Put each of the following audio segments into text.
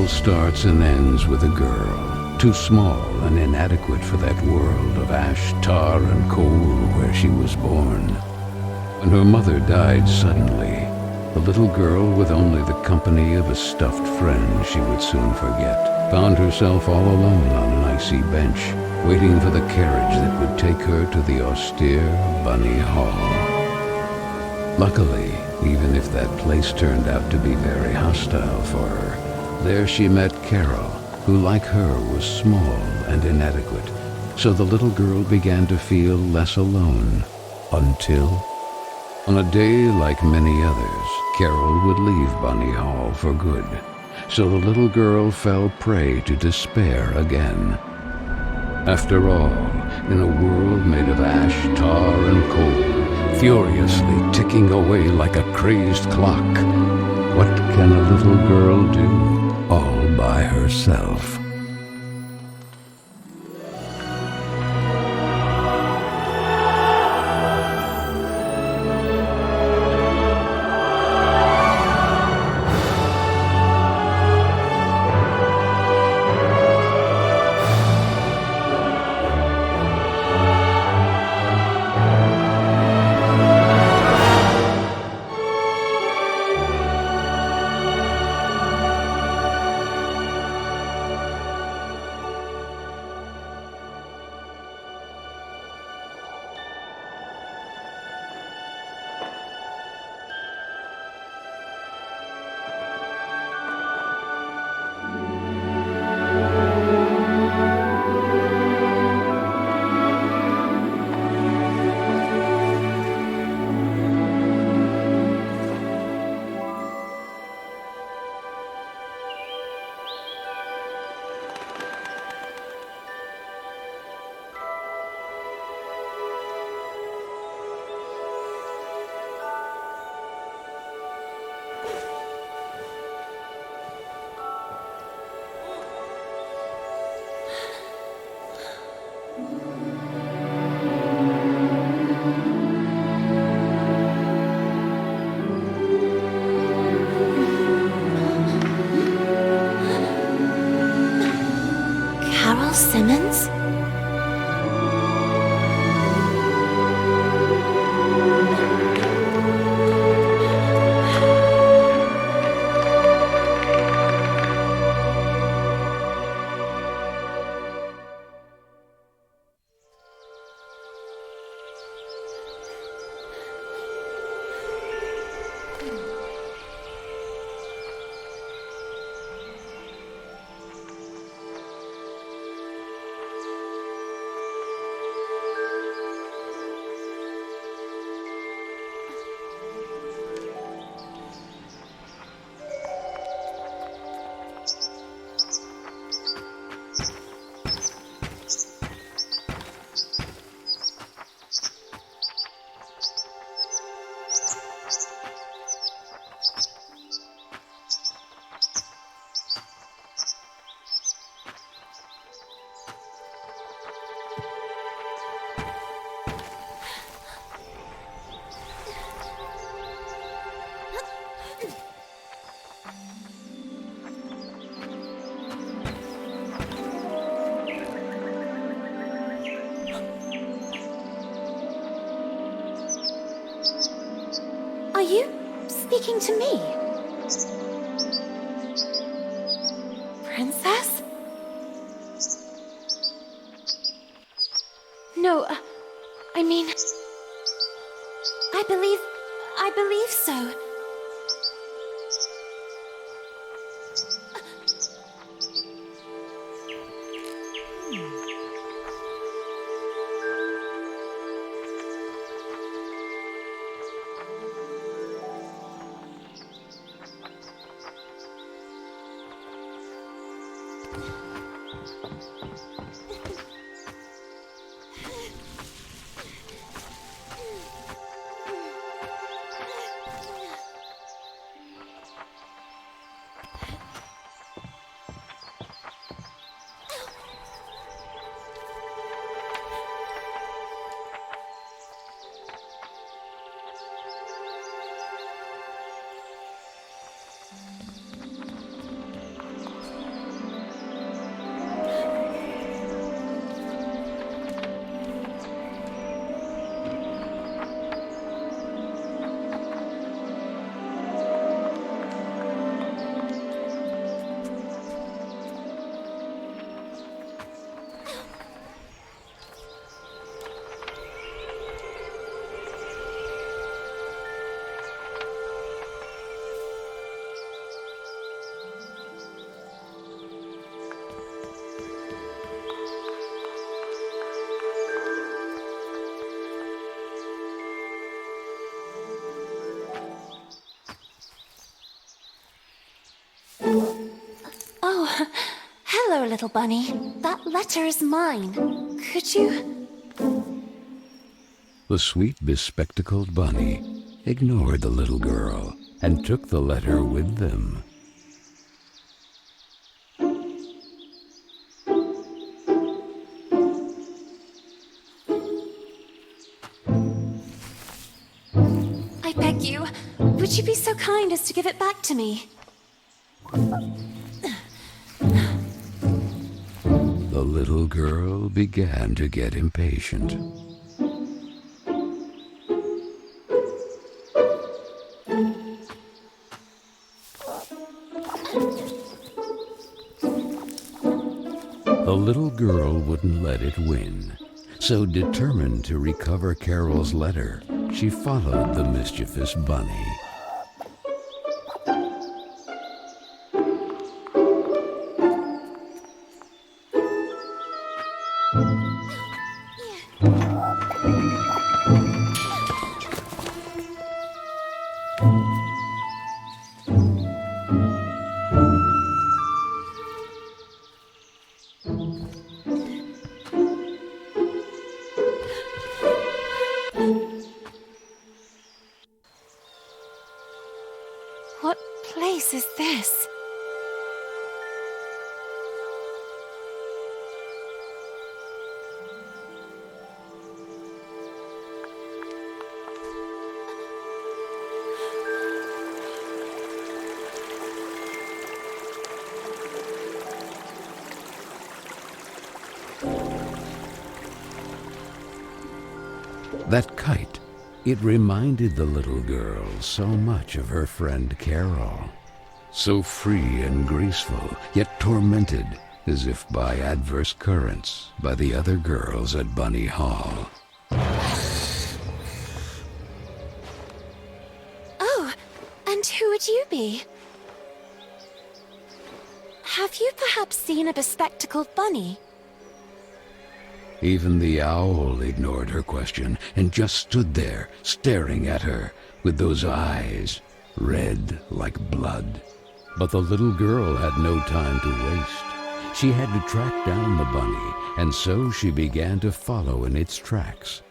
all starts and ends with a girl, too small and inadequate for that world of ash, tar, and coal where she was born. When her mother died suddenly, the little girl, with only the company of a stuffed friend she would soon forget, found herself all alone on an icy bench, waiting for the carriage that would take her to the austere Bunny Hall. Luckily, even if that place turned out to be very hostile for her, there she met Carole, who like her was small and inadequate, so the little girl began to feel less alone, until, on a day like many others, Carole would leave Bunny Hall for good, so the little girl fell prey to despair again. After all, in a world made of ash, tar, and coal, furiously ticking away like a crazed clock, what can a little girl do all by herself? Carole Simmons? Are you speaking to me? Princess? No, I mean... I believe so. little bunny. That letter is mine. Could you? The sweet, bespectacled bunny ignored the little girl and took the letter with them. I beg you, would you be so kind as to give it back to me? The little girl began to get impatient. The little girl wouldn't let it win, so determined to recover Carole's letter, she followed the mischievous bunny. What place is this? That kite, it reminded the little girl so much of her friend Carole. So free and graceful, yet tormented, as if by adverse currents, by the other girls at Bunny Hall. Oh, and who would you be? Have you perhaps seen a bespectacled bunny? Even the owl ignored her question and just stood there, staring at her, with those eyes, red like blood. But the little girl had no time to waste. She had to track down the bunny, and so she began to follow in its tracks.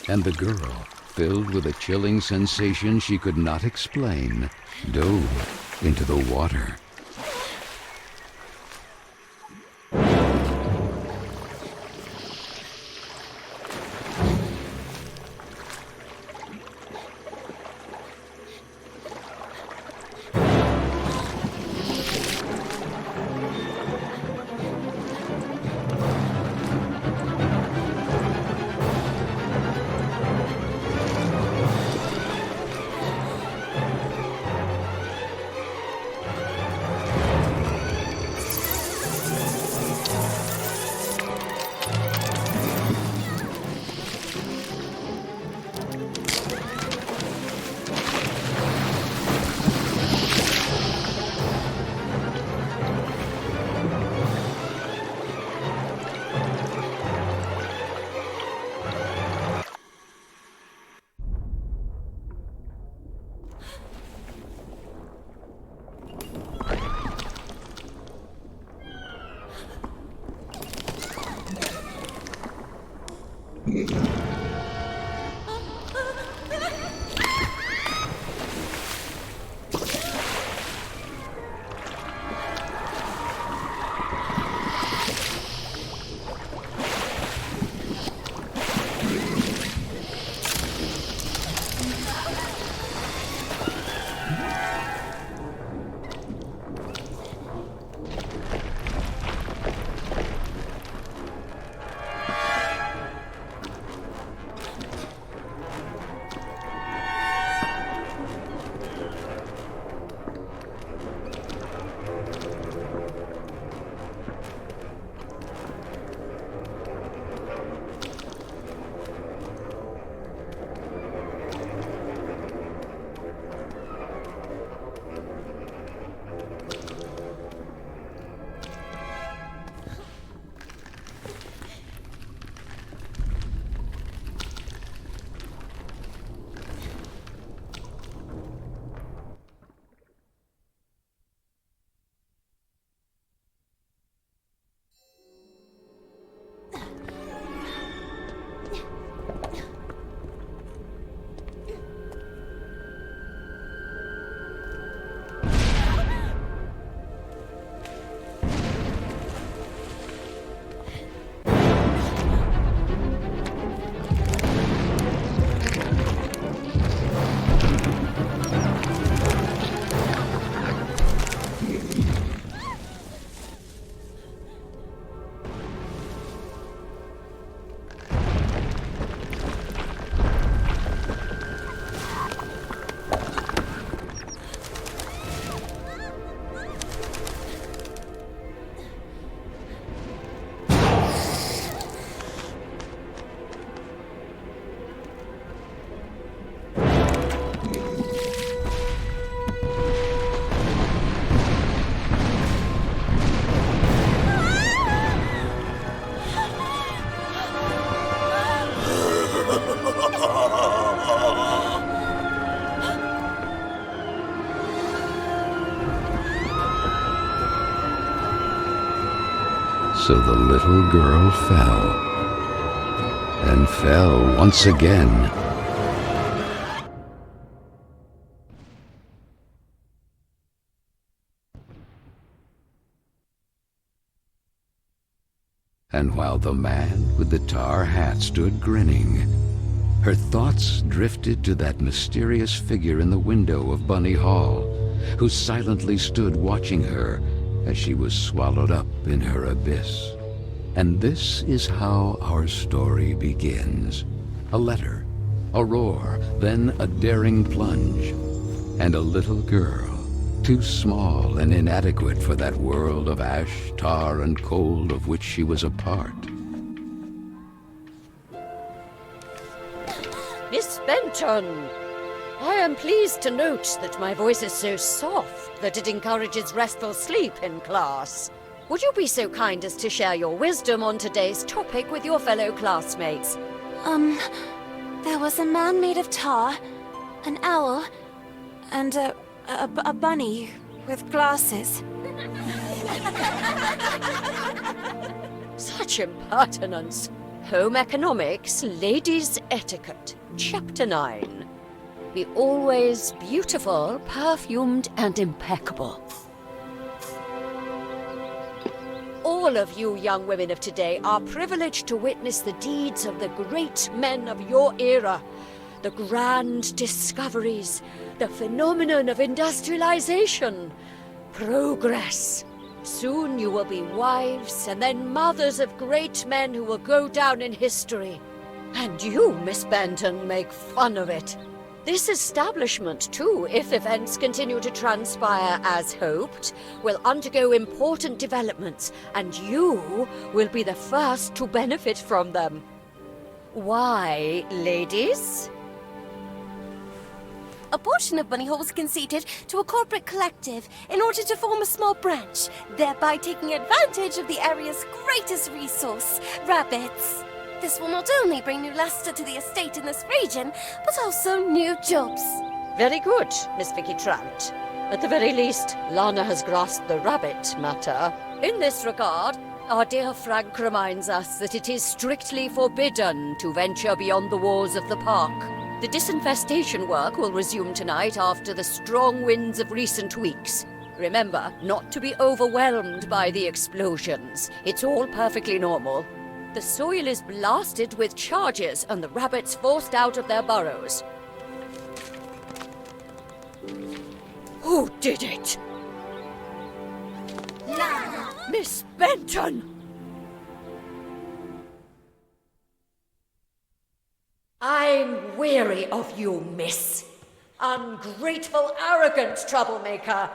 And the girl, filled with a chilling sensation she could not explain, dove into the water. So the little girl fell, and fell once again. And while the man with the tar hat stood grinning, her thoughts drifted to that mysterious figure in the window of Bunny Hall, who silently stood watching her as she was swallowed up in her abyss. And this is how our story begins. A letter, a roar, then a daring plunge, and a little girl, too small and inadequate for that world of ash, tar, and coal of which she was a part. Miss Benton, I am pleased to note that my voice is so soft that it encourages restful sleep in class. Would you be so kind as to share your wisdom on today's topic with your fellow classmates? There was a man made of tar, an owl, and a bunny with glasses. Such impertinence. Home Economics, Ladies' Etiquette, Chapter 9. Be always beautiful, perfumed, and impeccable. All of you young women of today are privileged to witness the deeds of the great men of your era, the grand discoveries, the phenomenon of industrialization, progress. Soon you will be wives and then mothers of great men who will go down in history. And you, Miss Benton, make fun of it. This establishment, too, if events continue to transpire as hoped, will undergo important developments, and you will be the first to benefit from them. Why, ladies? A portion of Bunny Hall was conceded to a corporate collective in order to form a small branch, thereby taking advantage of the area's greatest resource, rabbits. This will not only bring new luster to the estate in this region, but also new jobs. Very good, Miss Vicky Trant. At the very least, Lana has grasped the rabbit matter. In this regard, Our dear Frank reminds us that it is strictly forbidden to venture beyond the walls of the park. The disinfestation work will resume tonight after the strong winds of recent weeks. Remember, not to be overwhelmed by the explosions. It's all perfectly normal. The soil is blasted with charges and the rabbits forced out of their burrows. Who did it? Miss Benton! I'm weary of you, miss. Ungrateful, arrogant troublemaker.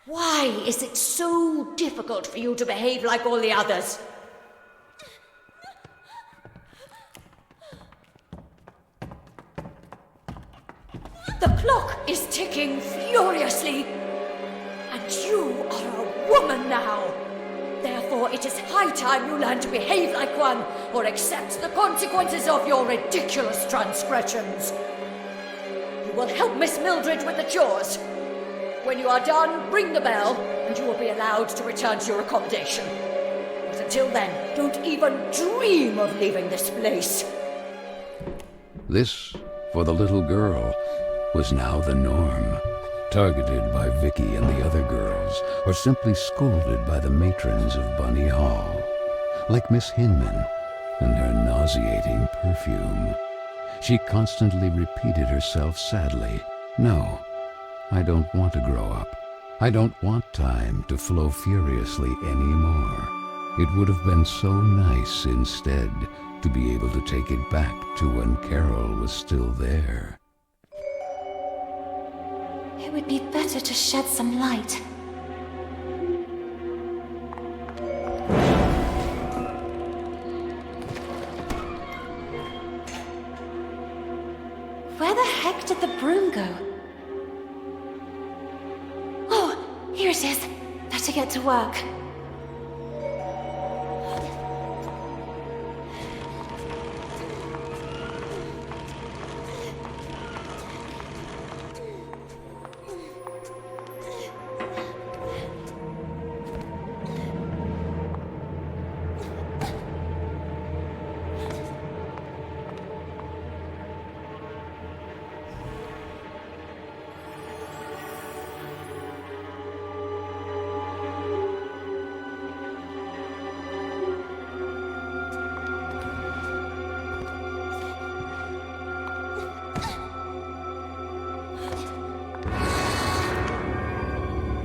Why is it so difficult for you to behave like all the others? The clock is ticking furiously. And you are a woman now. Therefore, it is high time you learn to behave like one, or accept the consequences of your ridiculous transgressions. You will help Miss Mildred with the chores. When you are done, ring the bell, and you will be allowed to return to your accommodation. But until then, don't even dream of leaving this place. This, for the little girl, was now the norm. Targeted by Vicky and the other girls, or simply scolded by the matrons of Bunny Hall. Like Miss Hinman and her nauseating perfume. She constantly repeated herself sadly, "No, I don't want to grow up. I don't want time to flow furiously anymore. It would have been so nice instead to be able to take it back to when Carole was still there." It would be better to shed some light. Where the heck did the broom go? Oh, here it is. Better get to work.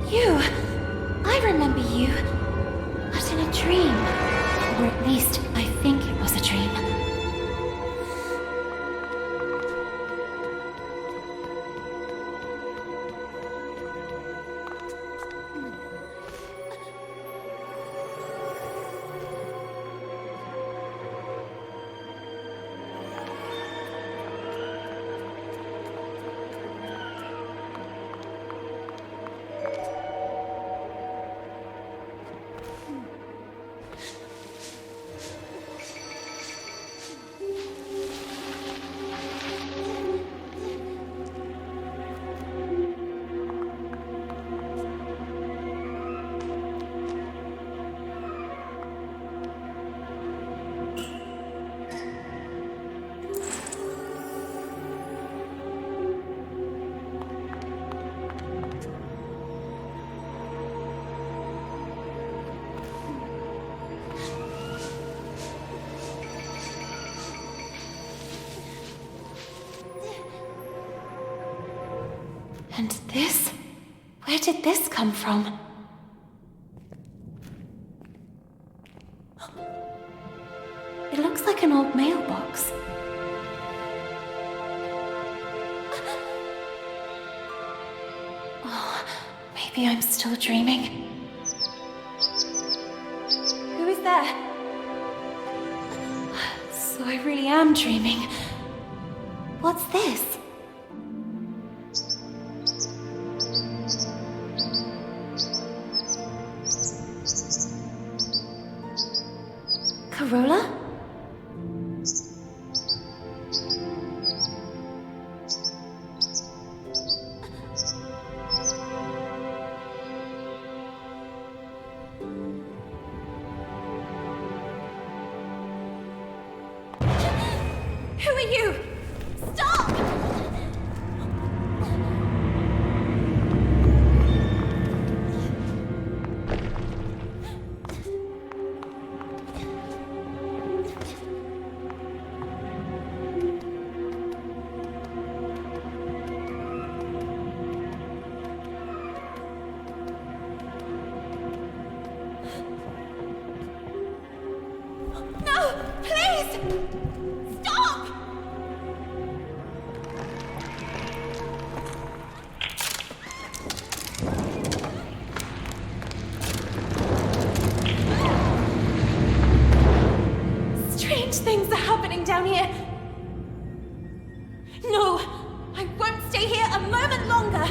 You! I remember you. But in a dream. Or at least, I think it was a dream. And this? Where did this come from? It looks like an old mailbox. Oh, maybe I'm still dreaming. Who is there? So I really am dreaming. What's this? Carola? Who are you? Stop! No! Please! Stop! Strange things are happening down here. No! I won't stay here a moment longer!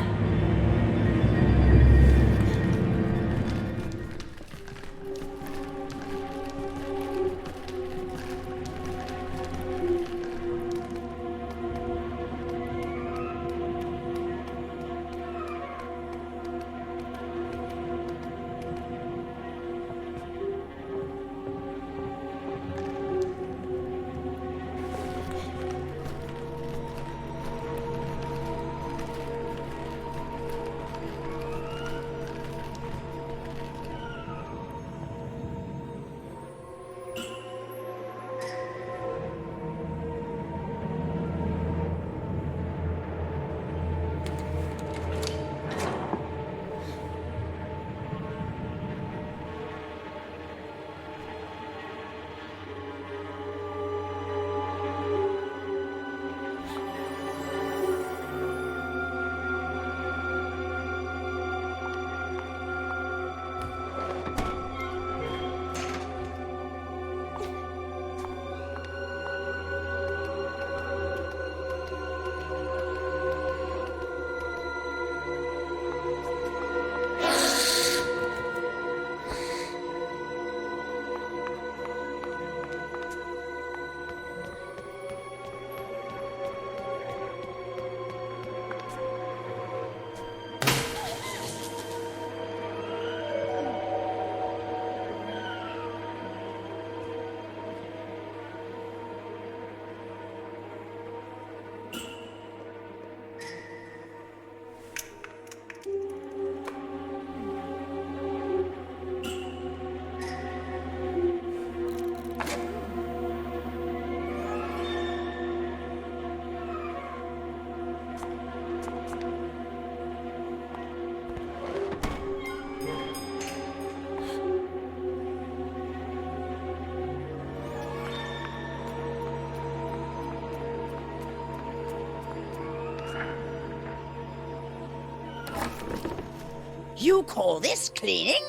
You call this cleaning?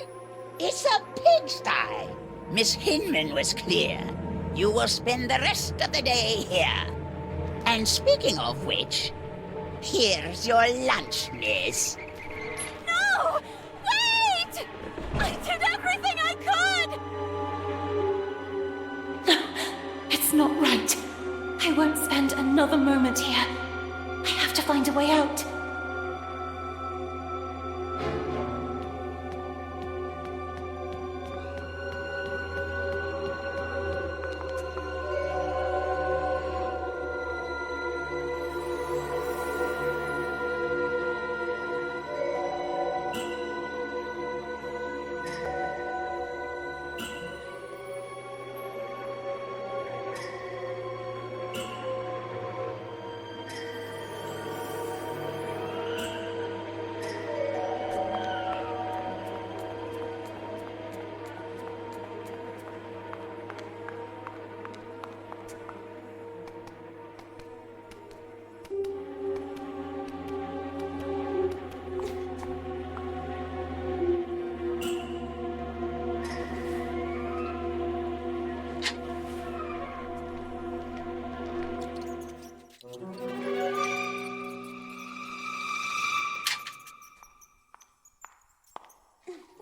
It's a pigsty. Miss Hinman was clear. You will spend the rest of the day here. And speaking of which, here's your lunch, miss. No! Wait! I did everything I could! It's not right. I won't spend another moment here. I have to find a way out.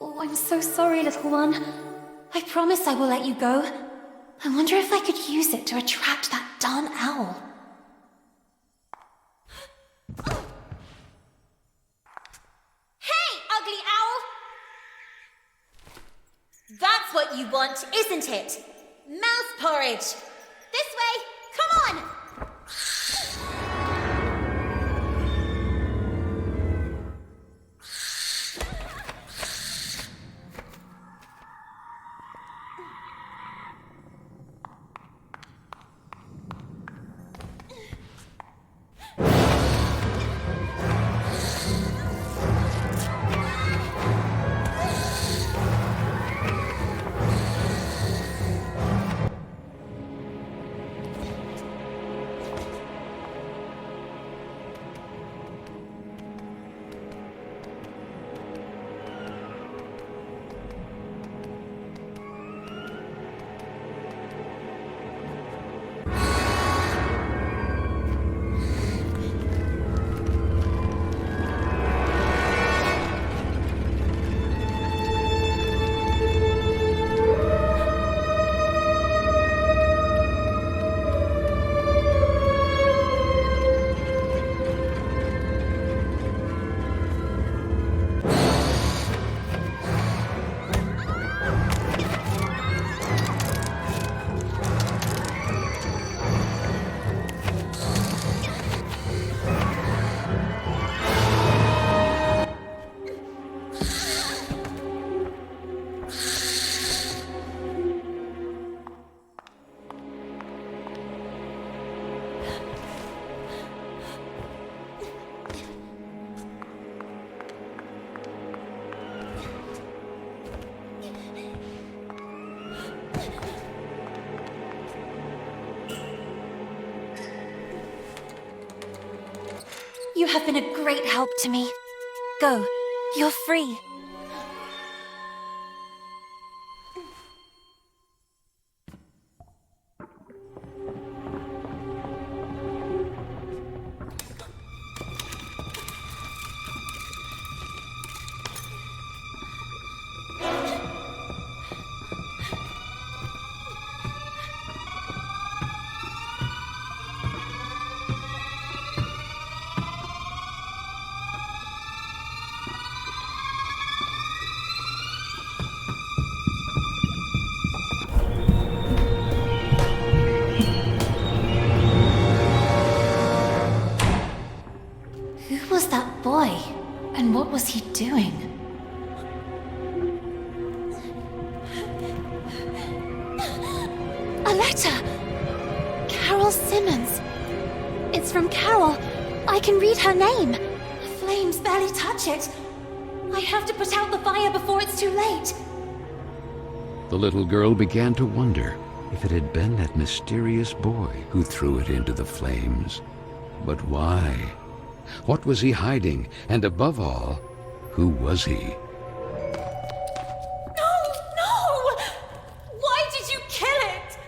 Oh, I'm so sorry, little one. I promise I will let you go. I wonder if I could use it to attract that darn owl. Hey, ugly owl! That's what you want, isn't it? Mouse porridge! This way! Come on! You have been a great help to me. Go. You're free. Who was that boy? And what was he doing? A letter! Carole Simmons. It's from Carole. I can read her name. The flames barely touch it. I have to put out the fire before it's too late. The little girl began to wonder if it had been that mysterious boy who threw it into the flames. But why? What was he hiding? And above all, who was he? No! No! Why did you kill it?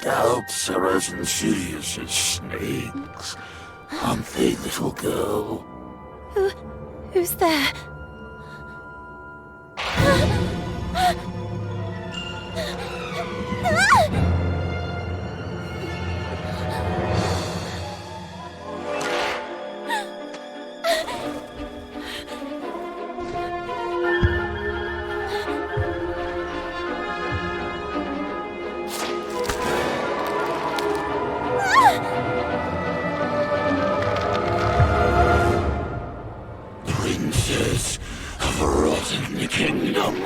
Doubts are as insidious as snakes, aren't they, little girl? Who's there? Princess of a rotten kingdom.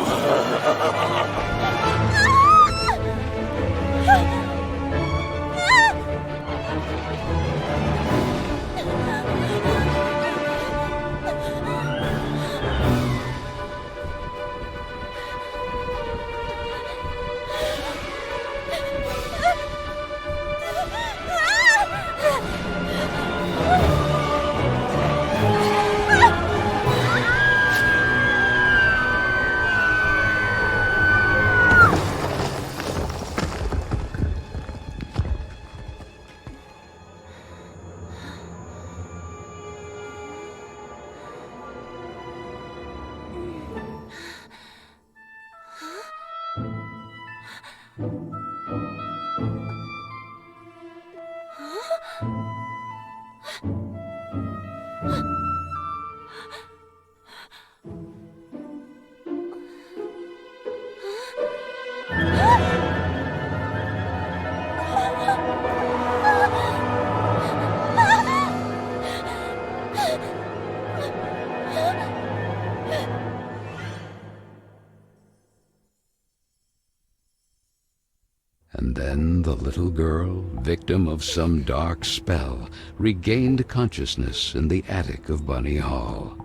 And then the little girl, victim of some dark spell, regained consciousness in the attic of Bunny Hall.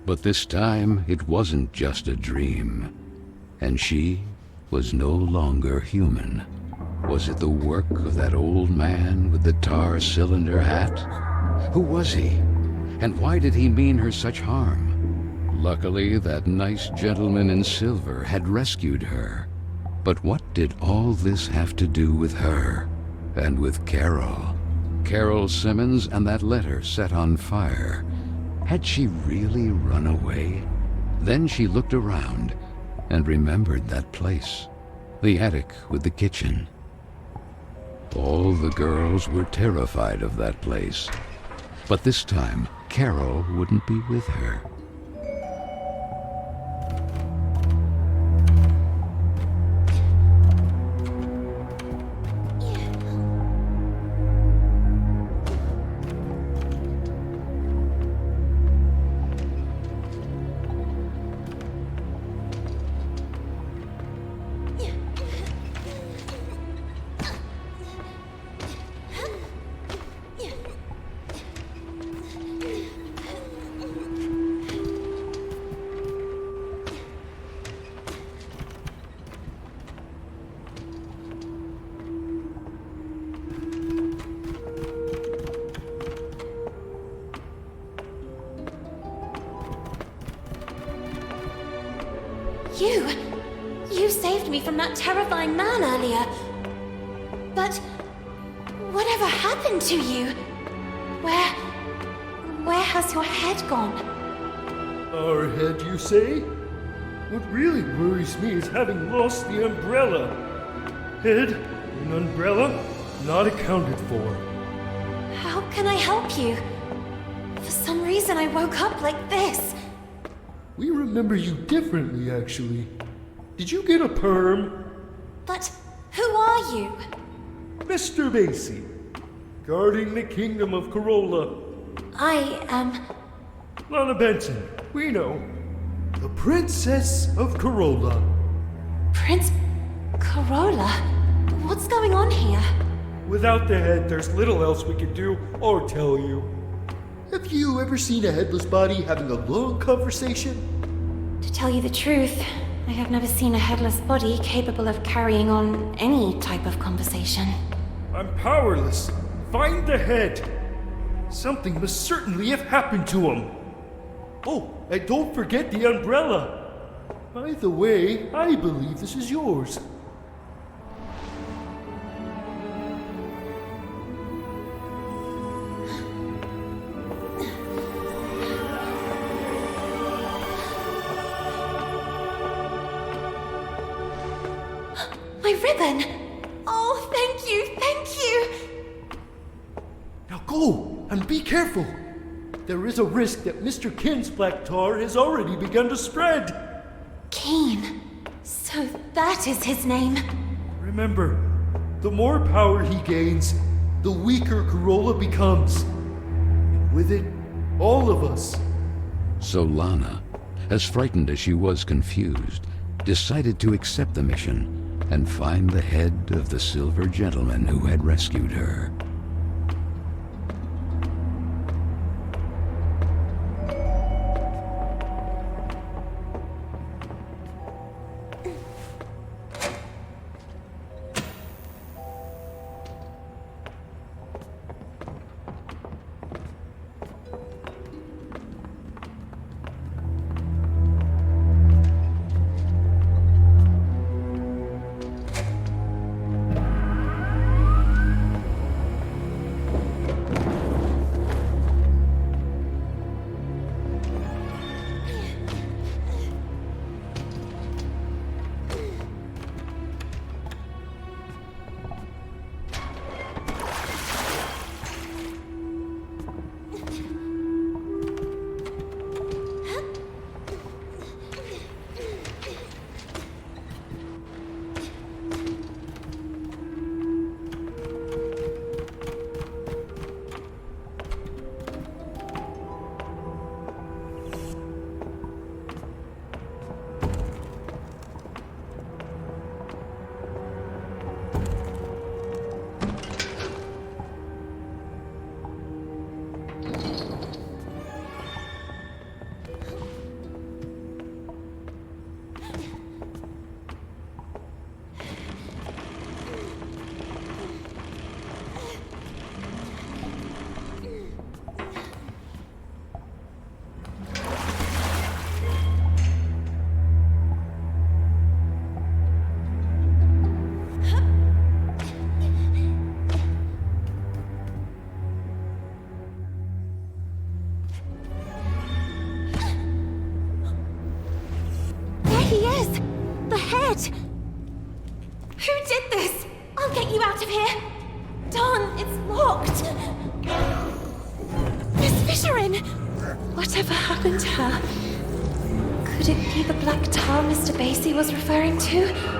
But this time it wasn't just a dream, and she was no longer human. Was it the work of that old man with the tar cylinder hat? Who was he? And why did he mean her such harm? Luckily, that nice gentleman in silver had rescued her. But what did all this have to do with her? And with Carole? Carole Simmons and that letter set on fire. Had she really run away? Then she looked around and remembered that place. The attic with the kitchen. All the girls were terrified of that place. But this time, Carole wouldn't be with her. You saved me from that terrifying man earlier. But whatever happened to you? Where has your head gone? Our head, you say? What really worries me is having lost the umbrella. Head and umbrella not accounted for. How can I help you? For some reason I woke up like this. We remember you differently, actually. Did you get a perm? But who are you? Mr. Basie, guarding the kingdom of Carole. I am... Lana Benson, we know. The Princess of Carole. Prince Carole? What's going on here? Without the head, there's little else we can do or tell you. Have you ever seen a headless body having a long conversation? To tell you the truth, I have never seen a headless body capable of carrying on any type of conversation. I'm powerless. Find the head. Something must certainly have happened to him. Oh, and don't forget the umbrella. By the way, I believe this is yours. My ribbon! Oh, thank you, thank you! Now go, and be careful. There is a risk that Mr. Kin's black tar has already begun to spread. Keen. So that is his name. Remember, the more power he gains, the weaker Carole becomes. And with it, all of us. So Lana, as frightened as she was confused, decided to accept the mission and find the head of the silver gentleman who had rescued her. Who did this? I'll get you out of here. Don, it's locked. Miss Fisherin! Whatever happened to her? Could it be the black tar Mr. Basie was referring to?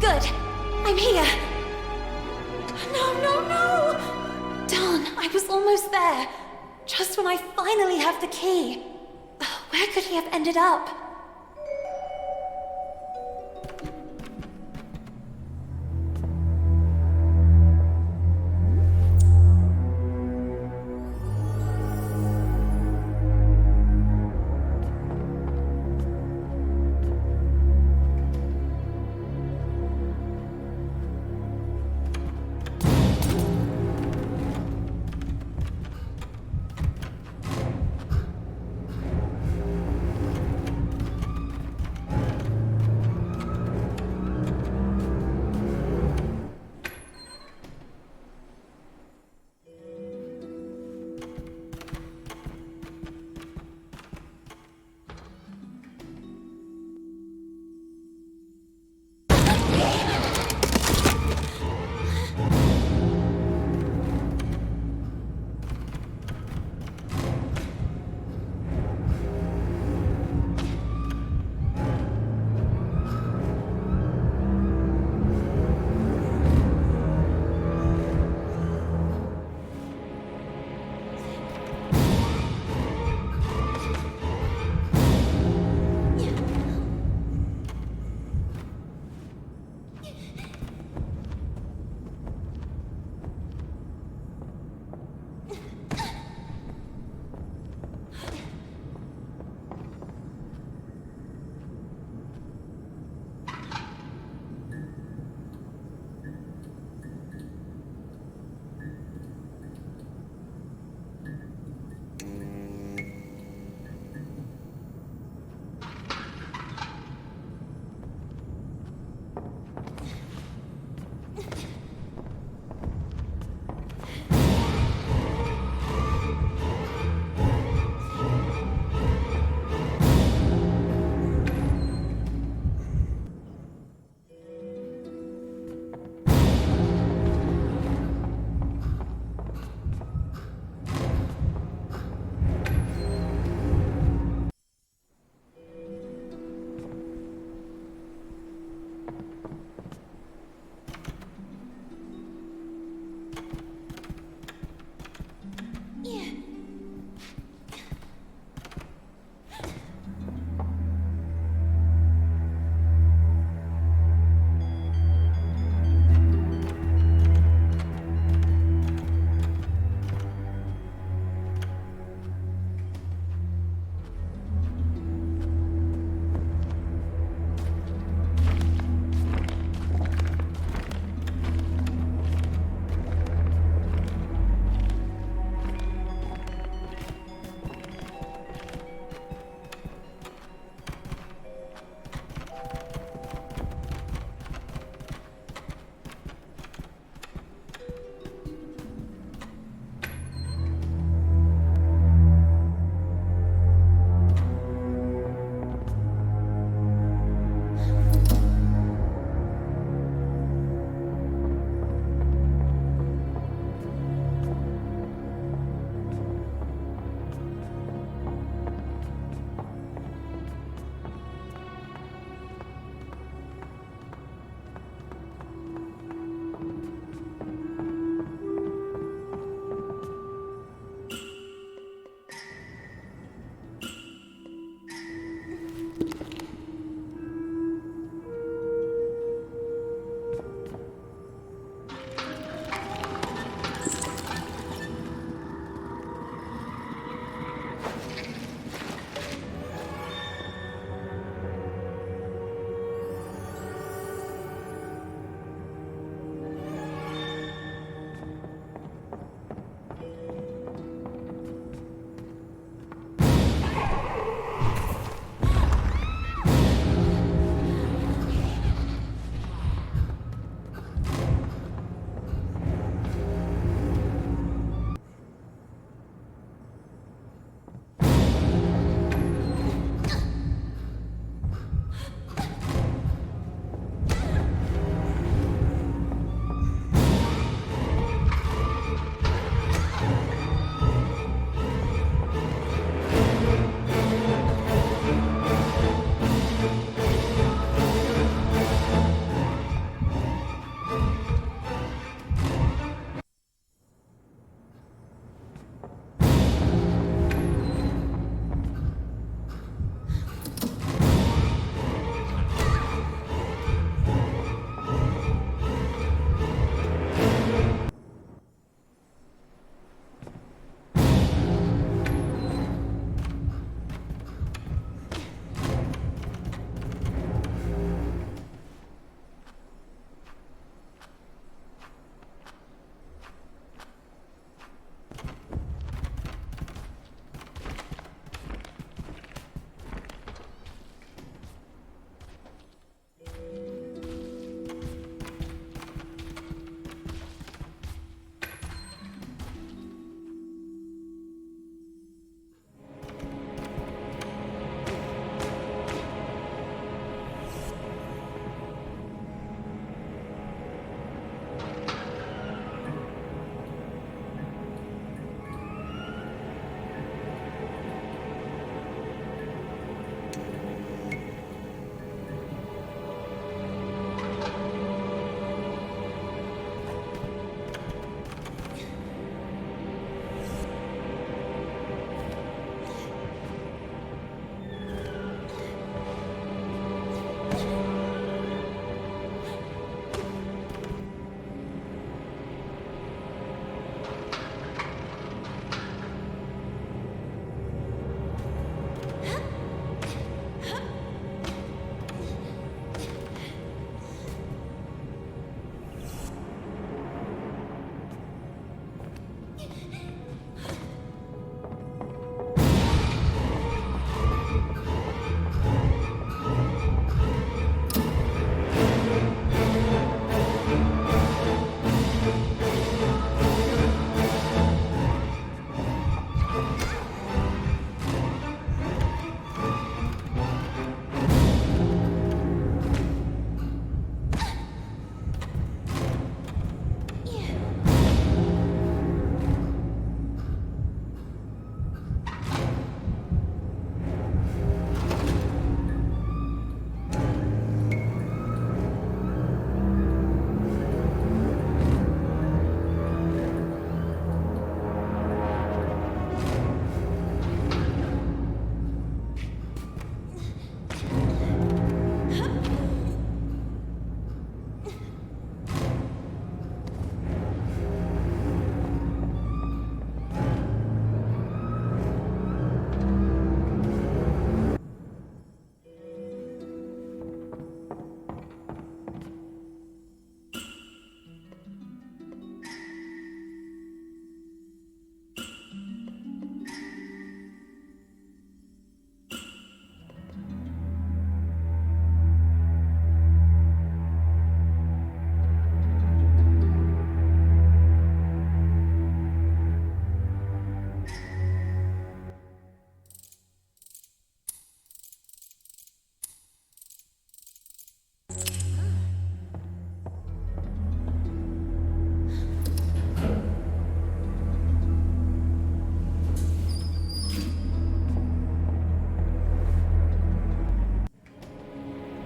Good. I'm here. No, no, no! Darn, I was almost there. Just when I finally have the key. Where could he have ended up?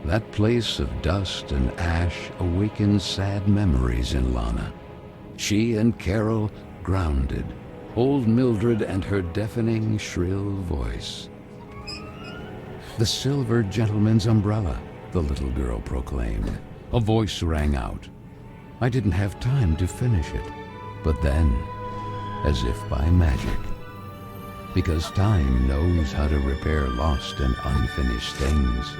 That place of dust and ash awakens sad memories in Lana. She and Carole grounded, old Mildred and her deafening, shrill voice. "The silver gentleman's umbrella," the little girl proclaimed. A voice rang out. I didn't have time to finish it, but then, as if by magic, because time knows how to repair lost and unfinished things.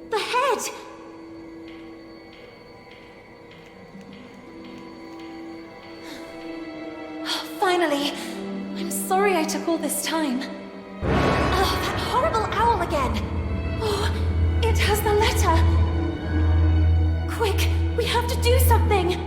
The head! Finally! I'm sorry I took all this time. Oh, that horrible owl again! Oh, it has the letter! Quick, we have to do something!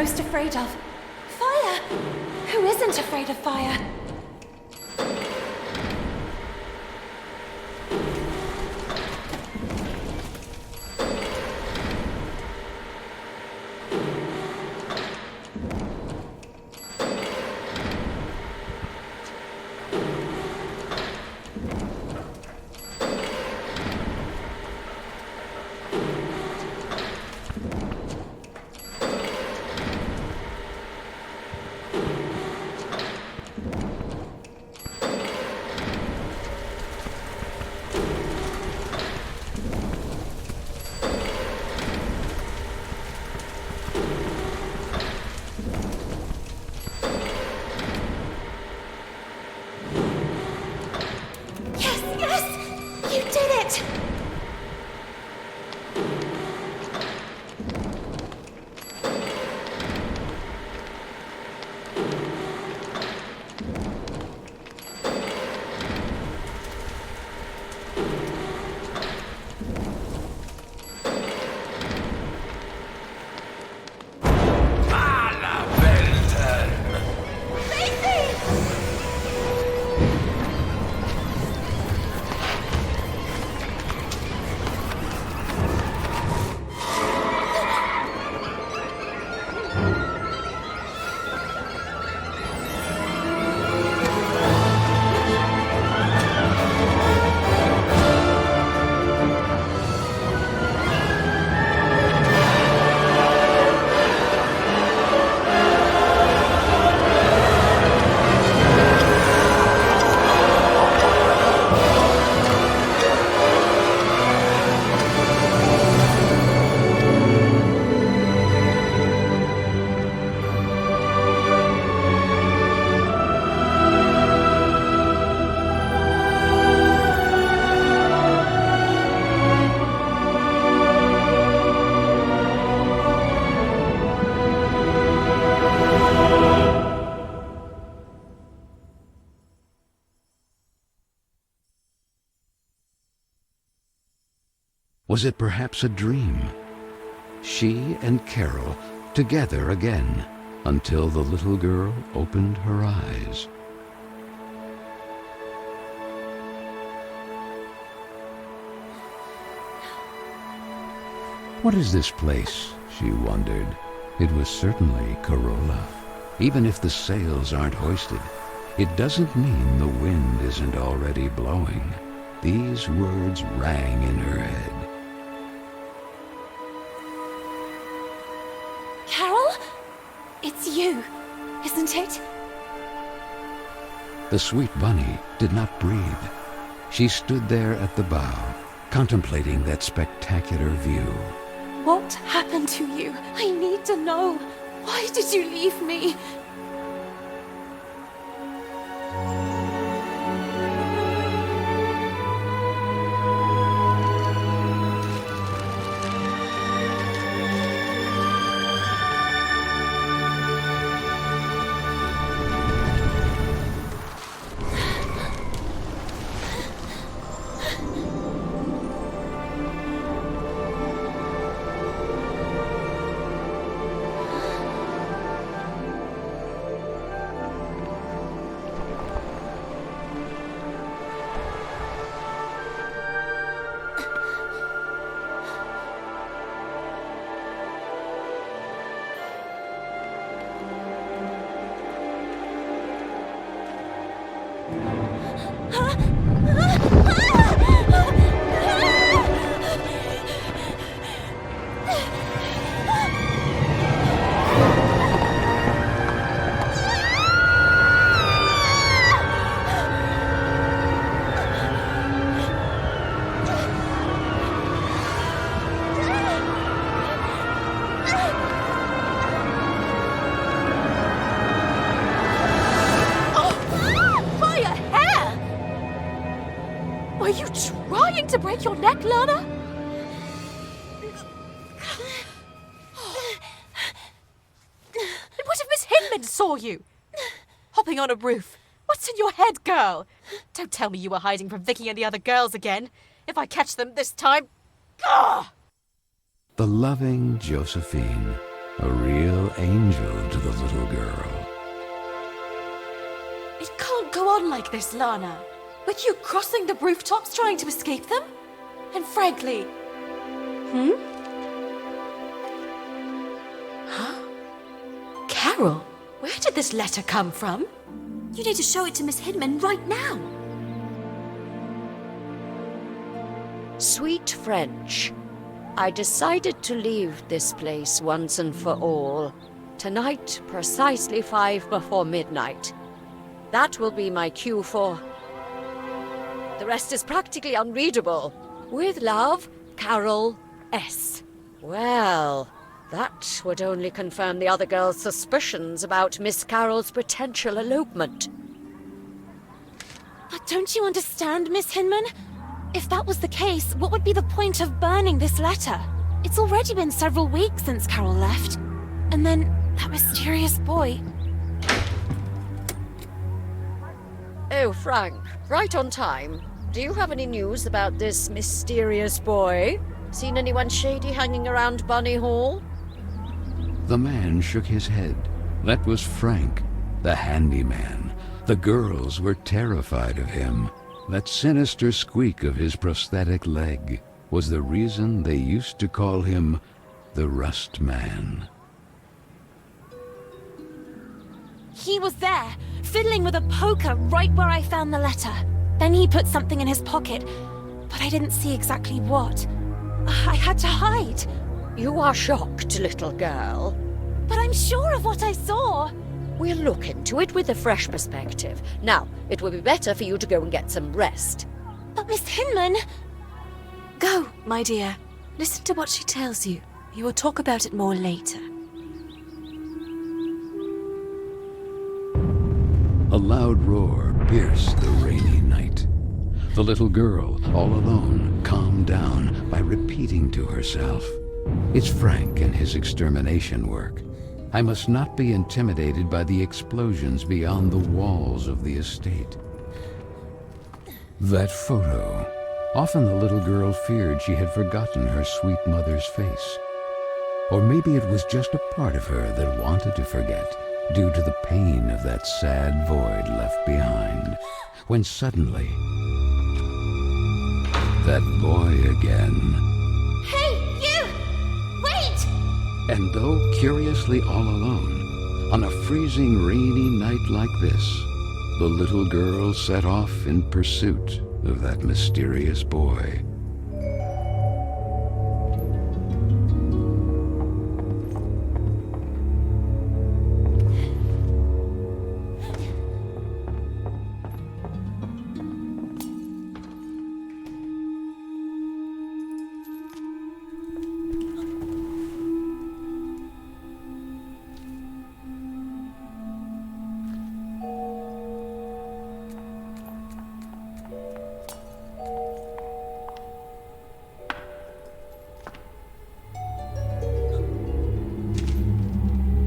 most afraid of? Fire! Who isn't afraid of fire? Was it perhaps a dream? She and Carole together again until the little girl opened her eyes. What is this place? She wondered. It was certainly Carola. Even if the sails aren't hoisted, it doesn't mean the wind isn't already blowing. These words rang in her head. Carole? It's you, isn't it? The sweet bunny did not breathe. She stood there at the bow, contemplating that spectacular view. What happened to you? I need to know. Why did you leave me? To break your neck, Lana? And what if Miss Hinman saw you? Hopping on a roof. What's in your head, girl? Don't tell me you were hiding from Vicky and the other girls again. If I catch them this time... Gah! The loving Josephine, a real real angel to the little girl. It can't go on like this, Lana. With you crossing the rooftops trying to escape them? And frankly... Huh? Carole, where did this letter come from? You need to show it to Miss Hinman right now. Sweet French, I decided to leave this place once and for all. Tonight, precisely 5 before midnight. That will be my cue for... The rest is practically unreadable. With love, Carole S. Well, that would only confirm the other girl's suspicions about Miss Carole's potential elopement. But don't you understand, Miss Hinman? If that was the case, what would be the point of burning this letter? It's already been several weeks since Carole left. And then that mysterious boy... Oh, Frank, right on time. Do you have any news about this mysterious boy? Seen anyone shady hanging around Bunny Hall? The man shook his head. That was Frank, the handyman. The girls were terrified of him. That sinister squeak of his prosthetic leg was the reason they used to call him the Rust Man. He was there, fiddling with a poker right where I found the letter. Then he put something in his pocket, but I didn't see exactly what. I had to hide. You are shocked, little girl. But I'm sure of what I saw. We'll look into it with a fresh perspective. Now, it would be better for you to go and get some rest. But Miss Hinman... Go, my dear. Listen to what she tells you. You will talk about it more later. A loud roar pierced the rainy night. The little girl, all alone, calmed down by repeating to herself, "It's Frank and his extermination work. I must not be intimidated by the explosions beyond the walls of the estate." That photo. Often the little girl feared she had forgotten her sweet mother's face. Or maybe it was just a part of her that wanted to forget, due to the pain of that sad void left behind, when suddenly... that boy again. Hey, you! Wait! And though curiously all alone, on a freezing rainy night like this, the little girl set off in pursuit of that mysterious boy.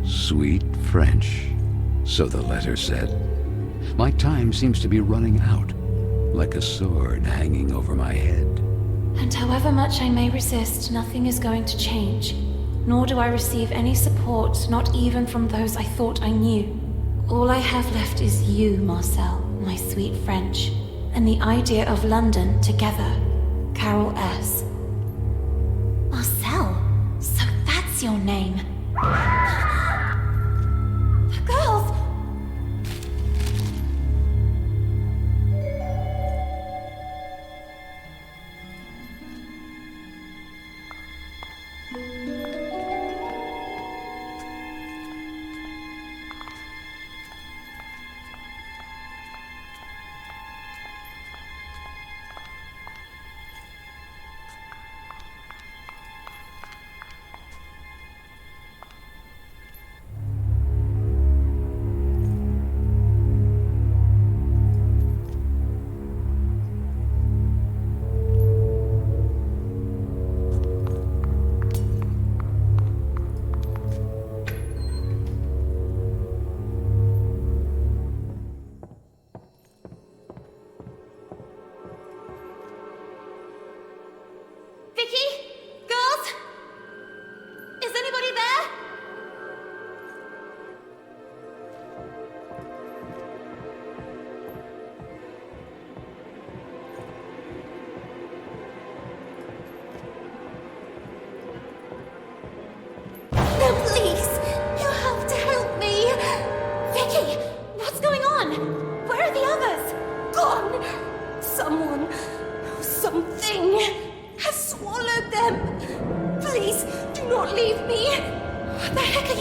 Sweet French, so the letter said. My time seems to be running out, like a sword hanging over my head. And however much I may resist, nothing is going to change. Nor do I receive any support, not even from those I thought I knew. All I have left is you, Marcel, my sweet French, and the idea of London together. Carole S. Marcel? So that's your name. The girls!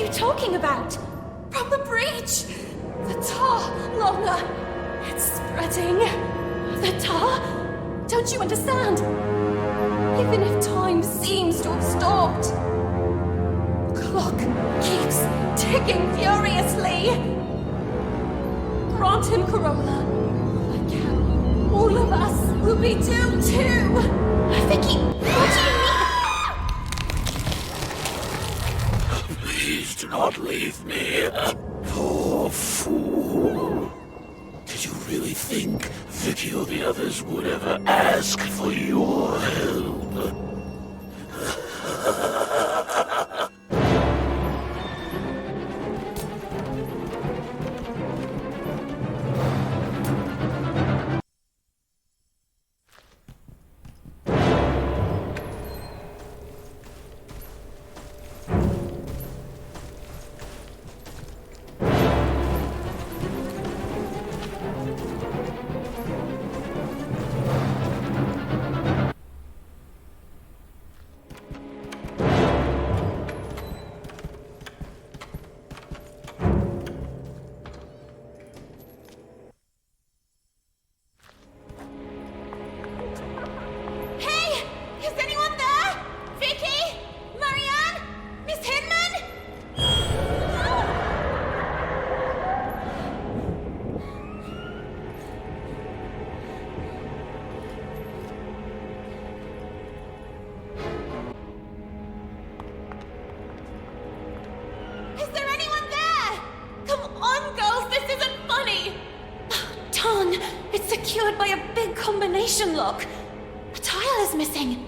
you talking about? From the breach! The tar, Lorna! It's spreading. The tar? Don't you understand? Even if time seems to have stopped, the clock keeps ticking furiously. Grant him Corolla. Like hell, all of us will be doomed too. Vicky, what do you mean? Please do not leave me. Poor fool. Did you really think Vicky or the others would ever ask for your help? Secured by a big combination lock. A tile is missing.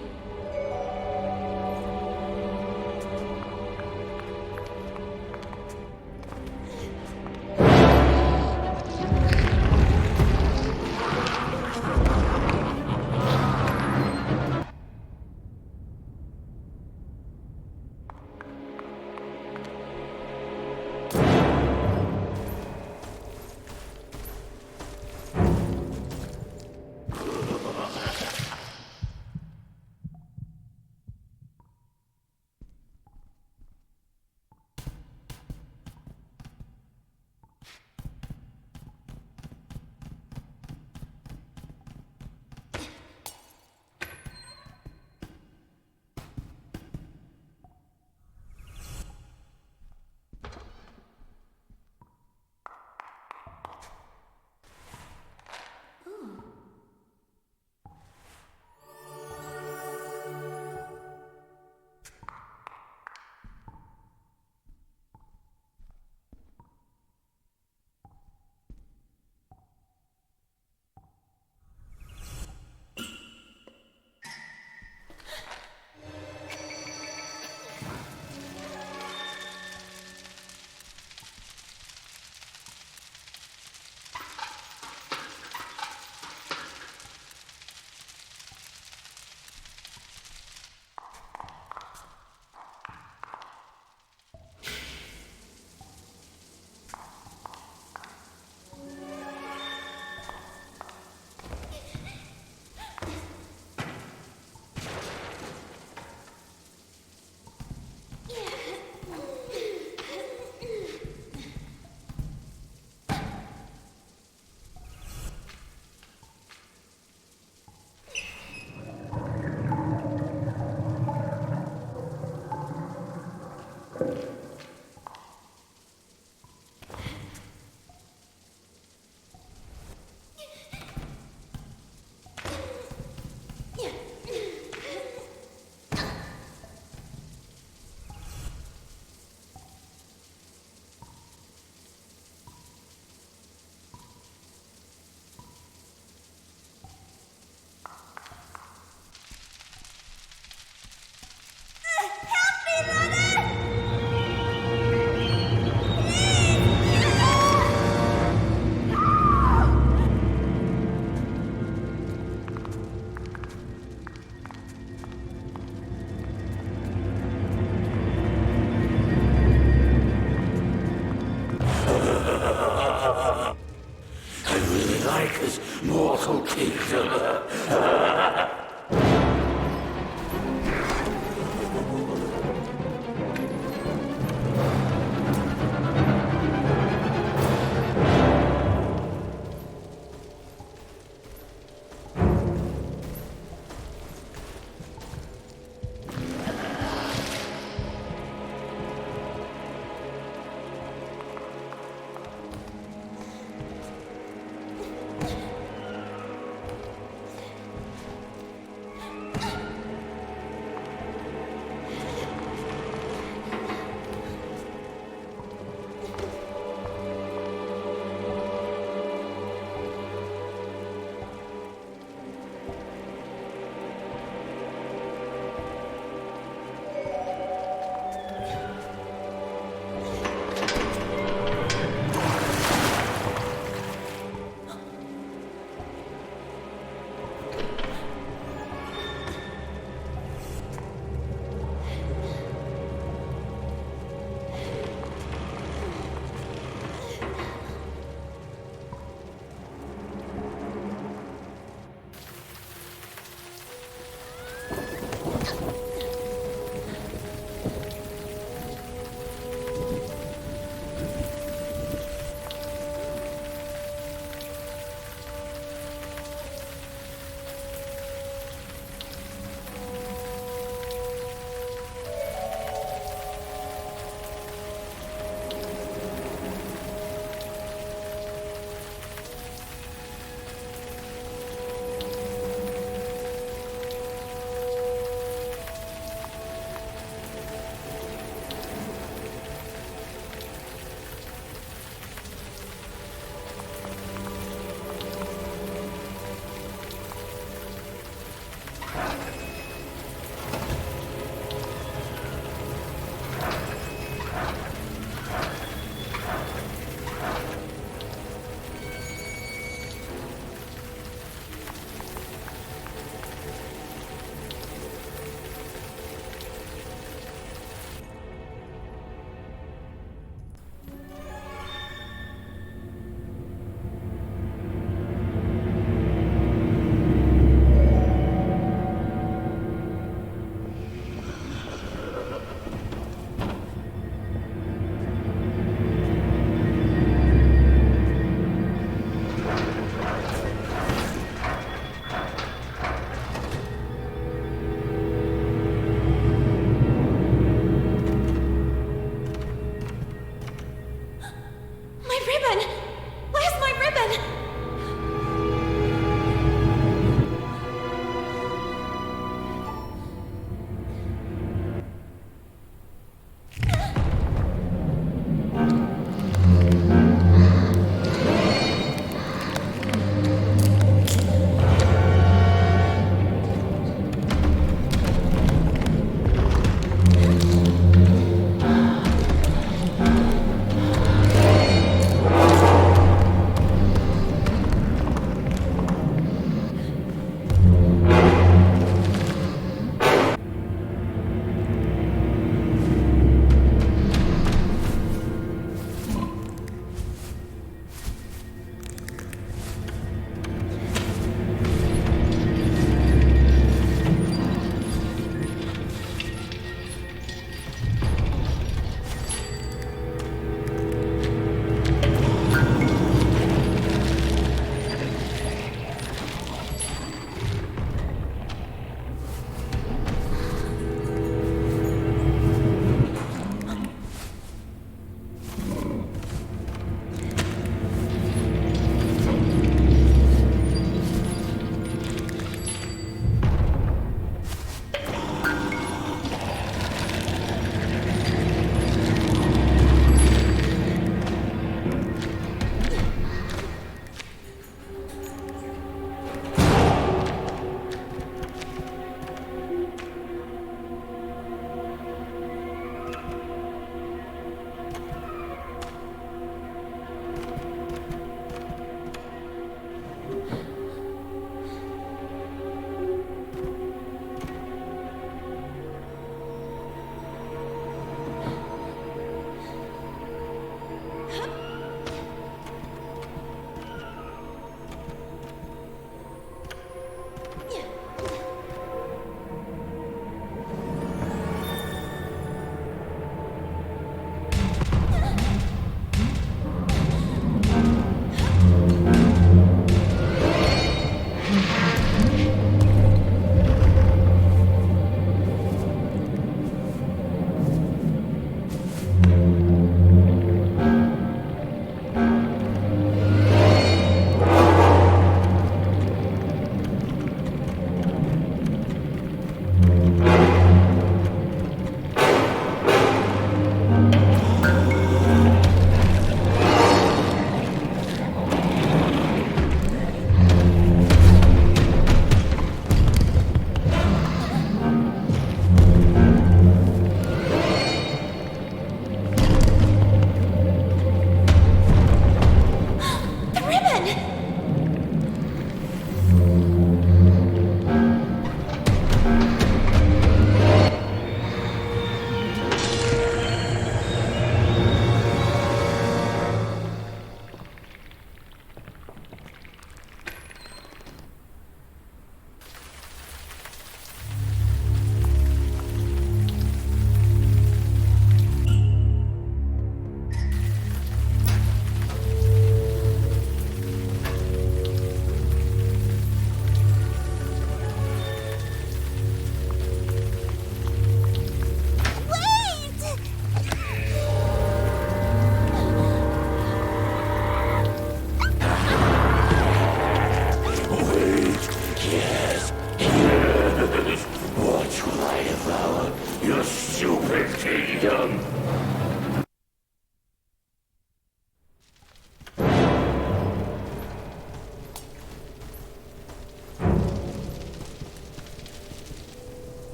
Mortal kingdom.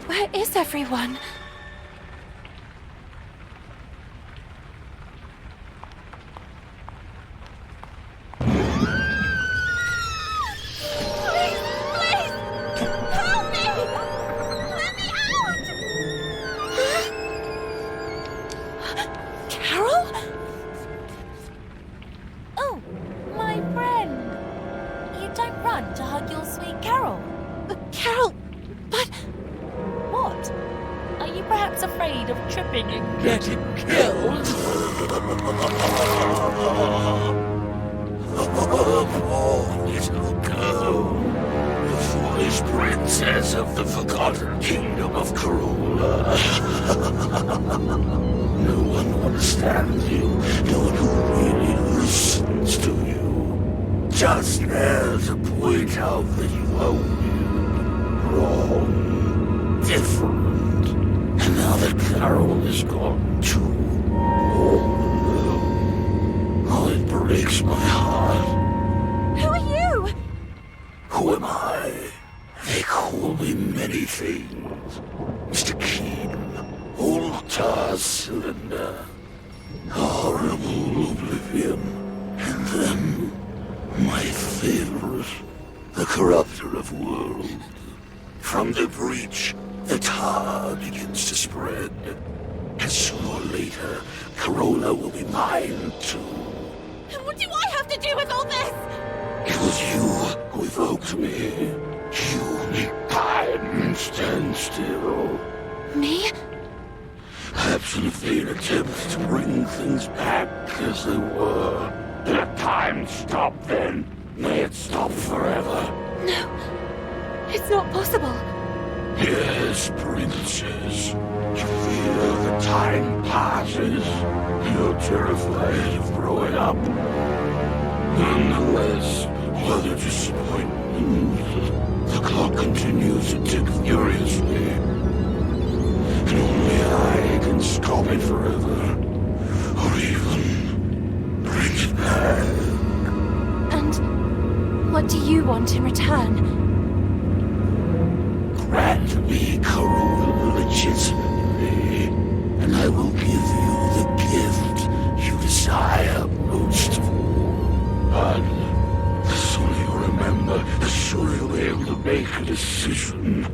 Where is everyone? Carole, but... What? Are you perhaps afraid of tripping and getting killed? Poor little girl. The foolish princess of the forgotten kingdom of Carole. No one understands you. No one who really listens to you. Just there to point out that you are weird, wrong, different. And now that Carole is gone too, oh, it breaks my heart. Who are you? Who am I? They call me many things. Mr. Keen, Altar Cylinder, Horrible Oblivion, and then my favorite, the Corrupter of Worlds. From the breach, the tar begins to spread. And sooner or later, Carole will be mine too. What do I have to do with all this? It was you who evoked me. You make time stand still. Me? Perhaps in a vain attempt to bring things back as they were. Let time stop then. May it stop forever. No, it's not possible. Yes, princess. You fear that time passes. You're terrified of growing up. Nonetheless, what a disappointment. The clock continues to tick furiously. And only I can stop it forever. Or even bring it back. And what do you want in return? Grant me Carole legitimately, and I will give you the gift you desire most of all. But the sooner you remember, the sooner you'll be able to make a decision.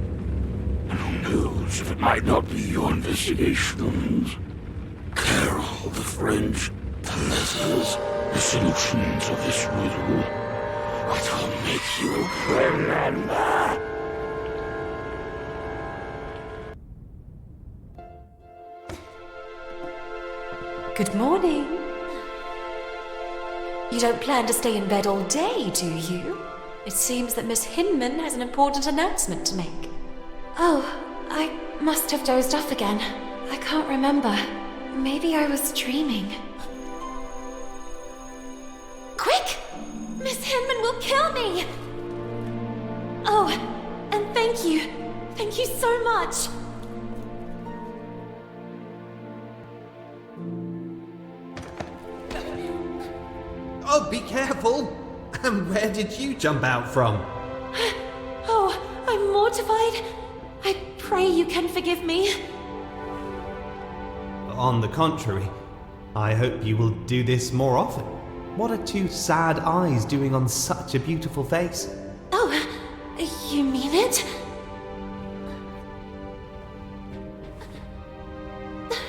And who knows if it might not be your investigations. Carole, the French, the letters, the solutions of this riddle. What will make you remember? Good morning. You don't plan to stay in bed all day, do you? It seems that Miss Hinman has an important announcement to make. Oh, I must have dozed off again. I can't remember. Maybe I was dreaming. Quick! Miss Hinman will kill me! Oh, and thank you. Thank you so much. Oh, be careful! And where did you jump out from? Oh, I'm mortified. I pray you can forgive me. On the contrary, I hope you will do this more often. What are two sad eyes doing on such a beautiful face? Oh, you mean it?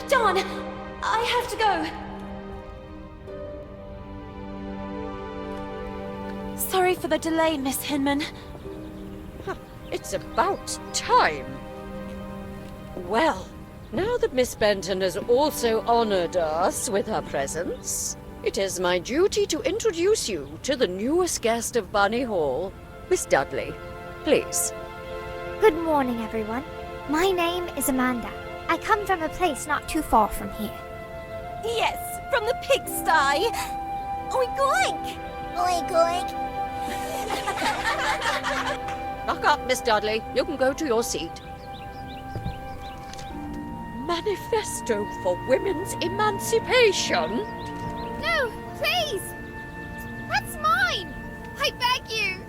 Darn, I have to go. Sorry for the delay, Miss Hinman. It's about time. Well, now that Miss Benton has also honored us with her presence, it is my duty to introduce you to the newest guest of Bunny Hall, Miss Dudley. Please. Good morning, everyone. My name is Amanda. I come from a place not too far from here. Yes, from the pigsty. Oink oink! Oink oink! Knock up, Miss Dudley. You can go to your seat. Manifesto for Women's Emancipation? No, please! That's mine! I beg you!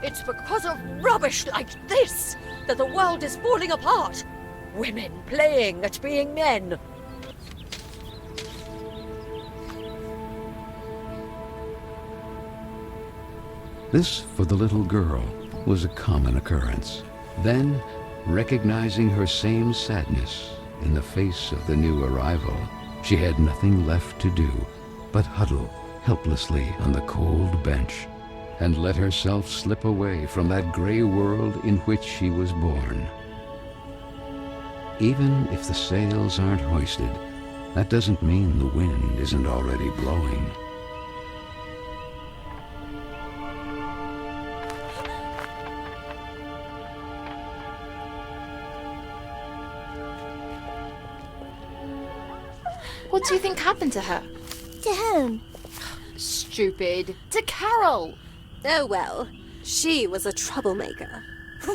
It's because of rubbish like this that the world is falling apart. Women playing at being men. This, for the little girl, was a common occurrence. Then, recognizing her same sadness in the face of the new arrival, she had nothing left to do but huddle helplessly on the cold bench and let herself slip away from that gray world in which she was born. Even if the sails aren't hoisted, that doesn't mean the wind isn't already blowing. What do you think happened to her? To whom? Stupid. To Carole. Oh well, she was a troublemaker.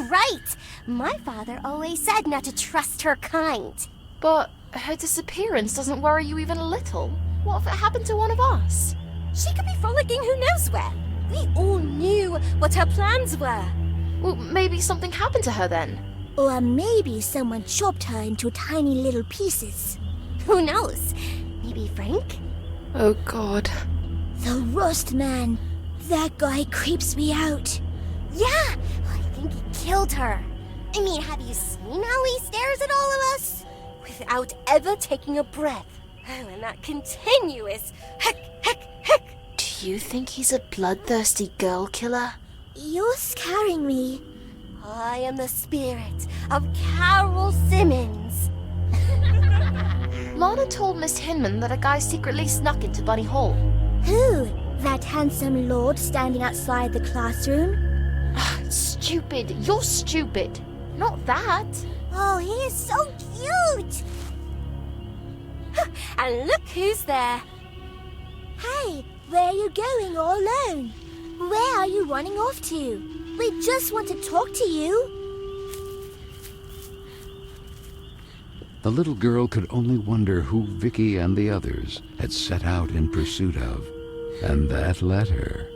Right! My father always said not to trust her kind. But her disappearance doesn't worry you even a little. What if it happened to one of us? She could be frolicking who knows where. We all knew what her plans were. Well, maybe something happened to her then. Or maybe someone chopped her into tiny little pieces. Who knows? Maybe Frank? Oh God. The Rust Man. That guy creeps me out. Yeah, I think he killed her. I mean, have you seen how he stares at all of us? Without ever taking a breath. Oh, and that continuous heck, heck, heck. Do you think he's a bloodthirsty girl killer? You're scaring me. I am the spirit of Carole Simmons. Lana told Miss Hinman that a guy secretly snuck into Bunny Hall. Who? That handsome lord standing outside the classroom? Stupid. You're stupid. Not that. Oh, he is so cute! And look who's there. Hey, where are you going all alone? Where are you running off to? We just want to talk to you. The little girl could only wonder who Vicky and the others had set out in pursuit of. And that letter.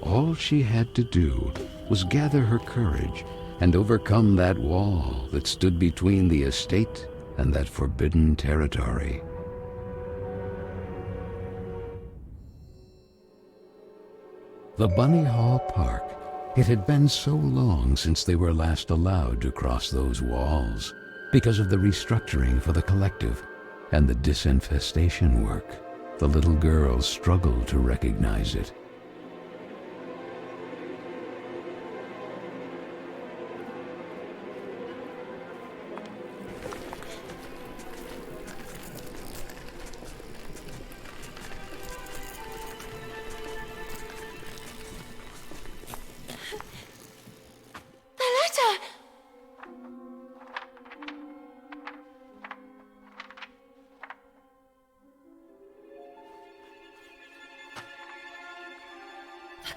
All she had to do was gather her courage and overcome that wall that stood between the estate and that forbidden territory. The Bunny Hall Park. It had been so long since they were last allowed to cross those walls because of the restructuring for the collective and the disinfestation work. The little girl struggled to recognize it.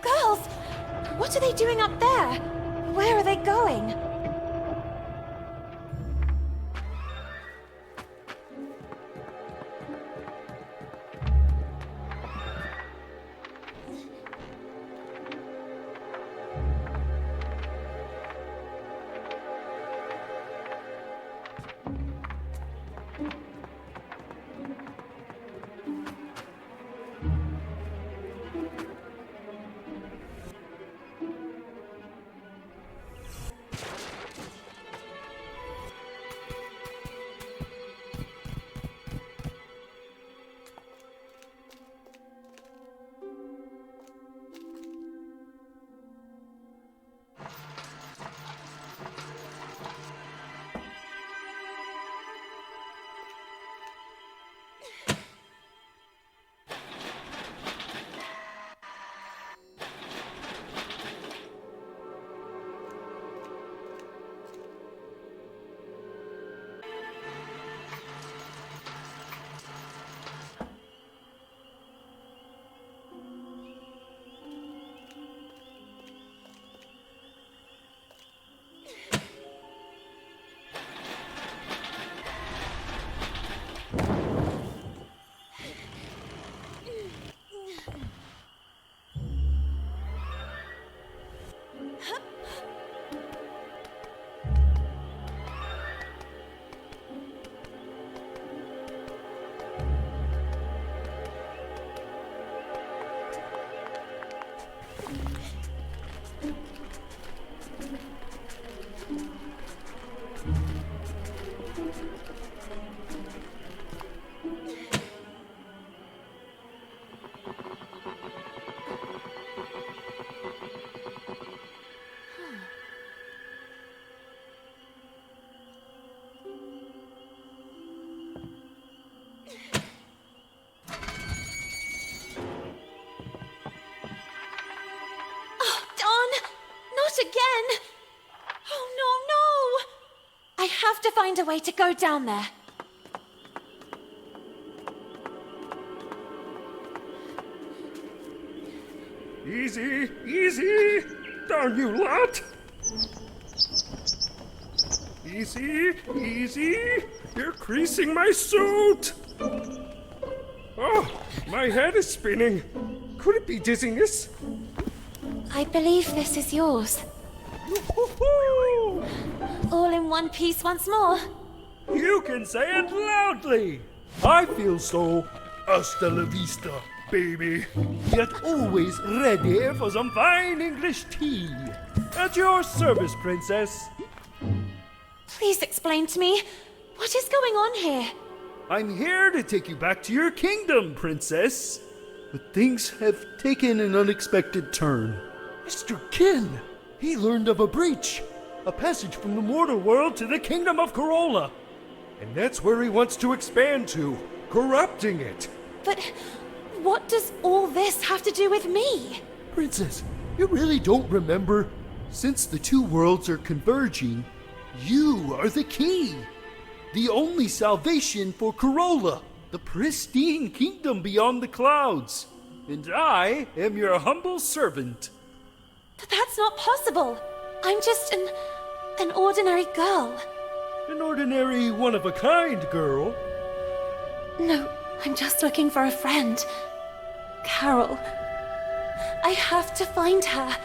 Girls! What are they doing up there? Where are they going? have to find a way to go down there. Easy, easy! Darn you lot! Easy, easy! You're creasing my suit! Oh, my head is spinning. Could it be dizziness? I believe this is yours. Woo-hoo-hoo! All in one piece once more. You can say it loudly! I feel so hasta la vista, baby. Yet always ready for some fine English tea. At your service, princess. Please explain to me, what is going on here? I'm here to take you back to your kingdom, princess. But things have taken an unexpected turn. Mr. Kin, he learned of a breach. A passage from the mortal world to the kingdom of Carole. And that's where he wants to expand to, corrupting it. But what does all this have to do with me? Princess, you really don't remember? Since the two worlds are converging, you are the key. The only salvation for Carole, the pristine kingdom beyond the clouds. And I am your humble servant. But that's not possible. I'm just an ordinary girl. An ordinary one-of-a-kind girl. No, I'm just looking for a friend. Carole. I have to find her.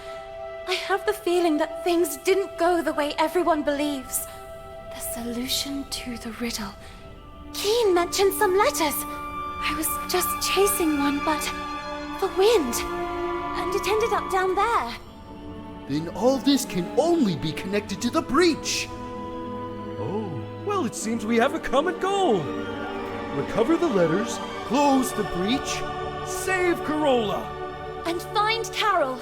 I have the feeling that things didn't go the way everyone believes. The solution to the riddle. Keen mentioned some letters. I was just chasing one, but the wind. And it ended up down there. Then all this can only be connected to the breach. Oh, well, it seems we have a common goal. Recover the letters, close the breach, save Carole. And find Carole.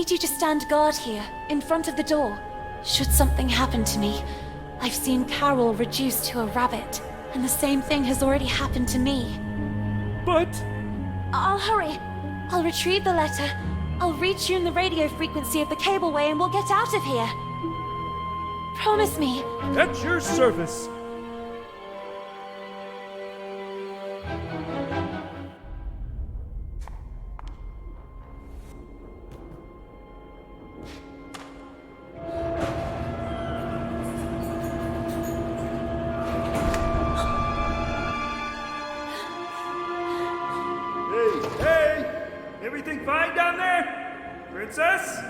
need you to stand guard here, in front of the door. Should something happen to me, I've seen Carole reduced to a rabbit, and the same thing has already happened to me. But... I'll hurry. I'll retrieve the letter. I'll retune the radio frequency of the cableway and we'll get out of here. Promise me. At your service. Hey! Everything fine down there? Princess?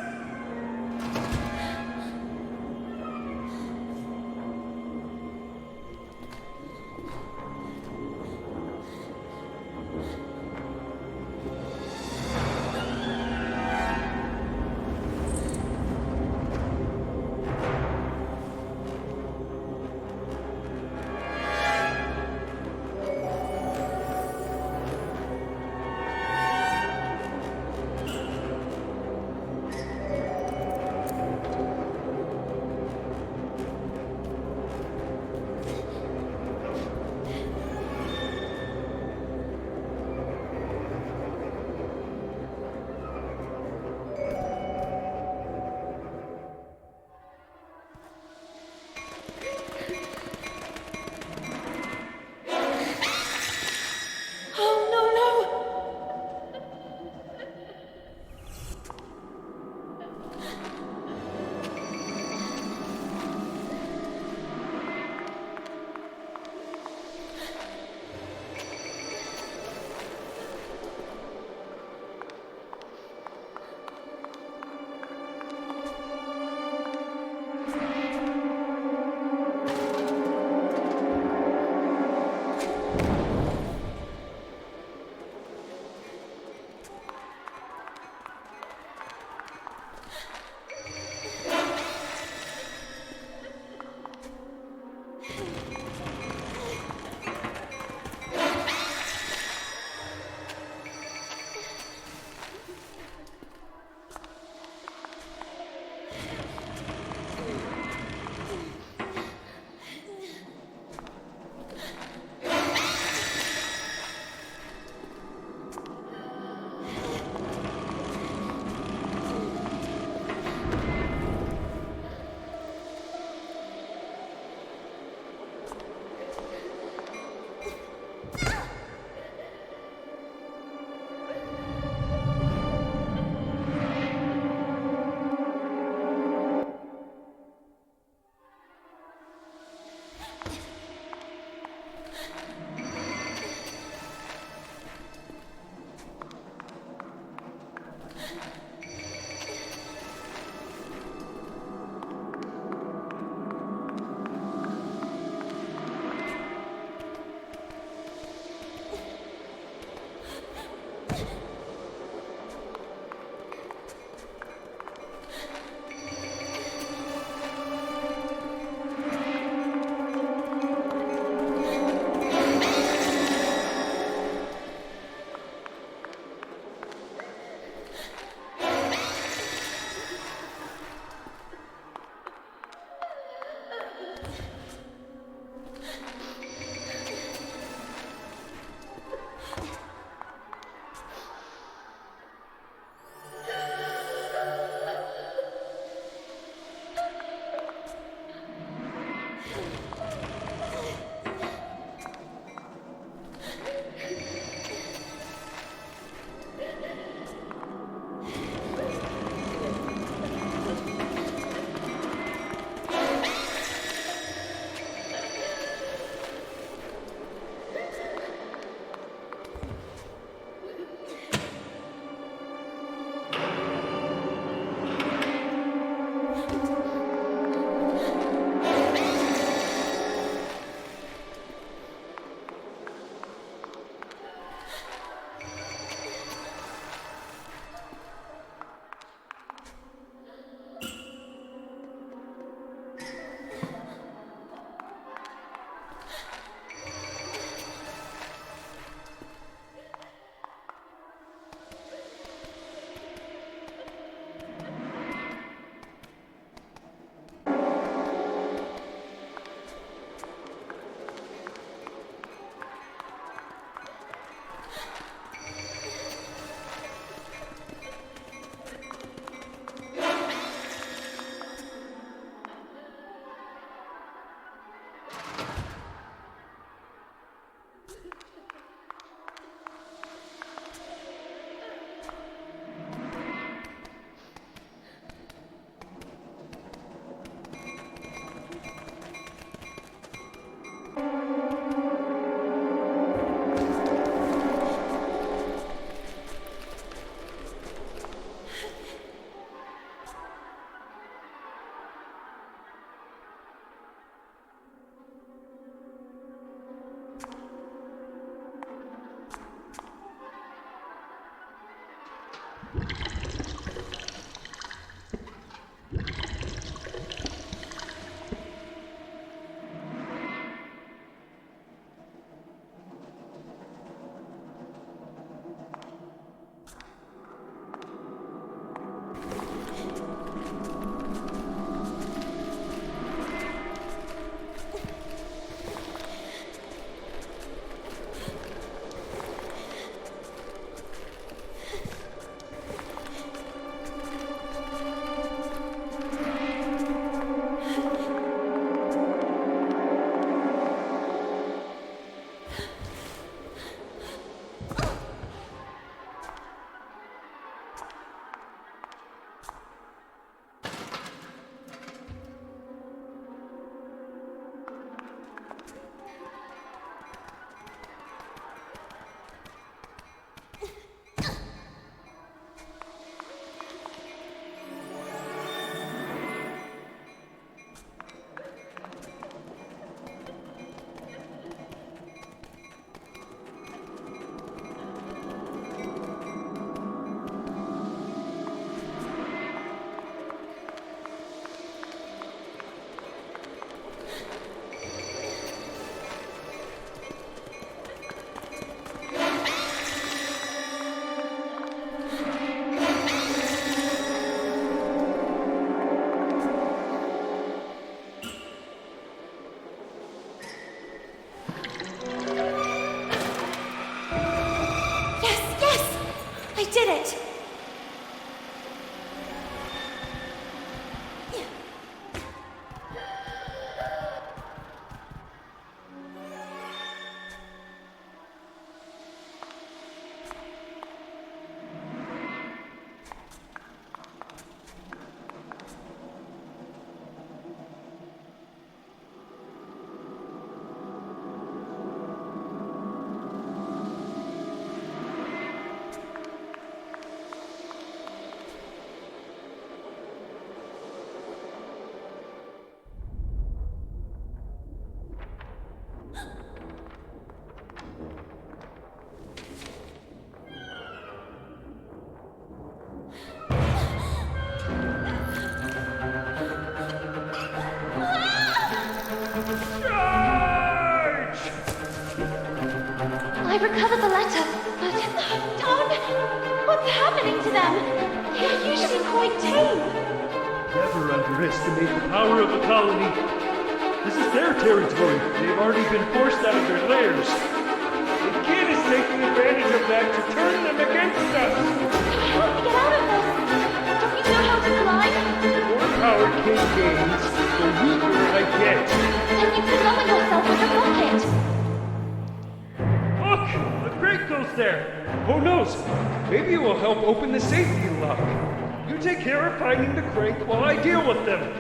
did it! I recovered the letter, but Don, what's happening to them? They are usually quite tame. Never underestimate the power of a colony. This is their territory. They've already been forced out of their lairs. The kid is taking advantage of that to turn them against us. How do we get out of this? Don't you know how to climb? The more power King gains, the weaker I get. Then you can lower yourself with a rocket. Look! The crate goes there! Who knows? Maybe it will help open the safety lock. You take care of finding the crate while I deal with them.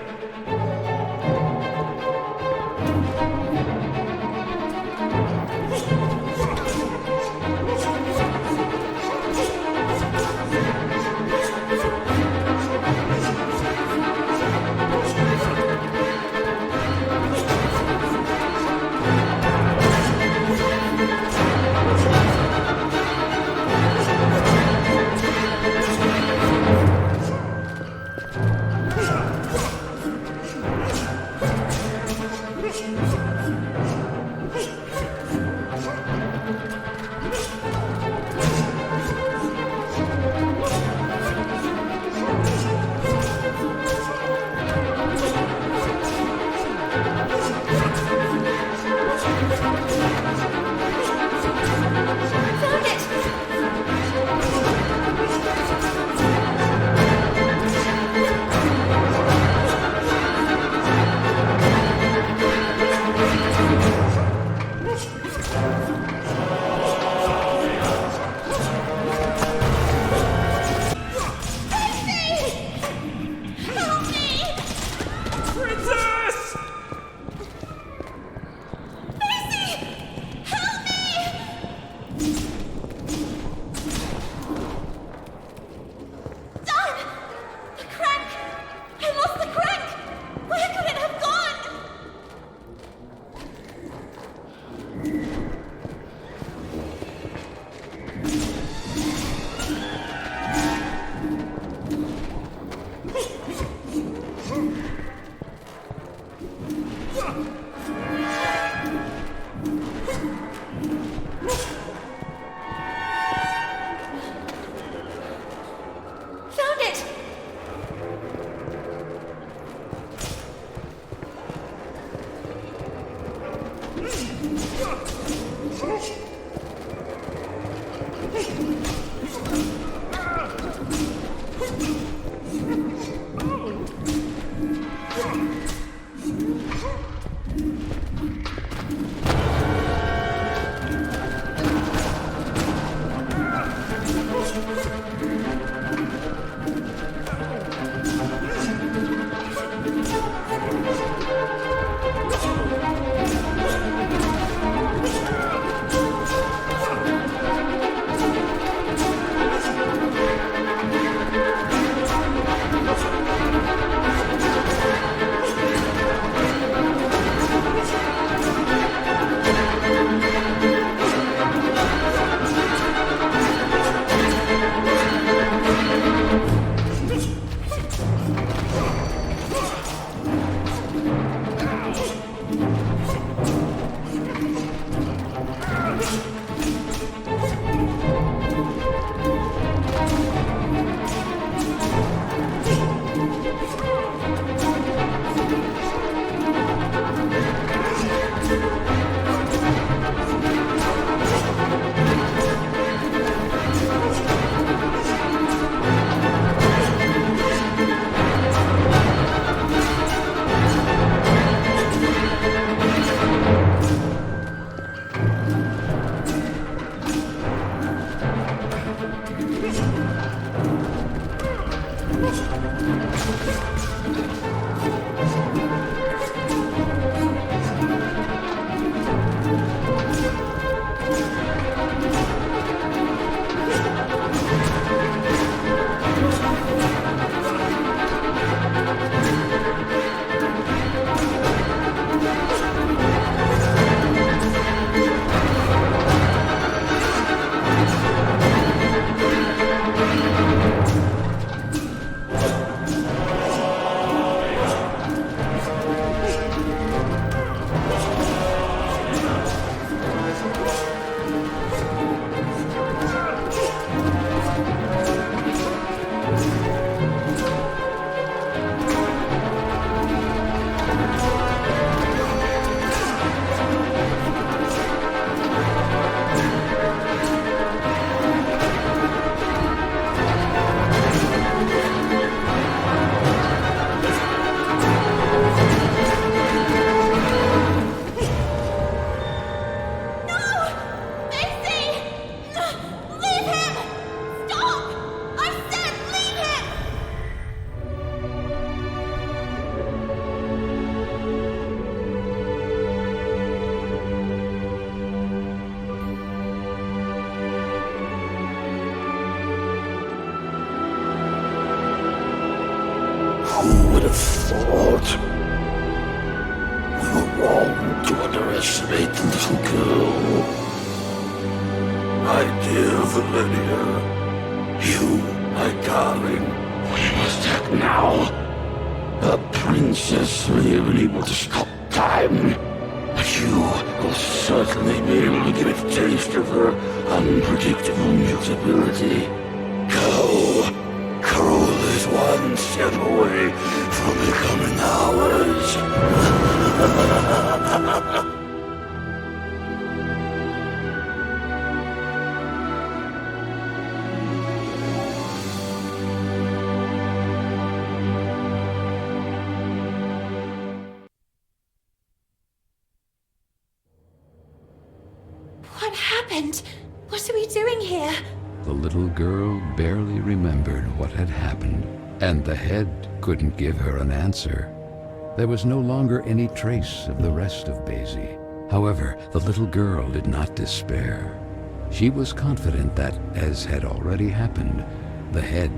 Who would have thought? We were wrong to underestimate the little girl. My dear Valenia, you, my darling, we must act now. A princess may have been able to stop time, but you will certainly be able to give a taste of her unpredictable mutability. Carole is one step away from becoming ours. What happened? What are we doing here? The little girl barely remembered what had happened, and the head couldn't give her an answer. There was no longer any trace of the rest of Basie. However, the little girl did not despair. She was confident that, as had already happened, the head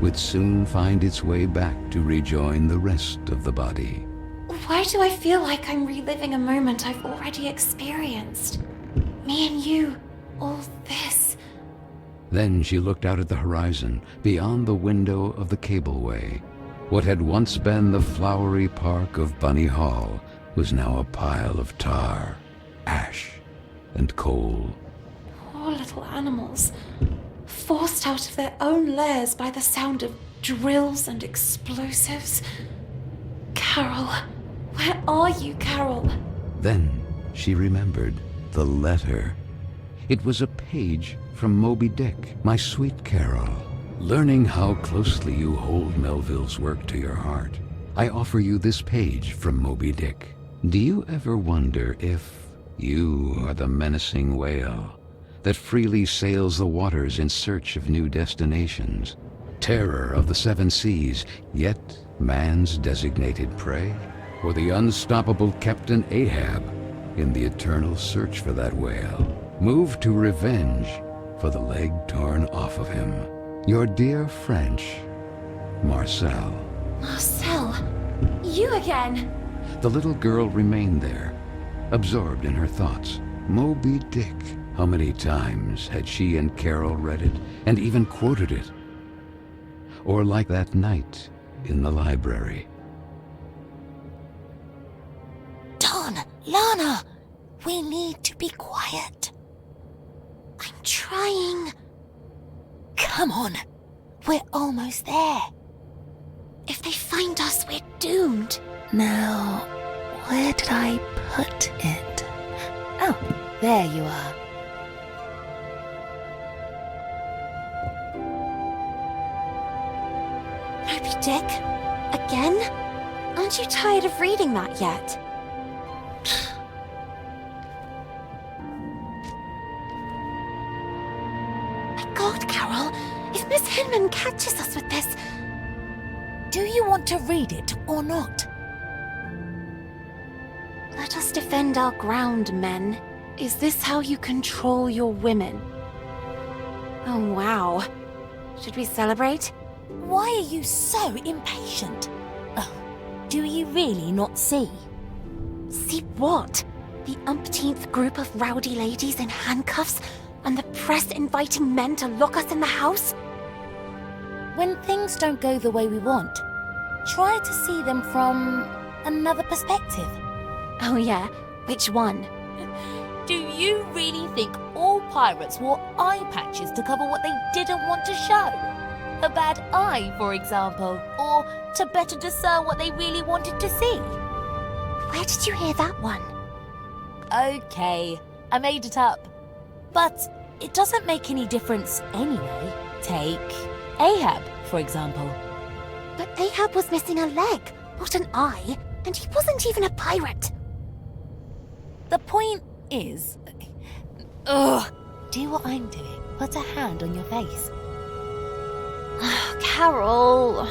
would soon find its way back to rejoin the rest of the body. Why do I feel like I'm reliving a moment I've already experienced? Me and you, all this. Then she looked out at the horizon, beyond the window of the cableway. What had once been the flowery park of Bunny Hall was now a pile of tar, ash, and coal. Poor little animals, forced out of their own lairs by the sound of drills and explosives. Carole, where are you, Carole? Then she remembered the letter It was a page from Moby Dick, my sweet Carole. Learning how closely you hold Melville's work to your heart, I offer you this page from Moby Dick. Do you ever wonder if you are the menacing whale that freely sails the waters in search of new destinations, terror of the seven seas, yet man's designated prey? Or the unstoppable Captain Ahab in the eternal search for that whale, moved to revenge for the leg torn off of him? Your dear French, Marcel. Marcel, you again. The little girl remained there, absorbed in her thoughts. Moby Dick. How many times had she and Carole read it, and even quoted it? Or like that night in the library. Don, Lana, we need to be quiet. I'm trying. Come on, we're almost there. If they find us, we're doomed. Now, where did I put it? Oh, there you are. Moby Dick? Again? Aren't you tired of reading that yet? My God, Carole, if Miss Hinman catches us with this... Do you want to read it or not? Let us defend our ground, men. Is this how you control your women? Oh, wow. Should we celebrate? Why are you so impatient? Oh, do you really not see? See what? The umpteenth group of rowdy ladies in handcuffs, and the press inviting men to lock us in the house? When things don't go the way we want, try to see them from another perspective. Oh yeah, which one? Do you really think all pirates wore eye patches to cover what they didn't want to show? A bad eye, for example, or to better discern what they really wanted to see? Where did you hear that one? Okay, I made it up. But it doesn't make any difference anyway. Take Ahab, for example. But Ahab was missing a leg, not an eye, and he wasn't even a pirate. The point is... Ugh! Do what I'm doing. Put a hand on your face. Carole...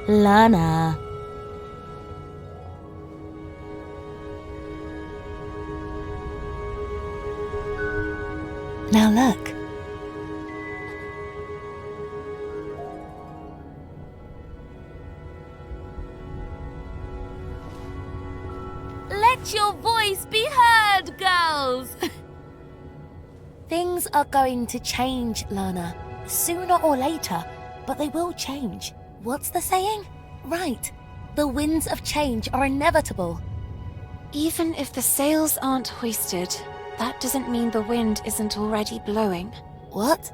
Lana. Now look. Let your voice be heard, girls! Things are going to change, Lana. Sooner or later, but they will change. What's the saying? Right. The winds of change are inevitable. Even if the sails aren't hoisted, that doesn't mean the wind isn't already blowing. What?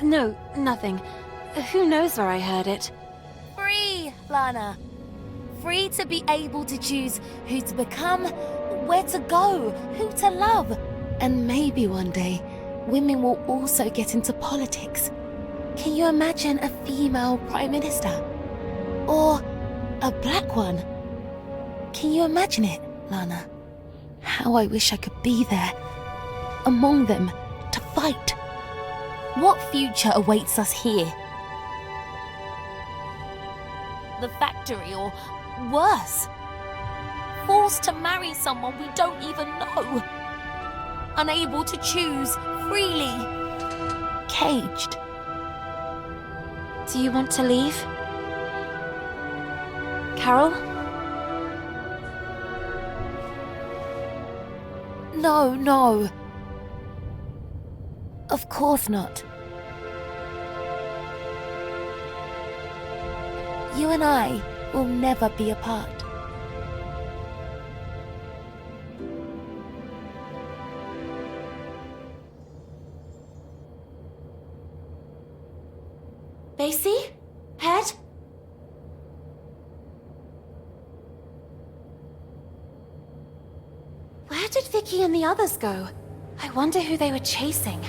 No, nothing. Who knows where I heard it? Free, Lana. Free to be able to choose who to become, where to go, who to love. And maybe one day, women will also get into politics. Can you imagine a female prime minister? Or a black one? Can you imagine it, Lana? How I wish I could be there, among them, to fight. What future awaits us here? The factory, or worse, forced to marry someone we don't even know. Unable to choose freely. Caged. Do you want to leave? Carole? No. Of course not. You and I will never be apart. Basie? Head? Where did Vicky and the others go? I wonder who they were chasing.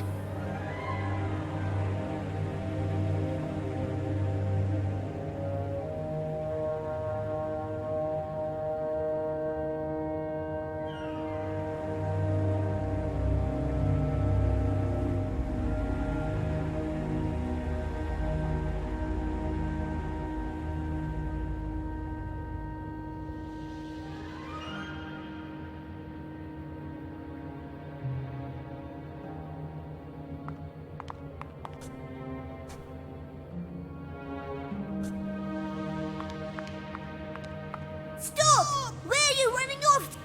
Stop! Where are you running off?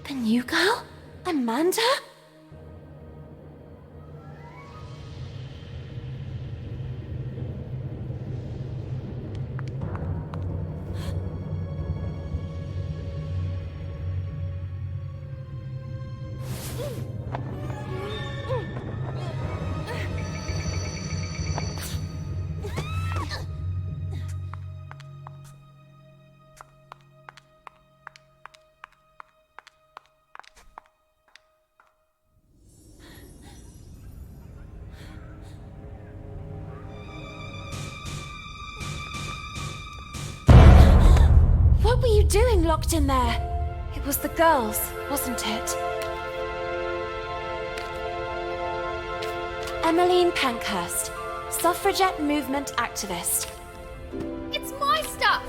The new girl? Amanda? What were you doing locked in there? It was the girls, wasn't it? Emmeline Pankhurst, suffragette movement activist. It's my stuff!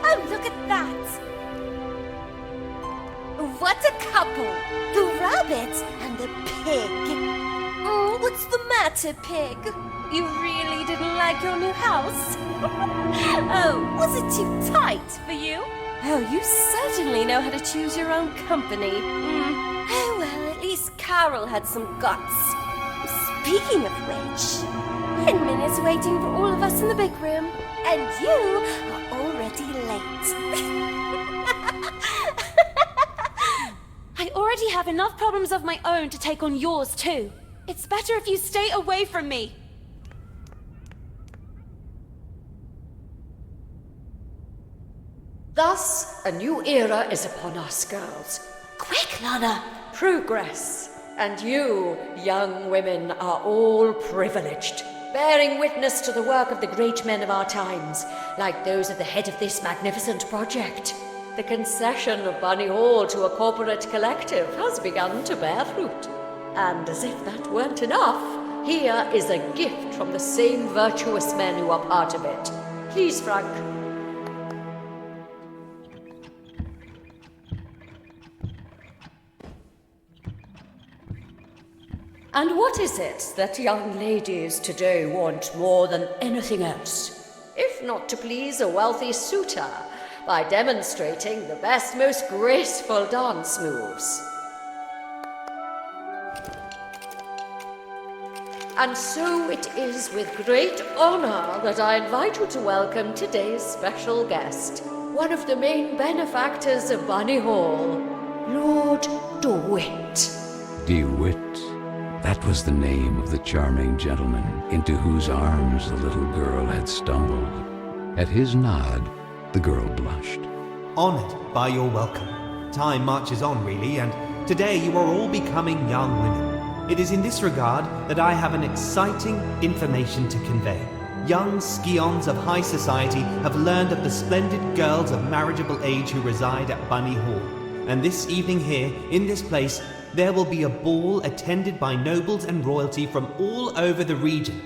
Oh, look at that! What a couple! The rabbit and the pig. Oh, what's the matter, pig? You really didn't like your new house? Oh, was it too tight for you? Oh, you certainly know how to choose your own company. Oh, well, at least Carole had some guts. Speaking of which, Hinman is waiting for all of us in the big room, and you are already late. I already have enough problems of my own to take on yours too. It's better if you stay away from me. Thus, a new era is upon us, girls. Quick, Lana! Progress. And you, young women, are all privileged, bearing witness to the work of the great men of our times, like those at the head of this magnificent project. The concession of Bunny Hall to a corporate collective has begun to bear fruit. And as if that weren't enough, here is a gift from the same virtuous men who are part of it. Please, Frank. And what is it that young ladies today want more than anything else? If not to please a wealthy suitor by demonstrating the best, most graceful dance moves. And so it is with great honor that I invite you to welcome today's special guest, one of the main benefactors of Bunny Hall, Lord DeWitt. DeWitt? That was the name of the charming gentleman into whose arms the little girl had stumbled. At his nod, the girl blushed. Honored by your welcome. Time marches on, really, and today you are all becoming young women. It is in this regard that I have an exciting information to convey. Young scions of high society have learned of the splendid girls of marriageable age who reside at Bunny Hall. And this evening here, in this place, there will be a ball attended by nobles and royalty from all over the region.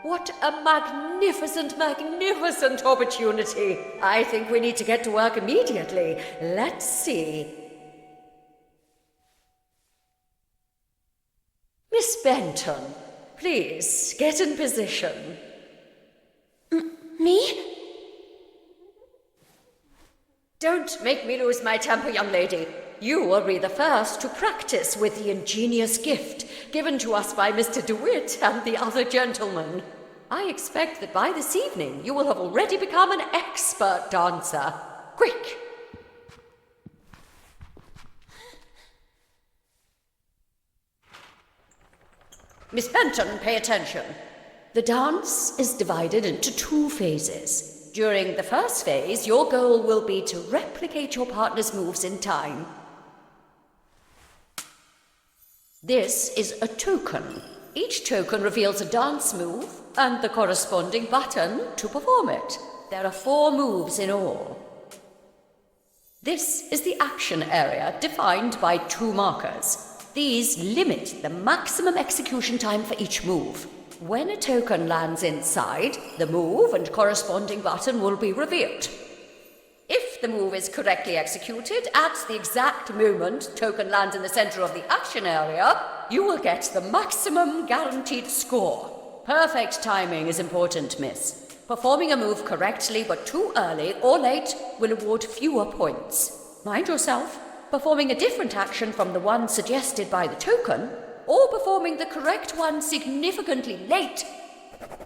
What a magnificent, magnificent opportunity. I think we need to get to work immediately. Let's see. Miss Benton, please get in position. Me? Don't make me lose my temper, young lady. You will be the first to practice with the ingenious gift given to us by Mr. DeWitt and the other gentlemen. I expect that by this evening you will have already become an expert dancer. Quick! Miss Benton, pay attention. The dance is divided into 2 phases. During the first phase, your goal will be to replicate your partner's moves in time. This is a token. Each token reveals a dance move and the corresponding button to perform it. There are 4 moves in all. This is the action area defined by 2 markers. These limit the maximum execution time for each move. When a token lands inside, the move and corresponding button will be revealed. If the move is correctly executed at the exact moment token lands in the center of the action area, you will get the maximum guaranteed score. Perfect timing is important, miss. Performing a move correctly but too early or late will award fewer points. Mind yourself, performing a different action from the one suggested by the token, or performing the correct one significantly late,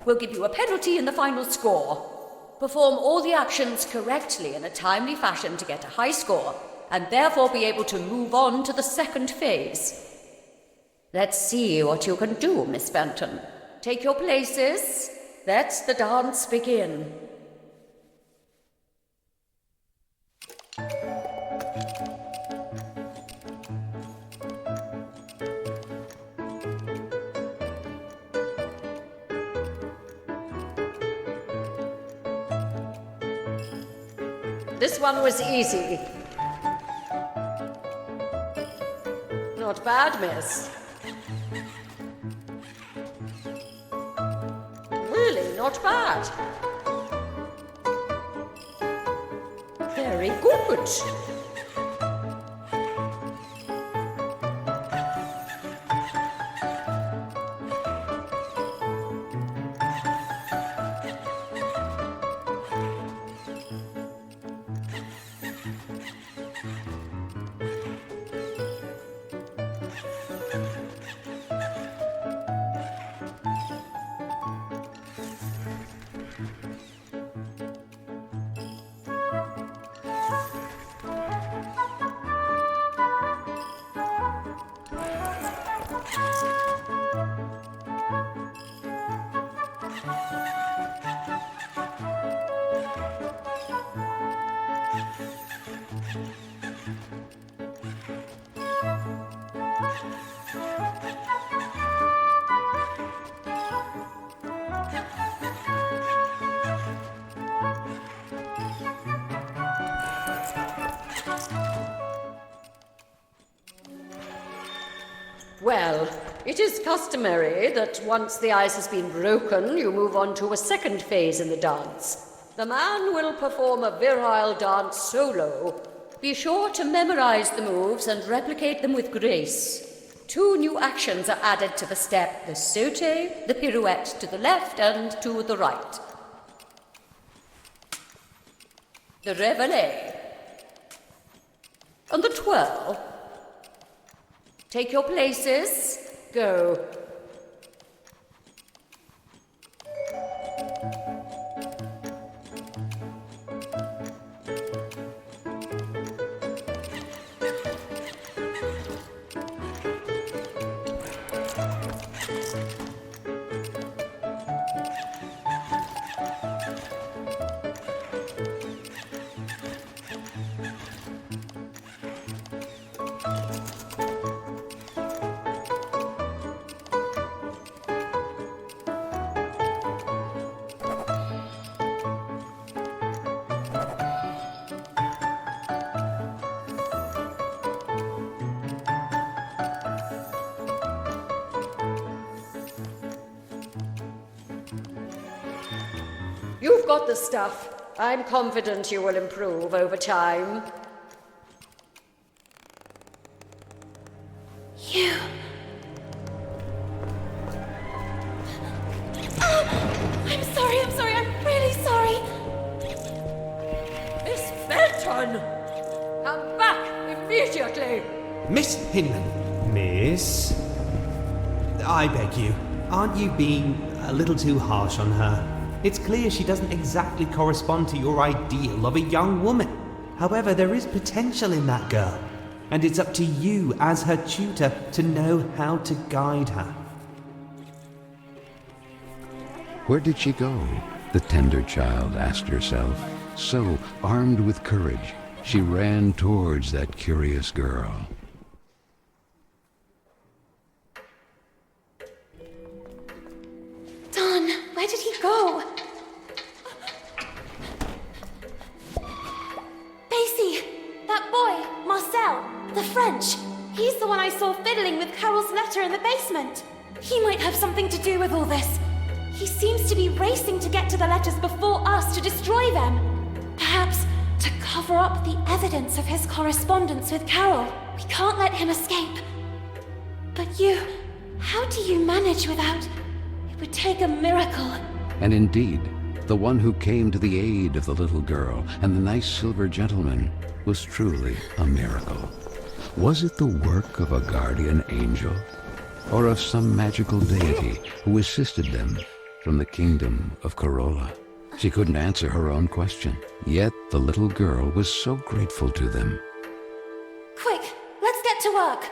will give you a penalty in the final score. Perform all the actions correctly in a timely fashion to get a high score, and therefore be able to move on to the second phase. Let's see what you can do, Miss Benton. Take your places. Let the dance begin. This one was easy. Not bad, miss. Really not bad. Very good. Well, it is customary that once the ice has been broken, you move on to a second phase in the dance. The man will perform a virile dance solo. Be sure to memorize the moves and replicate them with grace. 2 new actions are added to the step: the sauté, the pirouette to the left and to the right. The réveillé. And the twirl. Take your places. Go. You've got the stuff. I'm confident you will improve over time. You... I'm sorry, I'm really sorry. Miss Benton! Come back immediately! Miss Hinman. Miss? I beg you, aren't you being a little too harsh on her? It's clear she doesn't exactly correspond to your ideal of a young woman. However, there is potential in that girl, and it's up to you as her tutor to know how to guide her. Where did she go? The tender child asked herself. So, armed with courage, she ran towards that curious girl. Don, where did he go? Basie! That boy, Marcel, the French. He's the one I saw fiddling with Carole's letter in the basement. He might have something to do with all this. He seems to be racing to get to the letters before us to destroy them. Perhaps to cover up the evidence of his correspondence with Carole. We can't let him escape. But you, how do you manage without... It would take a miracle. And indeed, the one who came to the aid of the little girl and the nice silver gentleman was truly a miracle. Was it the work of a guardian angel, or of some magical deity who assisted them from the kingdom of Carole? She couldn't answer her own question, yet the little girl was so grateful to them. Quick, let's get to work.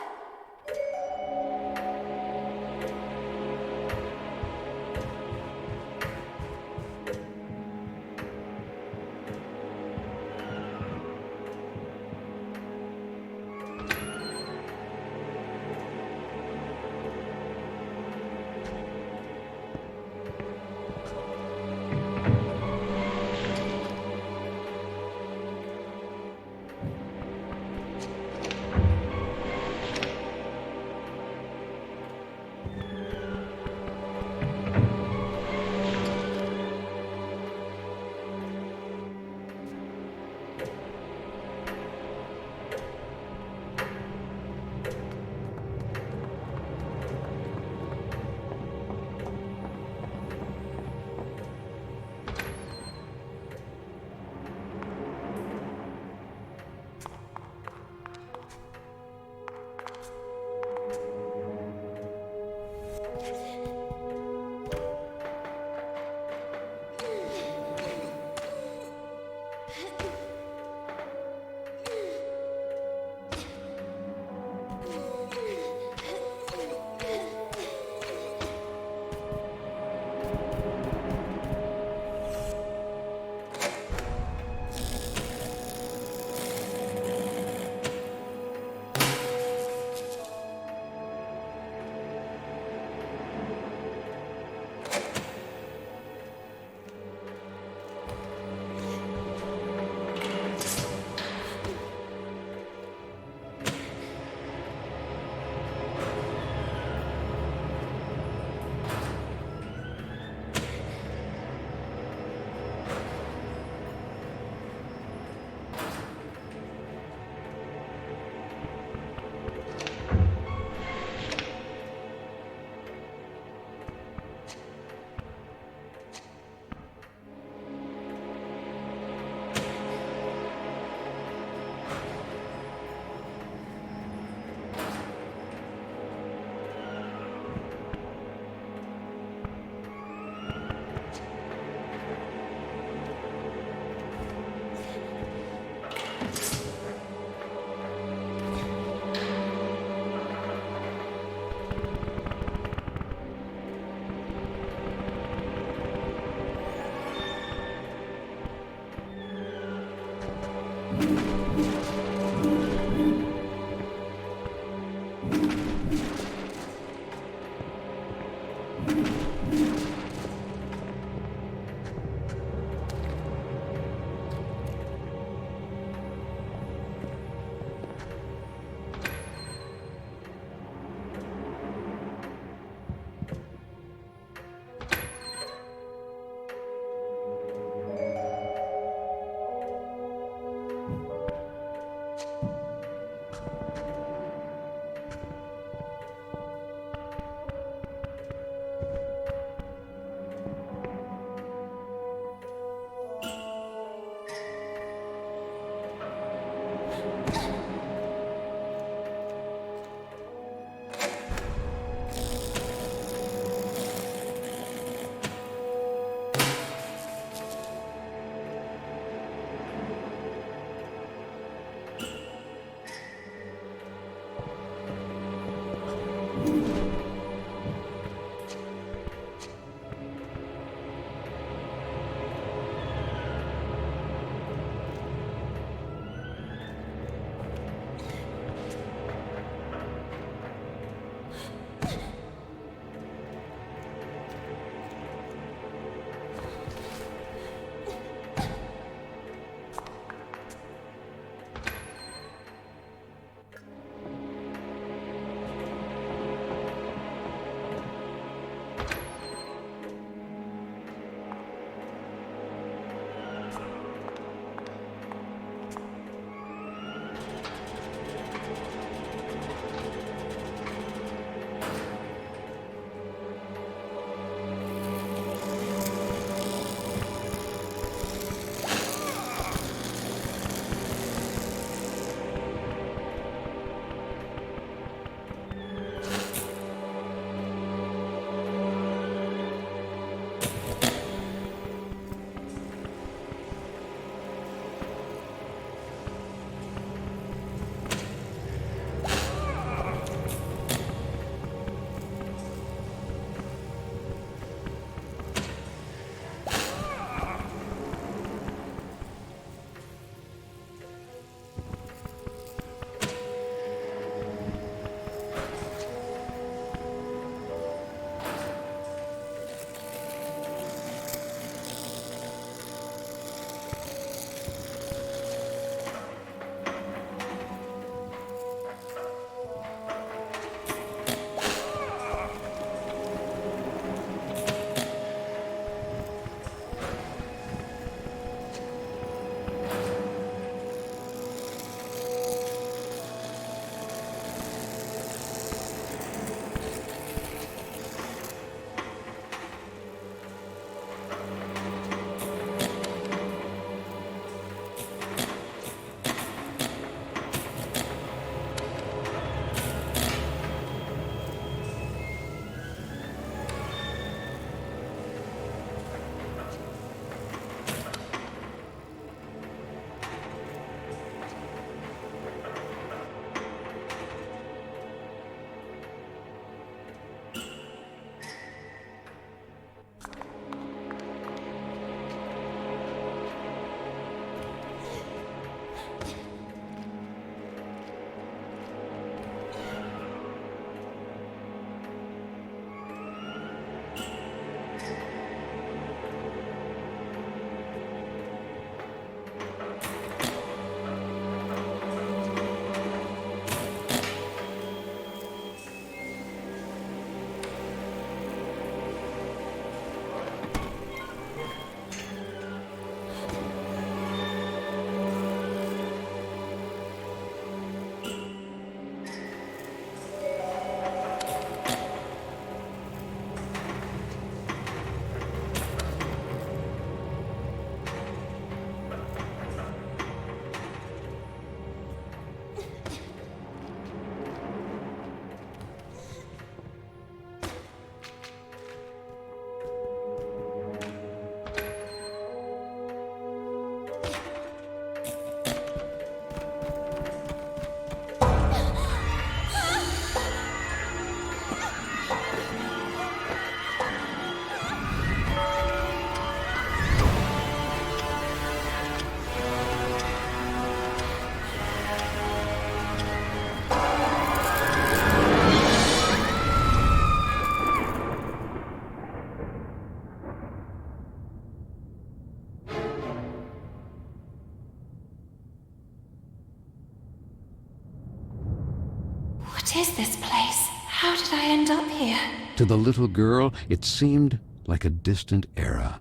What is this place? How did I end up here? To the little girl, it seemed like a distant era,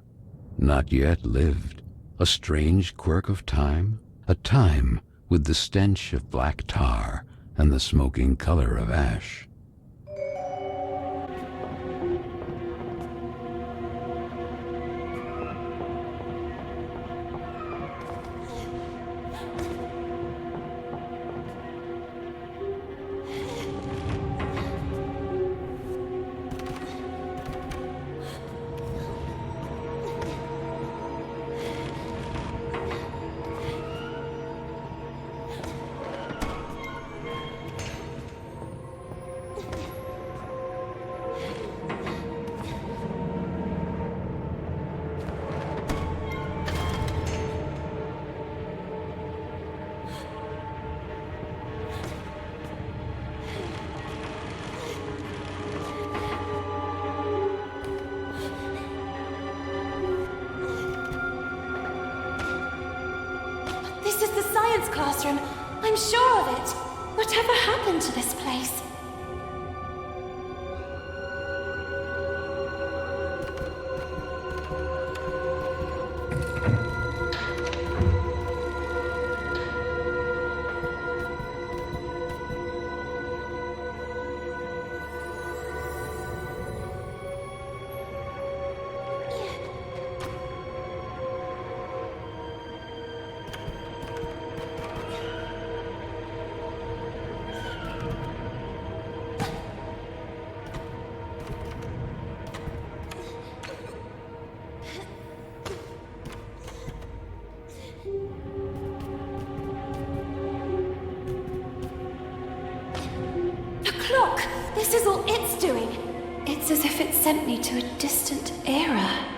not yet lived. A strange quirk of time, a time with the stench of black tar and the smoking color of ash. This is the science classroom. I'm sure of it. Whatever happened to this place? This is all it's doing. It's as if it sent me to a distant era.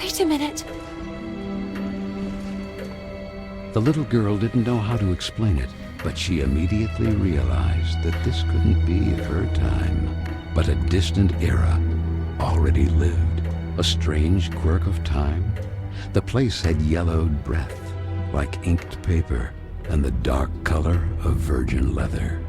Wait a minute. The little girl didn't know how to explain it, but she immediately realized that this couldn't be her time, but a distant era already lived, a strange quirk of time. The place had yellowed breath, like inked paper, and the dark color of virgin leather.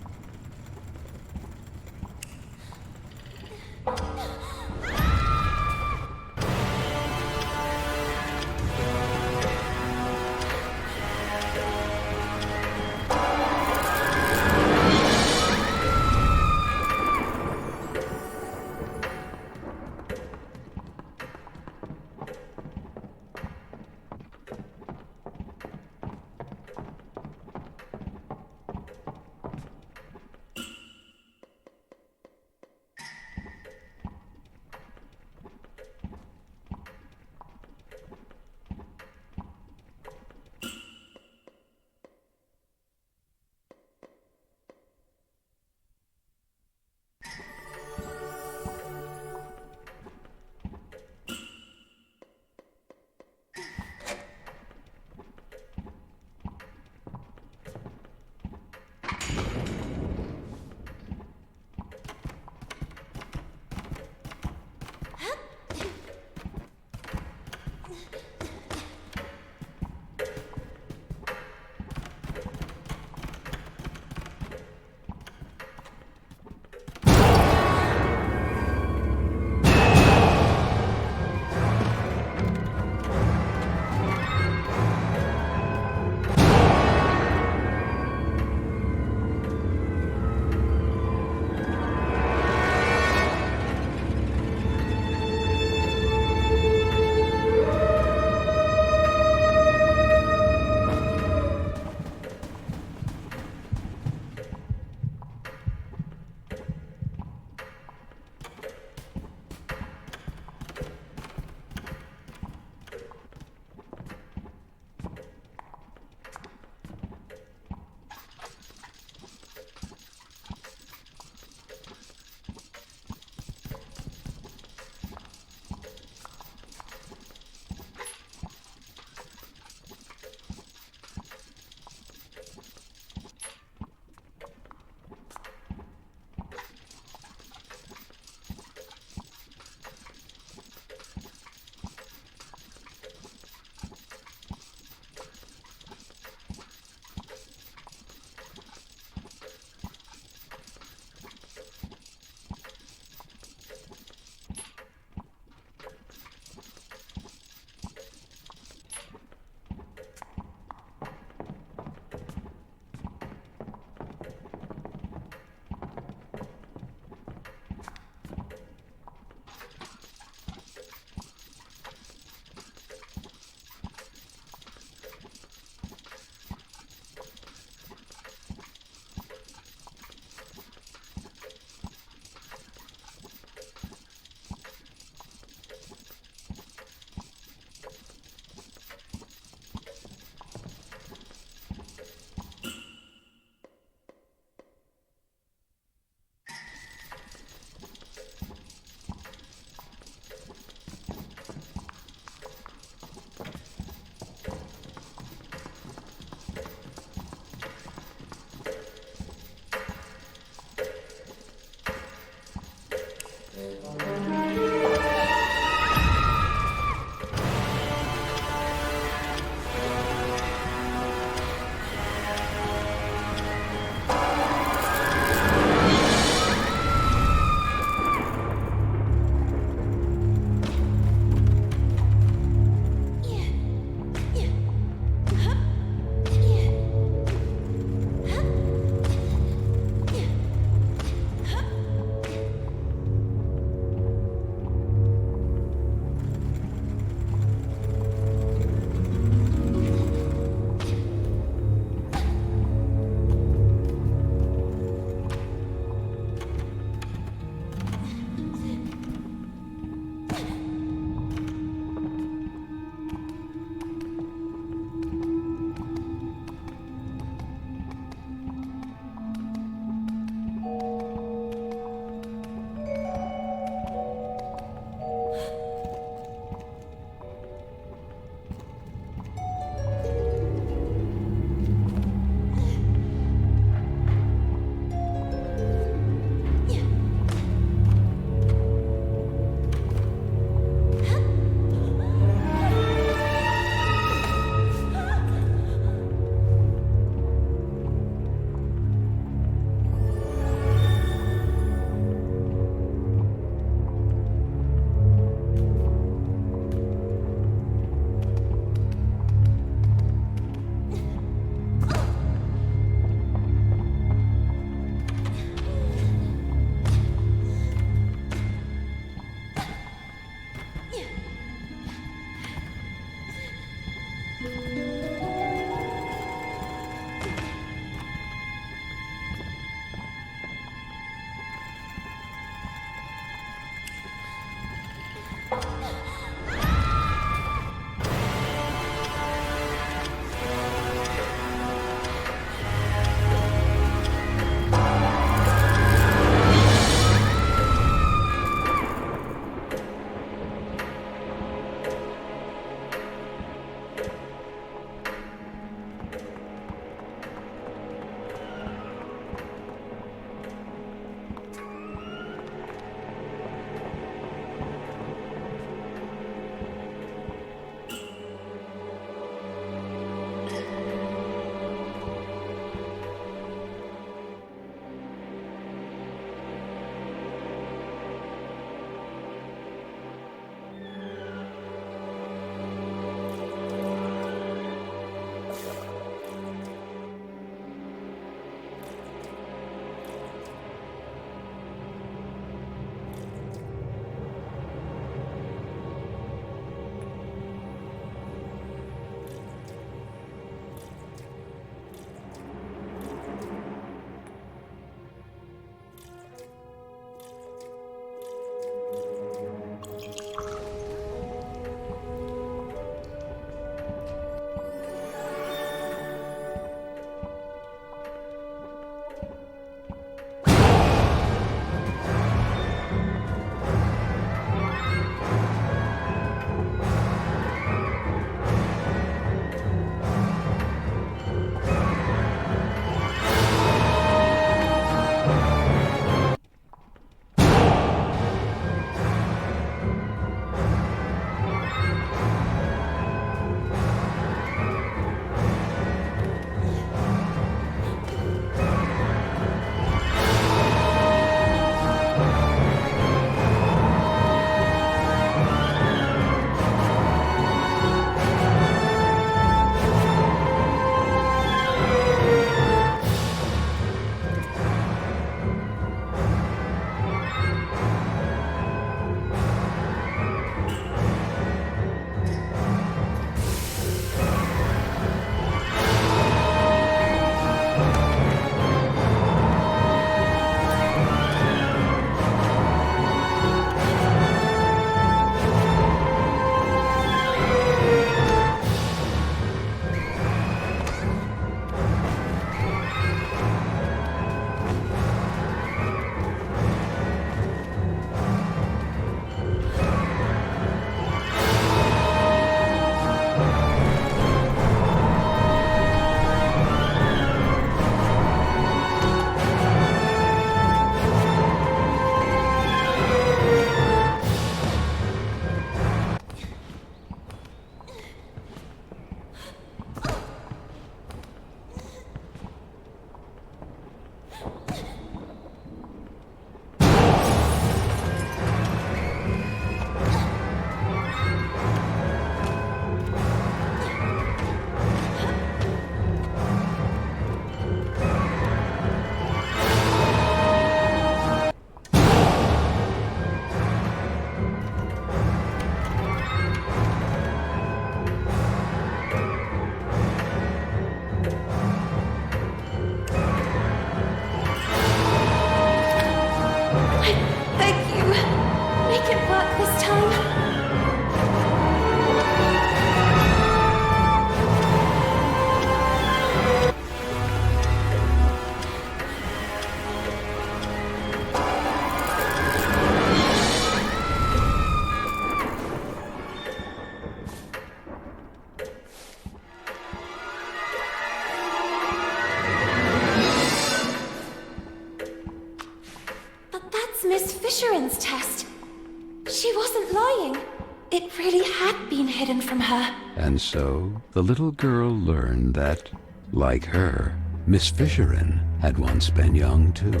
had been hidden from her. And so the little girl learned that, like her, Miss Fisherin had once been young too,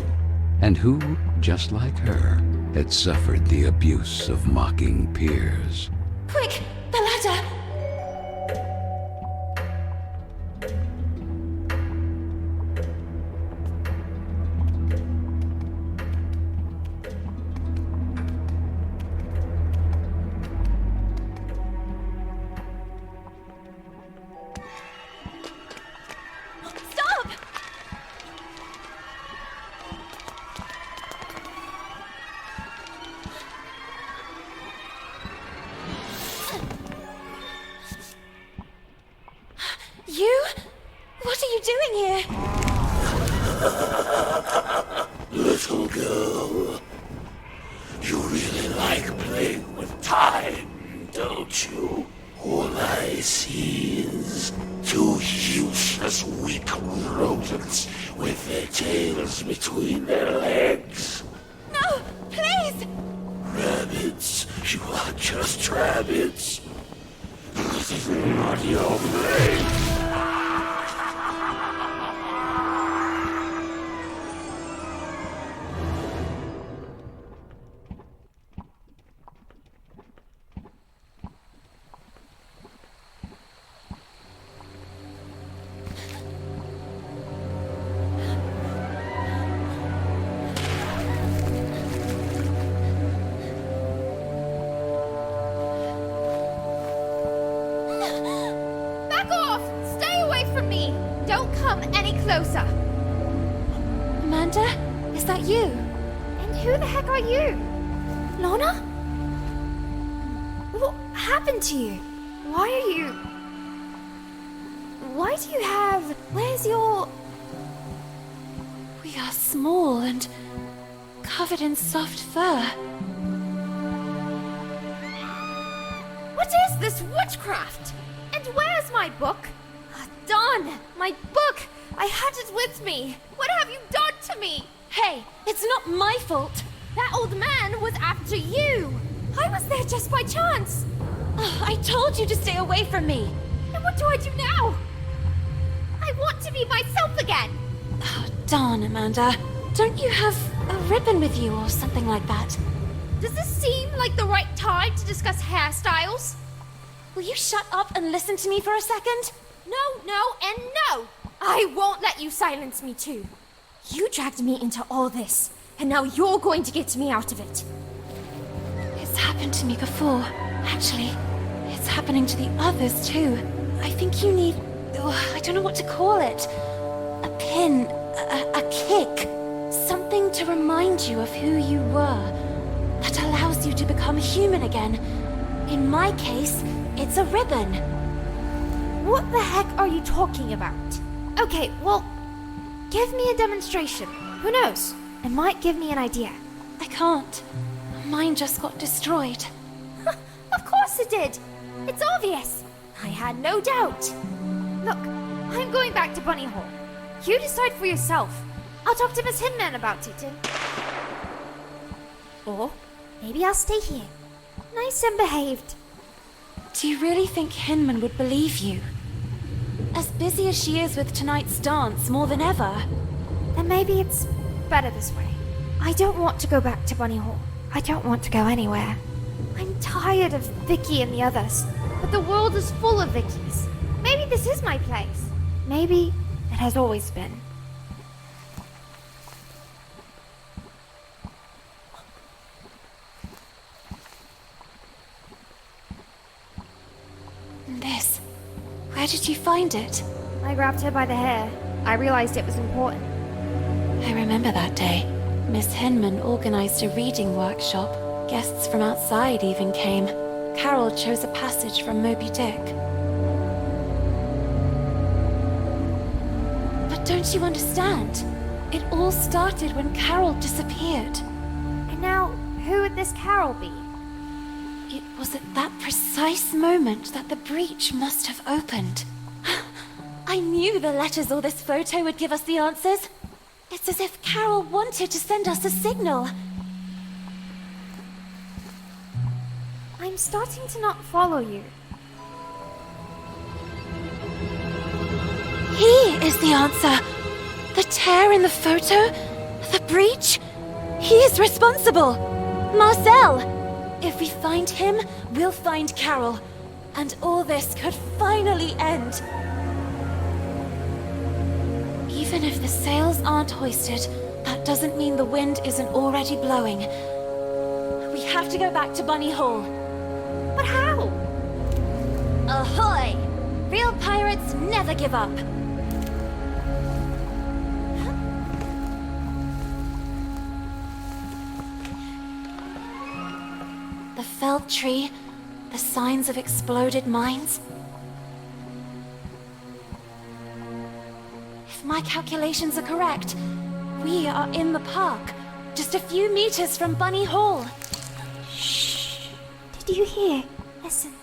and who, just like her, had suffered the abuse of mocking peers. Quick, the ladder! Stop! You? What are you doing here? Little girl, you really like playing with time, don't you? All I see is two useless, weak rodents with their tails between their legs. No, please! Rabbits, you are just rabbits. This is not your place. Back off! Stay away from me! Don't come any closer! Amanda, is that you? And who the heck are you? Lorna? What happened to you? Why are you... Why do you have... Where's your... We are small and covered in soft fur. What is this witchcraft? And where's my book? Darn! My book! I had it with me! What have you done to me? Hey, it's not my fault. That old man was after you! I was there just by chance! Oh, I told you to stay away from me. And what do I do now? I want to be myself again! Oh, darn, Amanda. Don't you have a ribbon with you or something like that? Does this seem like the right time to discuss hairstyles? Will you shut up and listen to me for a second? No, no, and no! I won't let you silence me too. You dragged me into all this, and now you're going to get me out of it. It's happened to me before. Actually, it's happening to the others too. I think you need... I don't know what to call it. A pin, a kick. Something to remind you of who you were. That allows you to become human again. In my case, it's a ribbon. What the heck are you talking about? Okay, well, give me a demonstration. Who knows? It might give me an idea. I can't. Mine just got destroyed. Of course it did. It's obvious. I had no doubt. Look, I'm going back to Bunny Hall. You decide for yourself. I'll talk to Miss Hinman about it and... Or maybe I'll stay here. Nice and behaved. Do you really think Hinman would believe you? As busy as she is with tonight's dance more than ever. Then maybe it's better this way. I don't want to go back to Bunny Hall. I don't want to go anywhere. I'm tired of Vicky and the others. But the world is full of Vickies. Maybe this is my place. Maybe it has always been. This. Where did you find it? I grabbed her by the hair. I realized it was important. I remember that day. Miss Hinman organized a reading workshop. Guests from outside even came. Carole chose a passage from Moby Dick. But don't you understand? It all started when Carole disappeared. And now, who would this Carole be? It was at that precise moment that the breach must have opened. I knew the letters or this photo would give us the answers. It's as if Carole wanted to send us a signal. I I'm starting to not follow you. He is the answer. The tear in the photo? The breach? He is responsible. Marcel! If we find him, we'll find Carole. And all this could finally end. Even if the sails aren't hoisted, that doesn't mean the wind isn't already blowing. We have to go back to Bunny Hall. But how? Ahoy! Real pirates never give up. The felled tree, the signs of exploded mines. If my calculations are correct, we are in the park, just a few meters from Bunny Hall. Shh. Did you hear? Listen.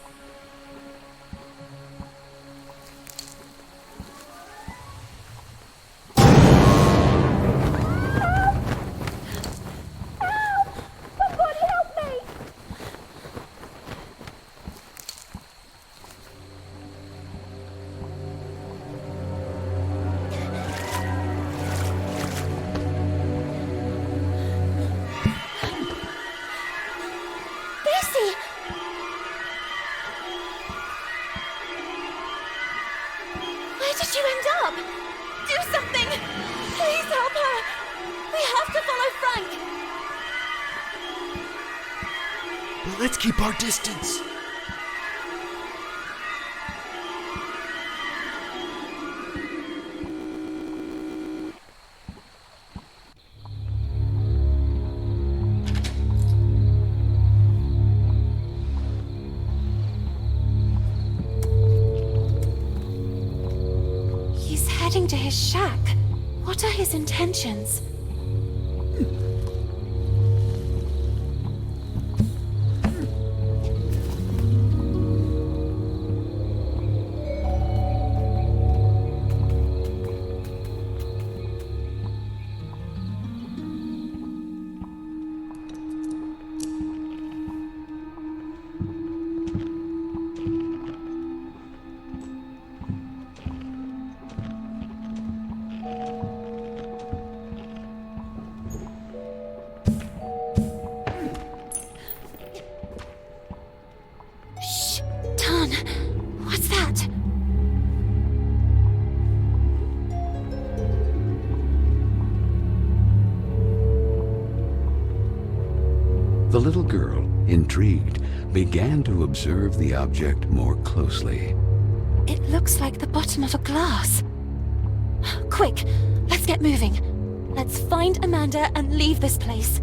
Let's keep our distance. He's heading to his shack. What are his intentions? What's that? The little girl, intrigued, began to observe the object more closely. It looks like the bottom of a glass. Quick, let's get moving. Let's find Amanda and leave this place.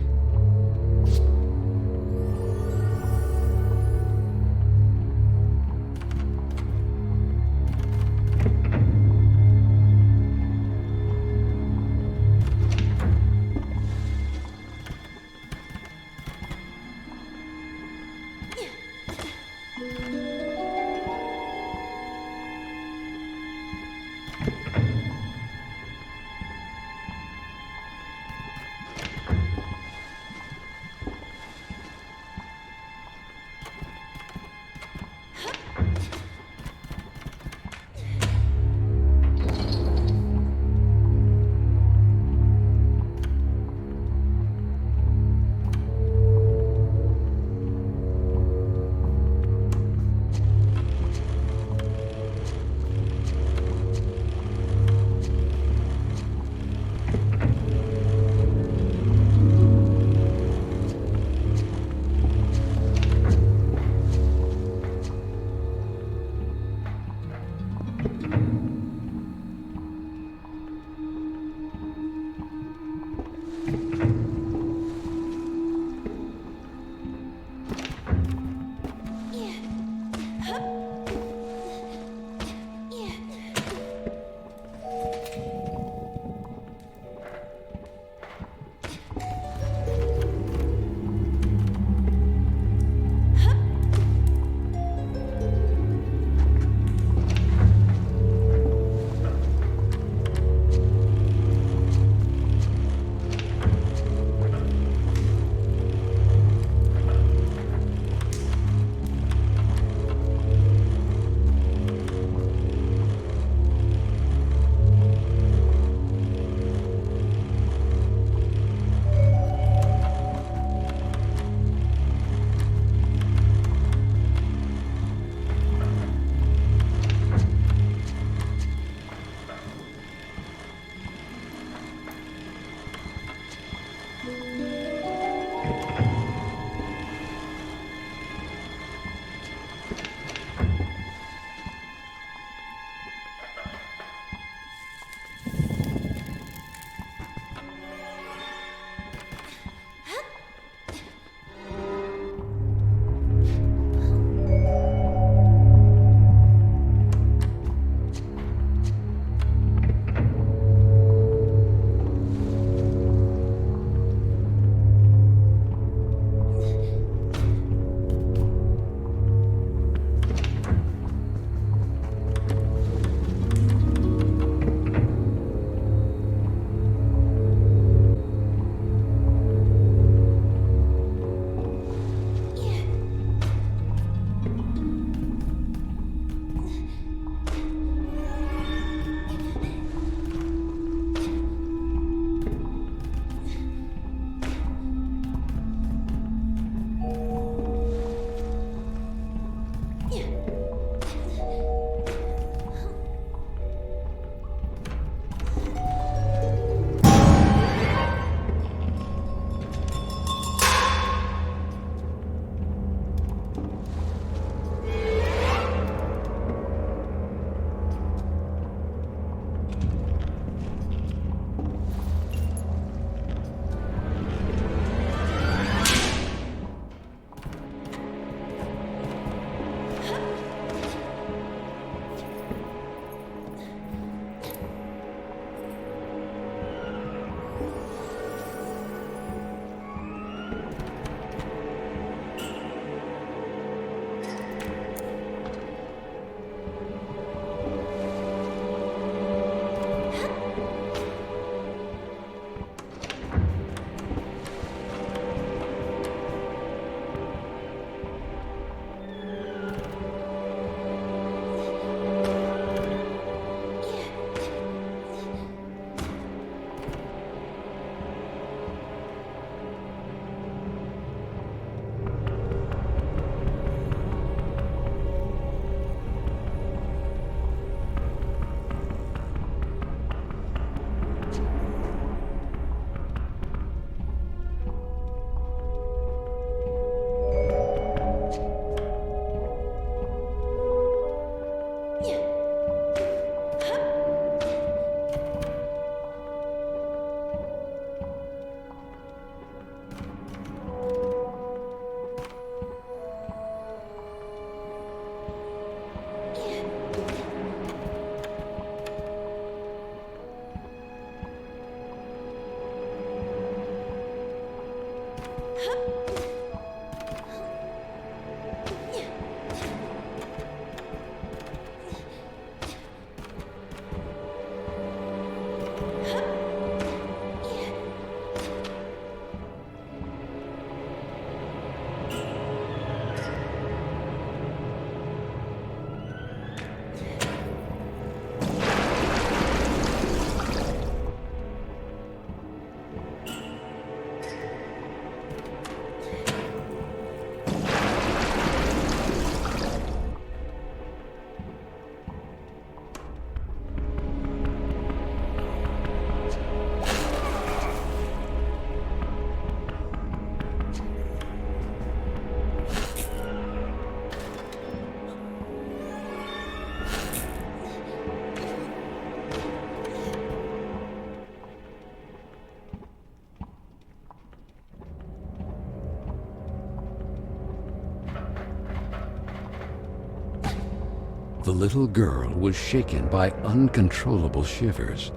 The little girl was shaken by uncontrollable shivers.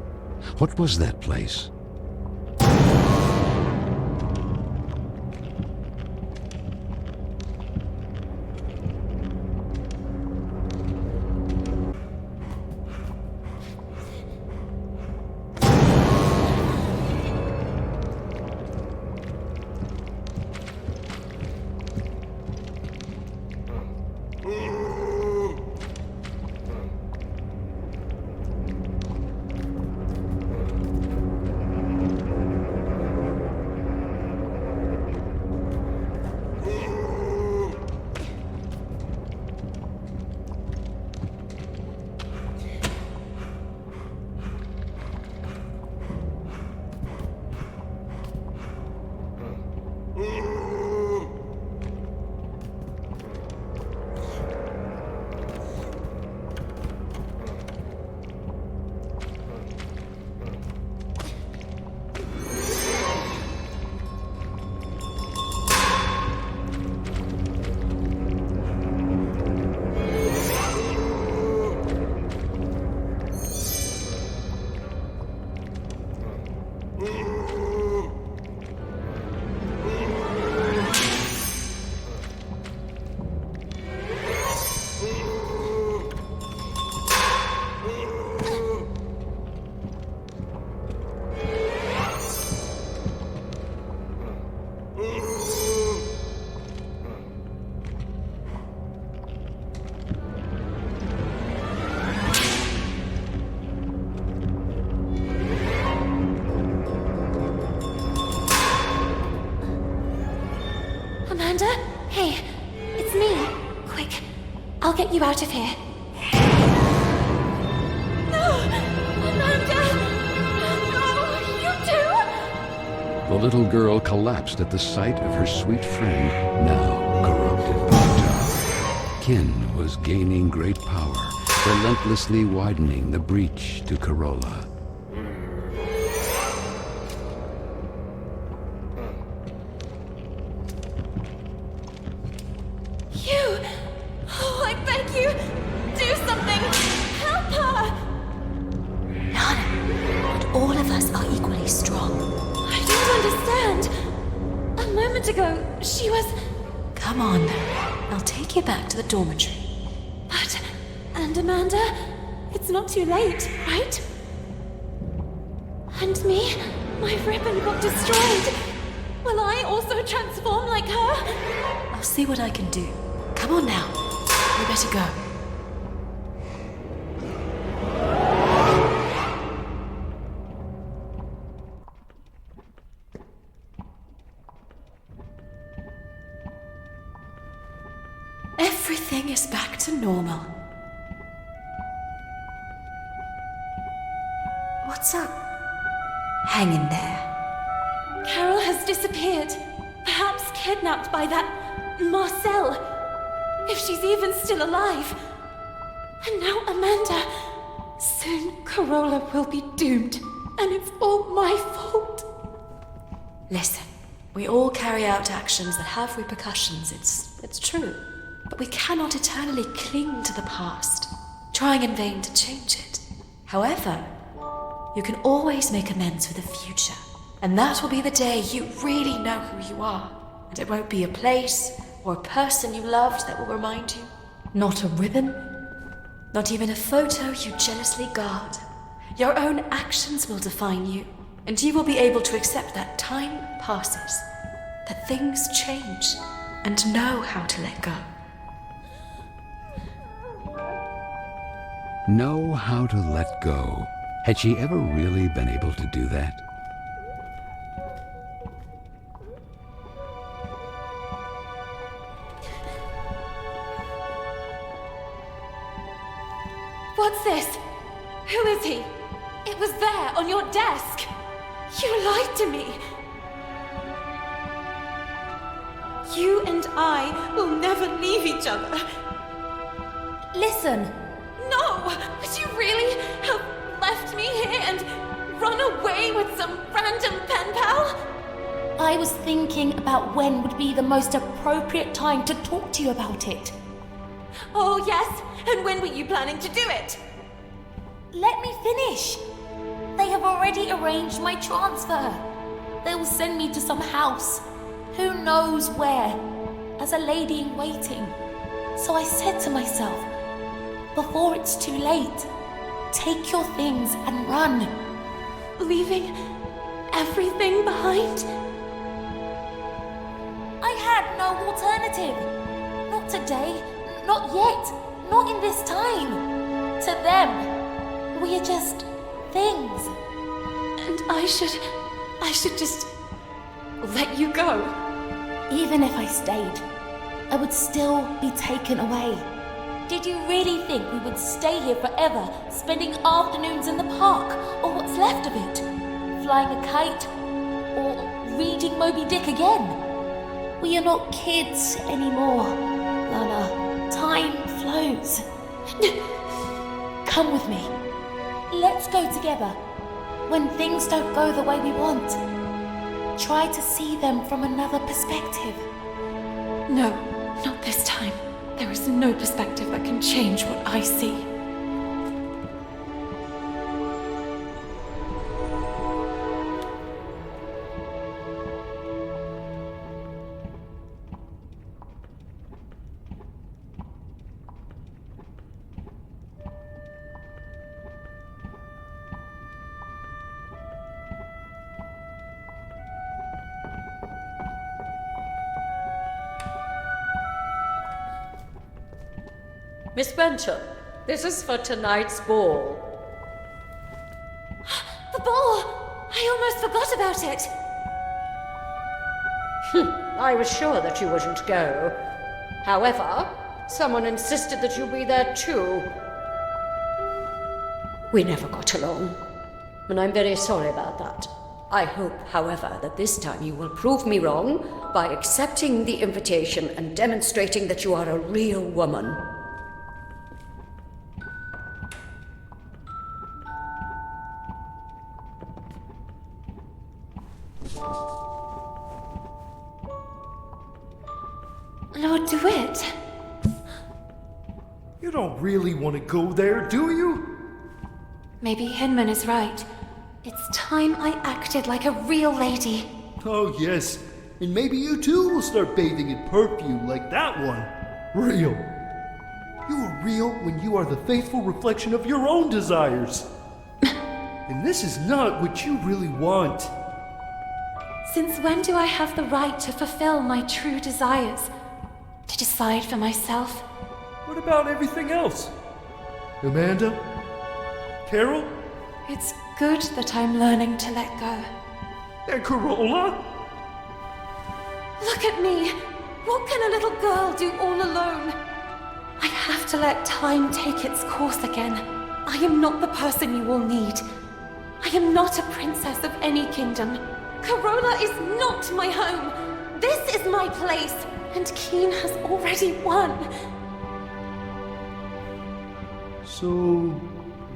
What was that place? Amanda? Hey, it's me. Quick, I'll get you out of here. No! Amanda! No, you too! The little girl collapsed at the sight of her sweet friend, now corrupted by time. Kin was gaining great power, relentlessly widening the breach to Carole. To the dormitory. And Amanda, it's not too late, right? And me? My ribbon got destroyed. Will I also transform like her? I'll see what I can do. Come on now. We better go. Everything is back to normal. What's up? Hang in there. Carole has disappeared. Perhaps kidnapped by that Marcel. If she's even still alive. And now Amanda. Soon Carole will be doomed. And it's all my fault. Listen, we all carry out actions that have repercussions. It's true. But we cannot eternally cling to the past, trying in vain to change it. However, you can always make amends for the future, and that will be the day you really know who you are. And it won't be a place or a person you loved that will remind you. Not a ribbon, not even a photo you jealously guard. Your own actions will define you, and you will be able to accept that time passes, that things change, and know how to let go. Know how to let go. Had she ever really been able to do that? What's this? Who is he? It was there on your desk. You lied to me. You and I will never leave each other. Listen. No! Would you really have left me here and run away with some random pen pal? I was thinking about when would be the most appropriate time to talk to you about it. Oh, yes. And when were you planning to do it? Let me finish. They have already arranged my transfer. They will send me to some house, who knows where, as a lady in waiting. So I said to myself, before it's too late, take your things and run. Leaving everything behind? I had no alternative. Not today, not yet, not in this time. To them, we are just things. And I should just let you go. Even if I stayed, I would still be taken away. Did you really think we would stay here forever, spending afternoons in the park, or what's left of it? Flying a kite, or reading Moby Dick again? We are not kids anymore, Lana. Time flows. Come with me. Let's go together. When things don't go the way we want, try to see them from another perspective. No, not this time. There is no perspective that can change what I see. Miss Benton, this is for tonight's ball. The ball! I almost forgot about it! I was sure that you wouldn't go. However, someone insisted that you be there too. We never got along, and I'm very sorry about that. I hope, however, that this time you will prove me wrong by accepting the invitation and demonstrating that you are a real woman. Lord DeWitt? You don't really want to go there, do you? Maybe Hinman is right. It's time I acted like a real lady. Oh, yes. And maybe you too will start bathing in perfume like that one. Real. You are real when you are the faithful reflection of your own desires. And this is not what you really want. Since when do I have the right to fulfill my true desires? To decide for myself? What about everything else? Amanda? Carole? It's good that I'm learning to let go. And Carola? Look at me! What can a little girl do all alone? I have to let time take its course again. I am not the person you will need. I am not a princess of any kingdom. Carola is not my home. This is my place, and Keen has already won. So,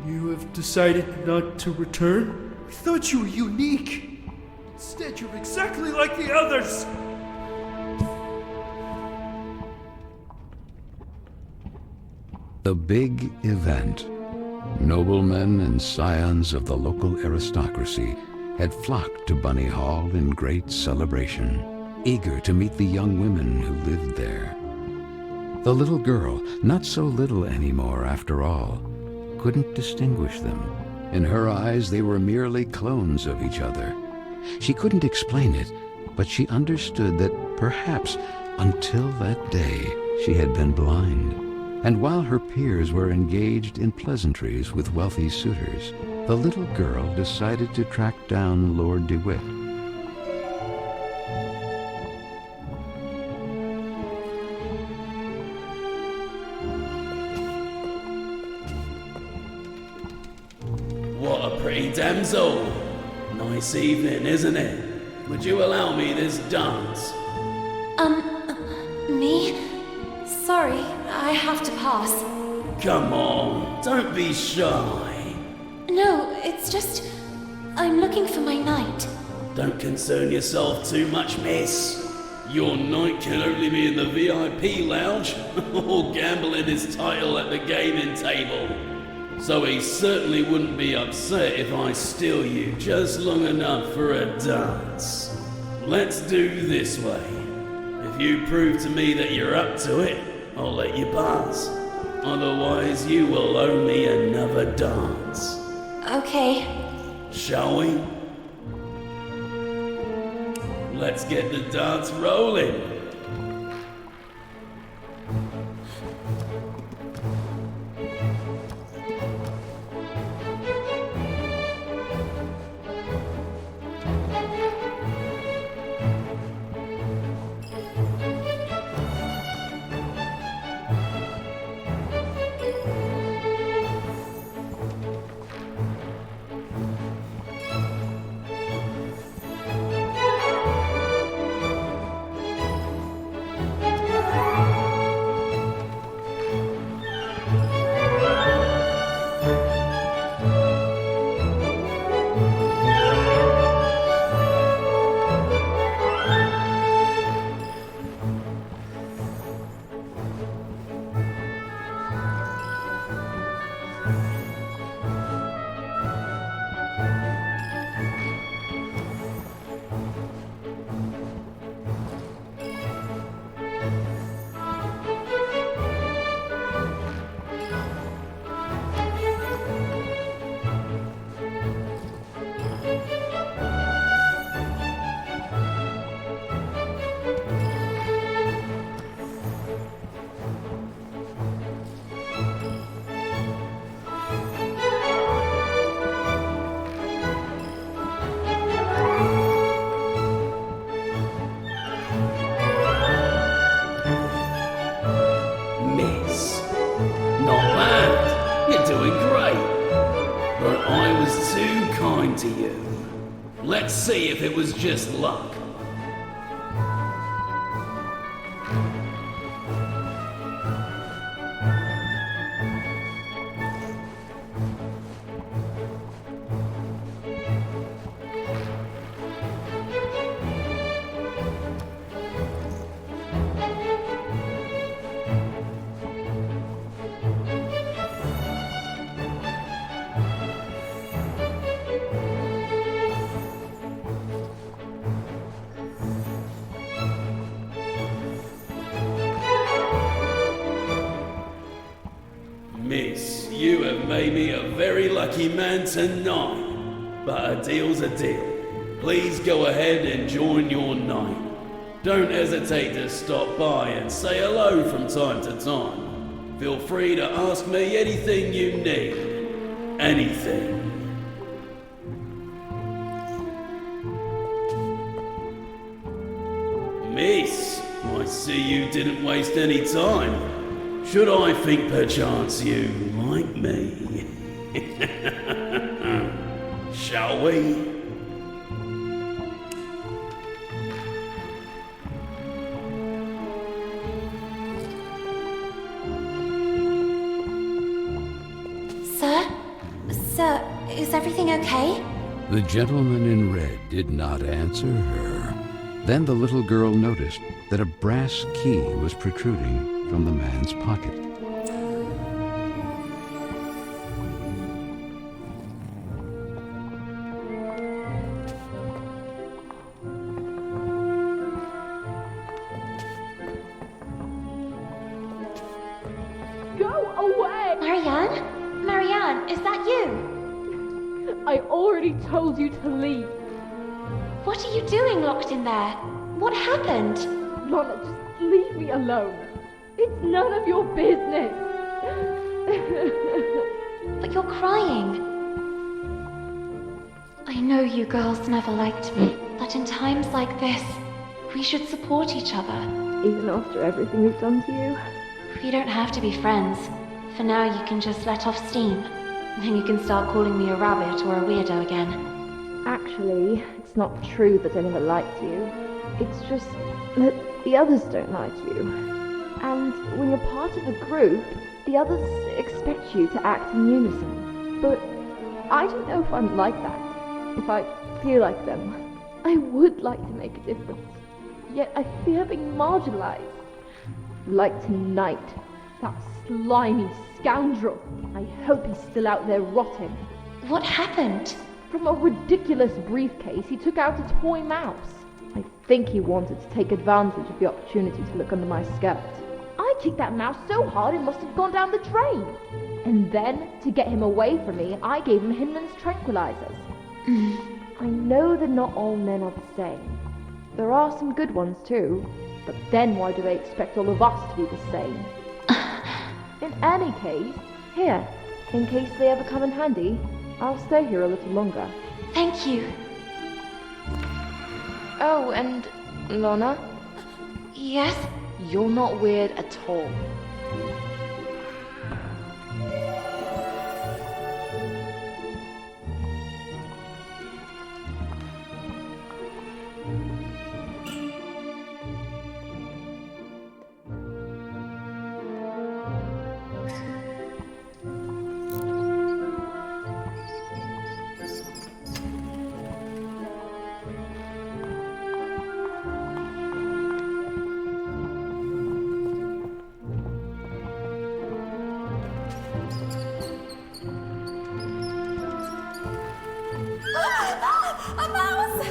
you have decided not to return? I thought you were unique. Instead, you're exactly like the others. The big event. Noblemen and scions of the local aristocracy had flocked to Bunny Hall in great celebration, eager to meet the young women who lived there. The little girl, not so little anymore after all, couldn't distinguish them. In her eyes, they were merely clones of each other. She couldn't explain it, but she understood that perhaps until that day she had been blind. And while her peers were engaged in pleasantries with wealthy suitors, the little girl decided to track down Lord DeWitt. What a pretty damsel! Nice evening, isn't it? Would you allow me this dance? Me? Sorry, I have to pass. Come on, don't be shy. No, it's just... I'm looking for my knight. Don't concern yourself too much, miss. Your knight can only be in the VIP lounge or gambling his title at the gaming table. So he certainly wouldn't be upset if I steal you just long enough for a dance. Let's do this way. If you prove to me that you're up to it, I'll let you pass. Otherwise, you will owe me another dance. Okay. Shall we? Let's get the dance rolling. To you. Let's see if it was just luck. Miss, you have made me a very lucky man tonight, but a deal's a deal. Please go ahead and join your night. Don't hesitate to stop by and say hello from time to time. Feel free to ask me anything you need. Anything. Miss, I see you didn't waste any time. Should I think perchance you like me? Shall we? Sir, is everything okay? The gentleman in red did not answer her. Then the little girl noticed that a brass key was protruding from the man's pocket. Go away! Marianne, is that you? I already told you to leave. What are you doing locked in there? What happened? Lana, just leave me alone. It's none of your business. But you're crying. I know you girls never liked me, but in times like this, we should support each other. Even after everything we've done to you? We don't have to be friends. For now, you can just let off steam. Then you can start calling me a rabbit or a weirdo again. Actually, it's not true that I never liked you. It's just that the others don't like you. And when you're part of a group, the others expect you to act in unison. But I don't know if I'm like that. If I feel like them, I would like to make a difference. yet I fear being marginalized. Like tonight, that slimy scoundrel. I hope he's still out there rotting. What happened? From a ridiculous briefcase, he took out a toy mouse. I think he wanted to take advantage of the opportunity to look under my skirt. I kicked that mouse so hard it must have gone down the drain. And then, to get him away from me, I gave him Hinman's tranquilizers. I know that not all men are the same. There are some good ones too, but then why do they expect all of us to be the same? In any case, here, in case they ever come in handy, I'll stay here a little longer. Thank you. Oh, and Lorna? Yes? You're not weird at all. A mouse!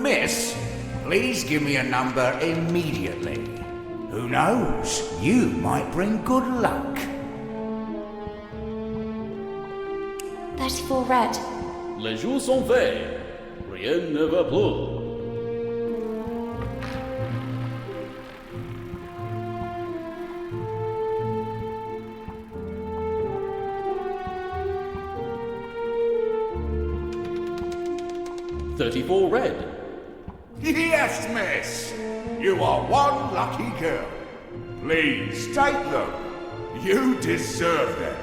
Miss, please give me a number immediately. Who knows? You might bring good luck. 34 red. Les jours sont faits. Rien ne va plus. $34 red. Yes, miss. You are one lucky girl. Please take them. You deserve them.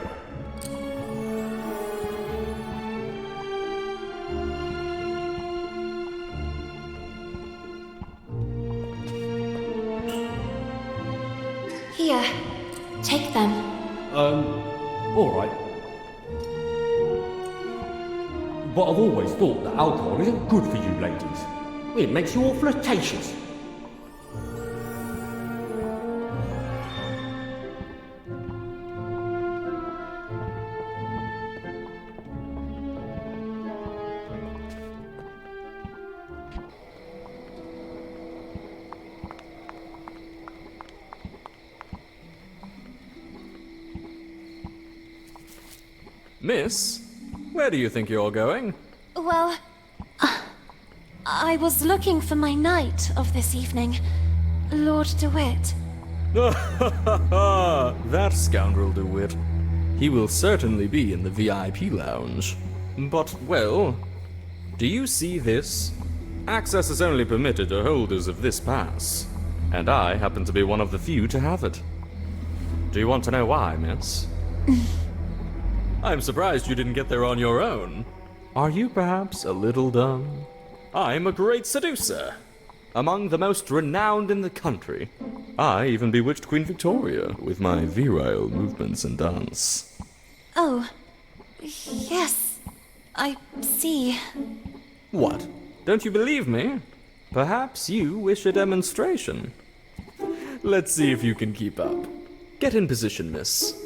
Here, take them. All right. But I've always thought that alcohol isn't good for you ladies. It makes you all flirtatious. Miss, where do you think you're going? Well, I was looking for my knight of this evening, Lord DeWitt. That scoundrel DeWitt. He will certainly be in the VIP lounge. But, well, do you see this? Access is only permitted to holders of this pass, and I happen to be one of the few to have it. Do you want to know why, miss? I'm surprised you didn't get there on your own. Are you perhaps a little dumb? I'm a great seducer, among the most renowned in the country. I even bewitched Queen Victoria with my virile movements and dance. Oh, yes, I see. What? Don't you believe me? Perhaps you wish a demonstration. Let's see if you can keep up. Get in position, miss.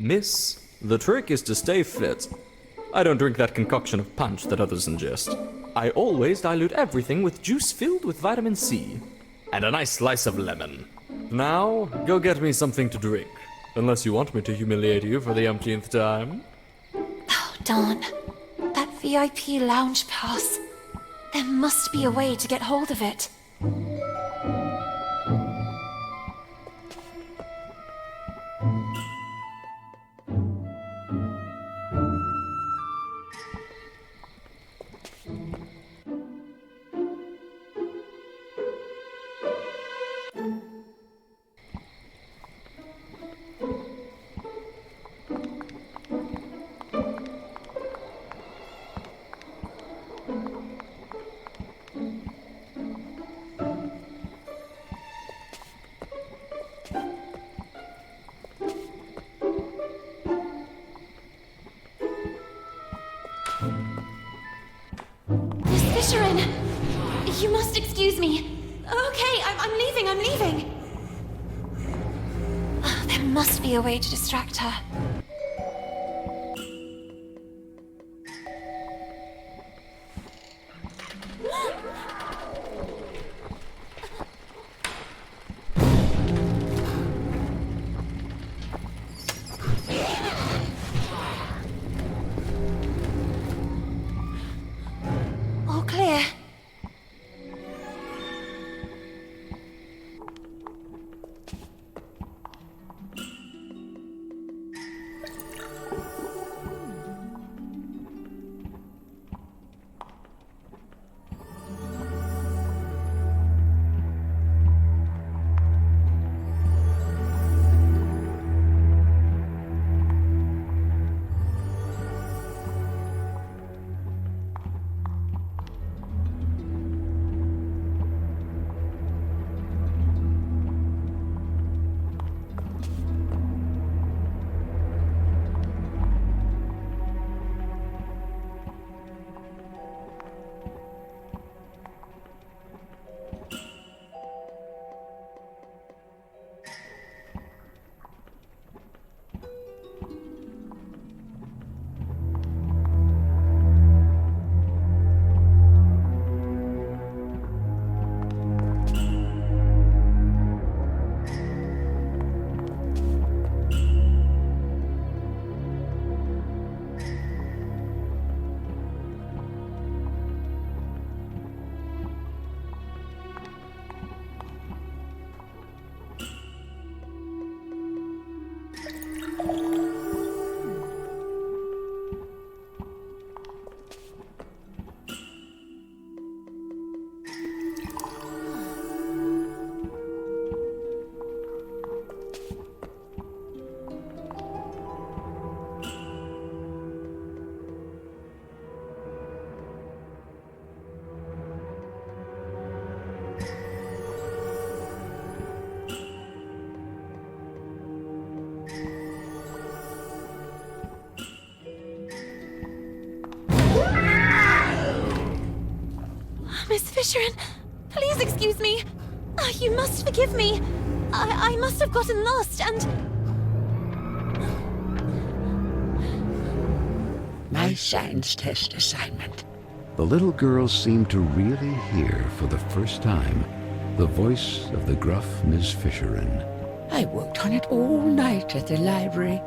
Miss, the trick is to stay fit. I don't drink that concoction of punch that others ingest. I always dilute everything with juice filled with vitamin C. And a nice slice of lemon. Now, go get me something to drink. Unless you want me to humiliate you for the umpteenth time. Oh, darn. That VIP lounge pass. There must be a way to get hold of it. You must excuse me. Okay, I'm leaving. Oh, there must be a way to distract her. All clear. Miss Fisherin, please excuse me. You must forgive me. I must have gotten lost and... My science test assignment. The little girl seemed to really hear for the first time the voice of the gruff Miss Fisherin. I worked on it all night at the library.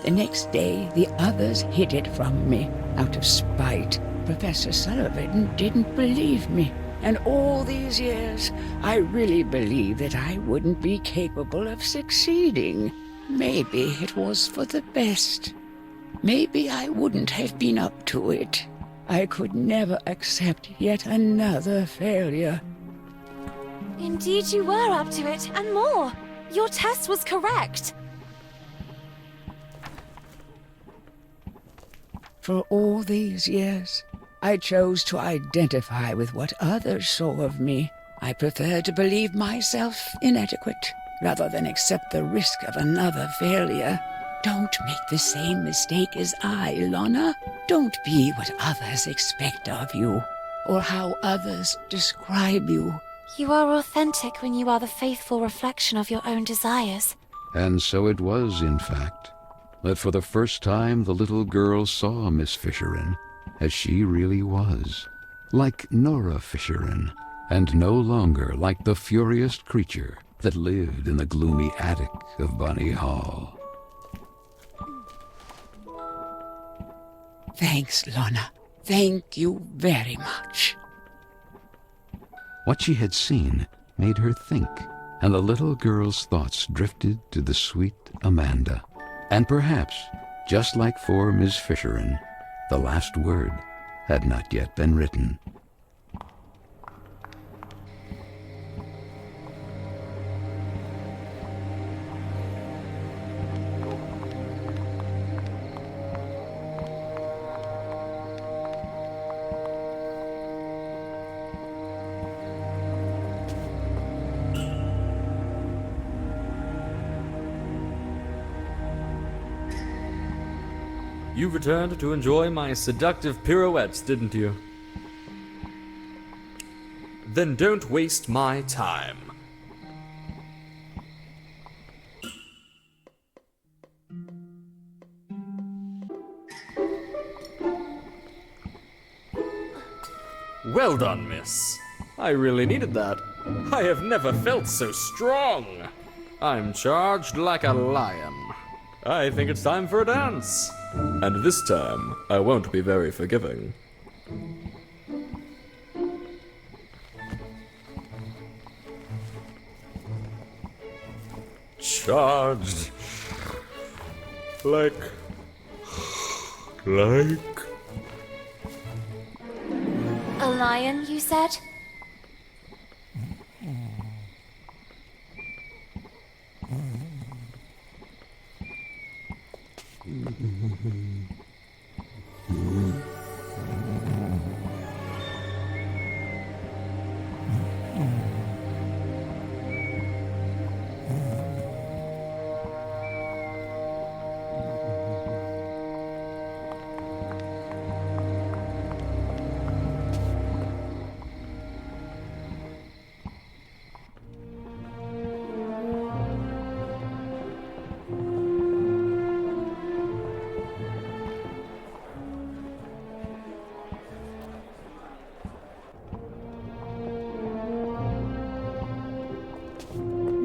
The next day, the others hid it from me out of spite. Professor Sullivan didn't believe me. And all these years, I really believed that I wouldn't be capable of succeeding. Maybe it was for the best. Maybe I wouldn't have been up to it. I could never accept yet another failure. Indeed you were up to it, and more. Your test was correct. For all these years, I chose to identify with what others saw of me. I preferred to believe myself inadequate, rather than accept the risk of another failure. Don't make the same mistake as I, Lana. Don't be what others expect of you, or how others describe you. You are authentic when you are the faithful reflection of your own desires. And so it was, in fact, that for the first time the little girl saw Miss Fisherin as she really was, like Nora Fisherin, and no longer like the furious creature that lived in the gloomy attic of Bunny Hall. Thanks, Lana. Thank you very much. What she had seen made her think, and the little girl's thoughts drifted to the sweet Amanda. And perhaps, just like for Miss Fisherin, the last word had not yet been written. You returned to enjoy my seductive pirouettes, didn't you? Then don't waste my time. Well done, miss. I really needed that. I have never felt so strong. I'm charged like a lion. I think it's time for a dance. And this time, I won't be very forgiving. Charged. Like... A lion, you said?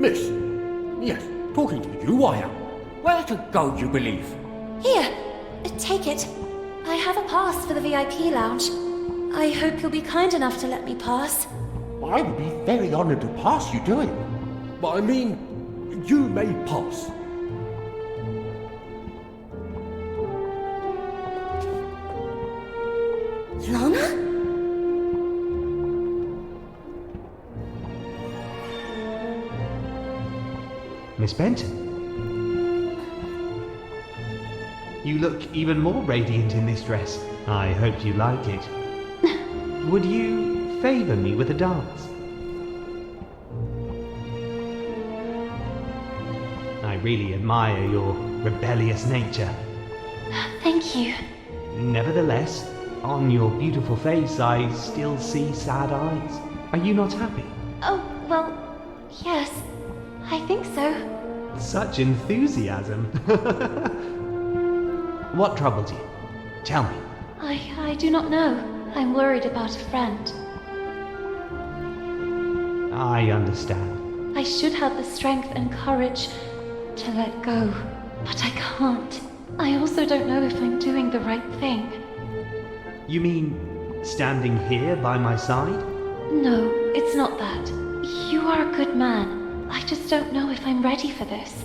Miss, yes, talking to you I am. Where to go, you believe? Here, take it. I have a pass for the VIP lounge. I hope you'll be kind enough to let me pass. I would be very honoured to pass you to him. But I mean, you may pass. Lana? Miss Benton. You look even more radiant in this dress. I hope you like it. Would you favour me with a dance? I really admire your rebellious nature. Thank you. Nevertheless, on your beautiful face I still see sad eyes. Are you not happy? Oh, well, yes. I think so. Such enthusiasm. What troubles you? Tell me. I do not know. I'm worried about a friend. I understand. I should have the strength and courage to let go, but I can't. I also don't know if I'm doing the right thing. You mean standing here by my side? No, it's not that. You are a good man. I just don't know if I'm ready for this.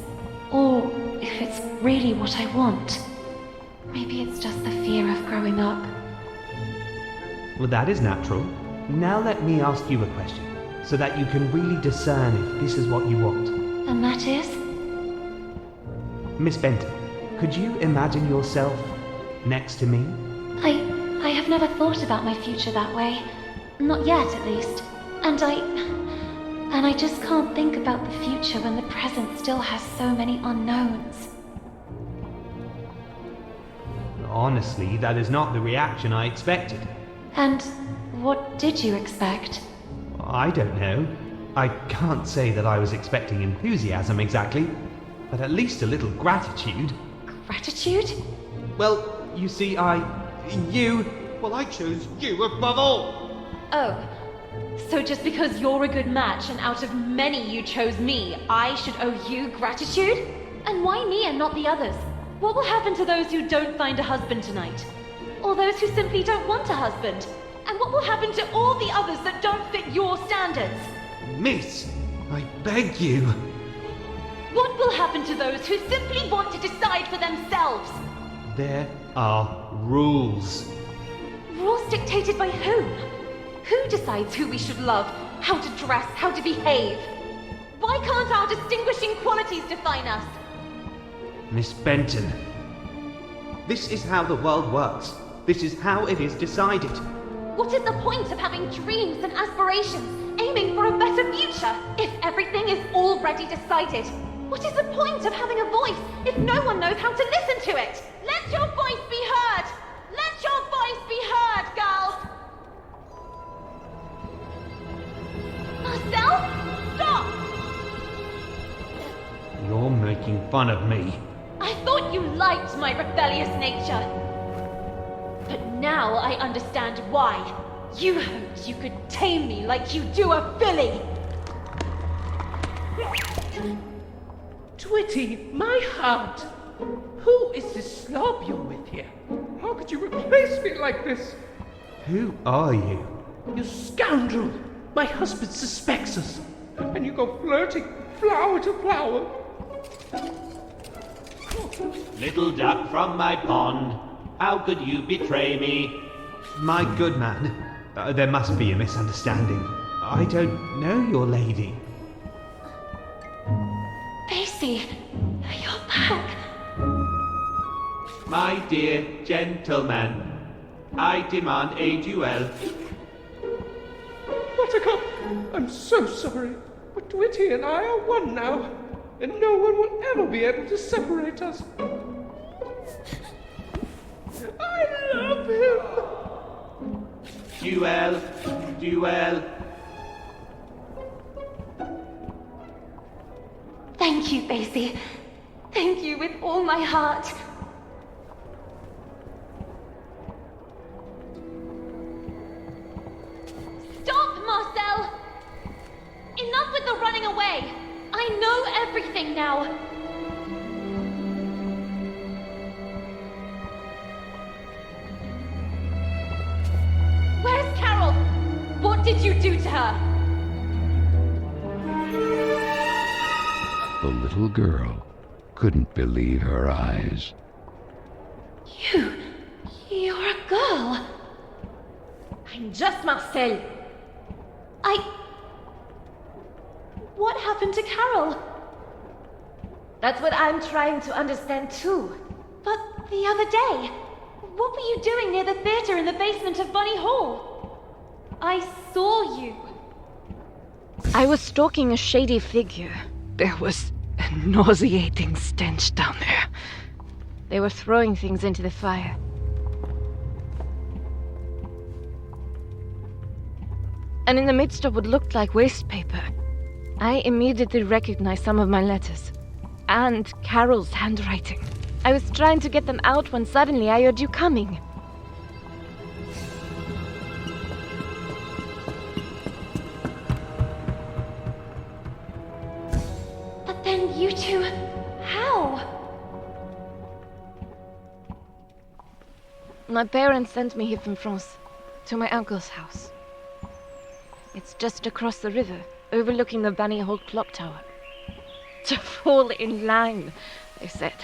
Or if it's really what I want. Maybe it's just the fear of growing up. Well, that is natural. Now let me ask you a question, so that you can really discern if this is what you want. And that is? Miss Benton, could you imagine yourself next to me? I have never thought about my future that way. Not yet, at least. And I just can't think about the future when the present still has so many unknowns. Honestly, that is not the reaction I expected. And what did you expect? I don't know. I can't say that I was expecting enthusiasm exactly. but at least a little gratitude. Gratitude? Well, you see, I chose you above all. Oh. So just because you're a good match and out of many you chose me, I should owe you gratitude? And why me and not the others? What will happen to those who don't find a husband tonight? Or those who simply don't want a husband? And what will happen to all the others that don't fit your standards? Miss, I beg you. What will happen to those who simply want to decide for themselves? There are rules. Rules dictated by whom? Who decides who we should love, how to dress, how to behave? Why can't our distinguishing qualities define us? Miss Benton, this is how the world works. This is how it is decided. What is the point of having dreams and aspirations, aiming for a better future, if everything is already decided? What is the point of having a voice if no one knows how to listen to it? Let your voice be heard! Let your voice be heard, girls! Marcel, stop! You're making fun of me. I thought you liked my rebellious nature. But now I understand why. You hoped you could tame me like you do a filly. Twitty, my heart! Who is this slob you're with here? How could you replace me like this? Who are you? You scoundrel! My husband suspects us, and you go flirting flower to flower. Little duck from my pond, how could you betray me? My good man, there must be a misunderstanding. I don't know your lady. Daisy, you're back. My dear gentleman, I demand a duel. Buttercup, I'm so sorry, but Twitty and I are one now, and no one will ever be able to separate us. I love him! Duel, duel. Thank you, Daisy. Thank you with all my heart. Stop, Marcel! Enough with the running away! I know everything now! Where's Carole? What did you do to her? The little girl couldn't believe her eyes. You're a girl. I'm just Marcel. What happened to Carole? That's what I'm trying to understand too. But the other day, what were you doing near the theater in the basement of Bunny Hall? I saw you. I was stalking a shady figure. There was a nauseating stench down there. They were throwing things into the fire. And in the midst of what looked like waste paper, I immediately recognized some of my letters. And Carole's handwriting. I was trying to get them out when suddenly I heard you coming. But then you two... how? My parents sent me here from France, to my uncle's house. It's just across the river, overlooking the Bunny Hall clock tower. To fall in line, they said.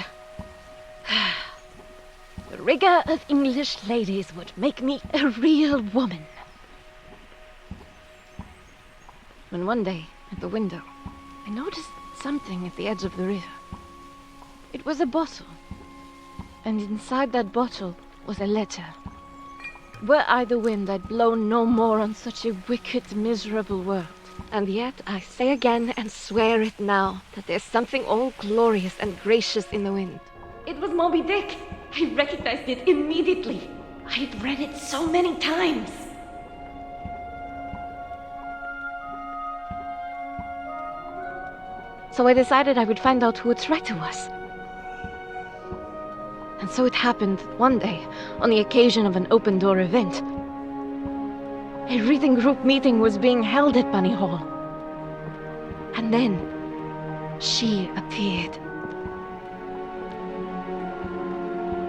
The rigor of English ladies would make me a real woman. When one day, at the window, I noticed something at the edge of the river. It was a bottle, and inside that bottle was a letter. Were I the wind, I'd blow no more on such a wicked, miserable world. And yet I say again and swear it now, that there's something all glorious and gracious in the wind. It was Moby Dick. I recognized it immediately. I'd read it so many times. So So I decided I would find out who would threat to us. And so it happened one day, on the occasion of an open-door event. A reading group meeting was being held at Bunny Hall. And then, she appeared.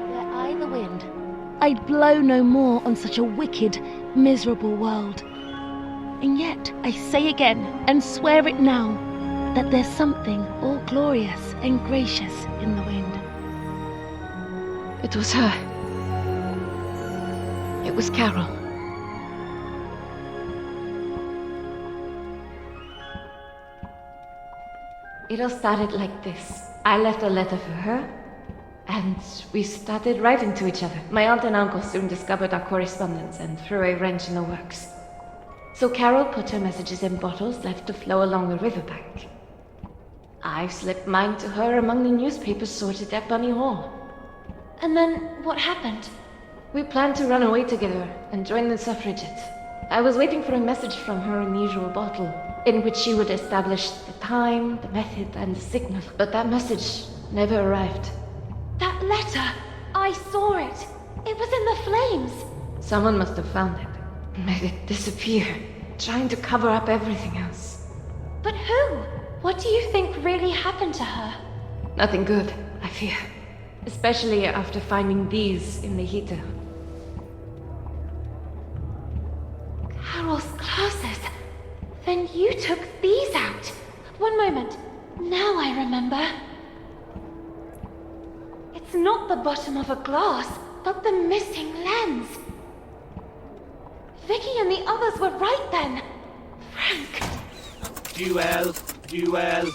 Were I the wind, I'd blow no more on such a wicked, miserable world. And yet, I say again, and swear it now, that there's something all glorious and gracious in the wind. It was her. It was Carole. It all started like this. I left a letter for her, and we started writing to each other. My aunt and uncle soon discovered our correspondence and threw a wrench in the works. So Carole put her messages in bottles left to flow along the riverbank. I slipped mine to her among the newspapers sorted at Bunny Hall. And then what happened? We planned to run away together and join the suffragettes. I was waiting for a message from her in the usual bottle, in which she would establish the time, the method, and the signal. But that message never arrived. That letter! I saw it! It was in the flames! Someone must have found it and made it disappear, trying to cover up everything else. But who? What do you think really happened to her? Nothing good, I fear. Especially after finding these in the heater. Carole's glasses. Then you took these out. One moment. Now I remember. It's not the bottom of a glass, but the missing lens. Vicky and the others were right then. Frank. Duel. Duel.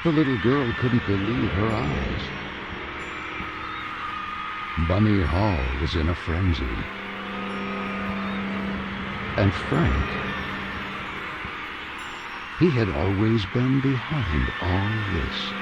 The little girl couldn't believe her eyes. Bunny Hall was in a frenzy. And Frank, he had always been behind all this.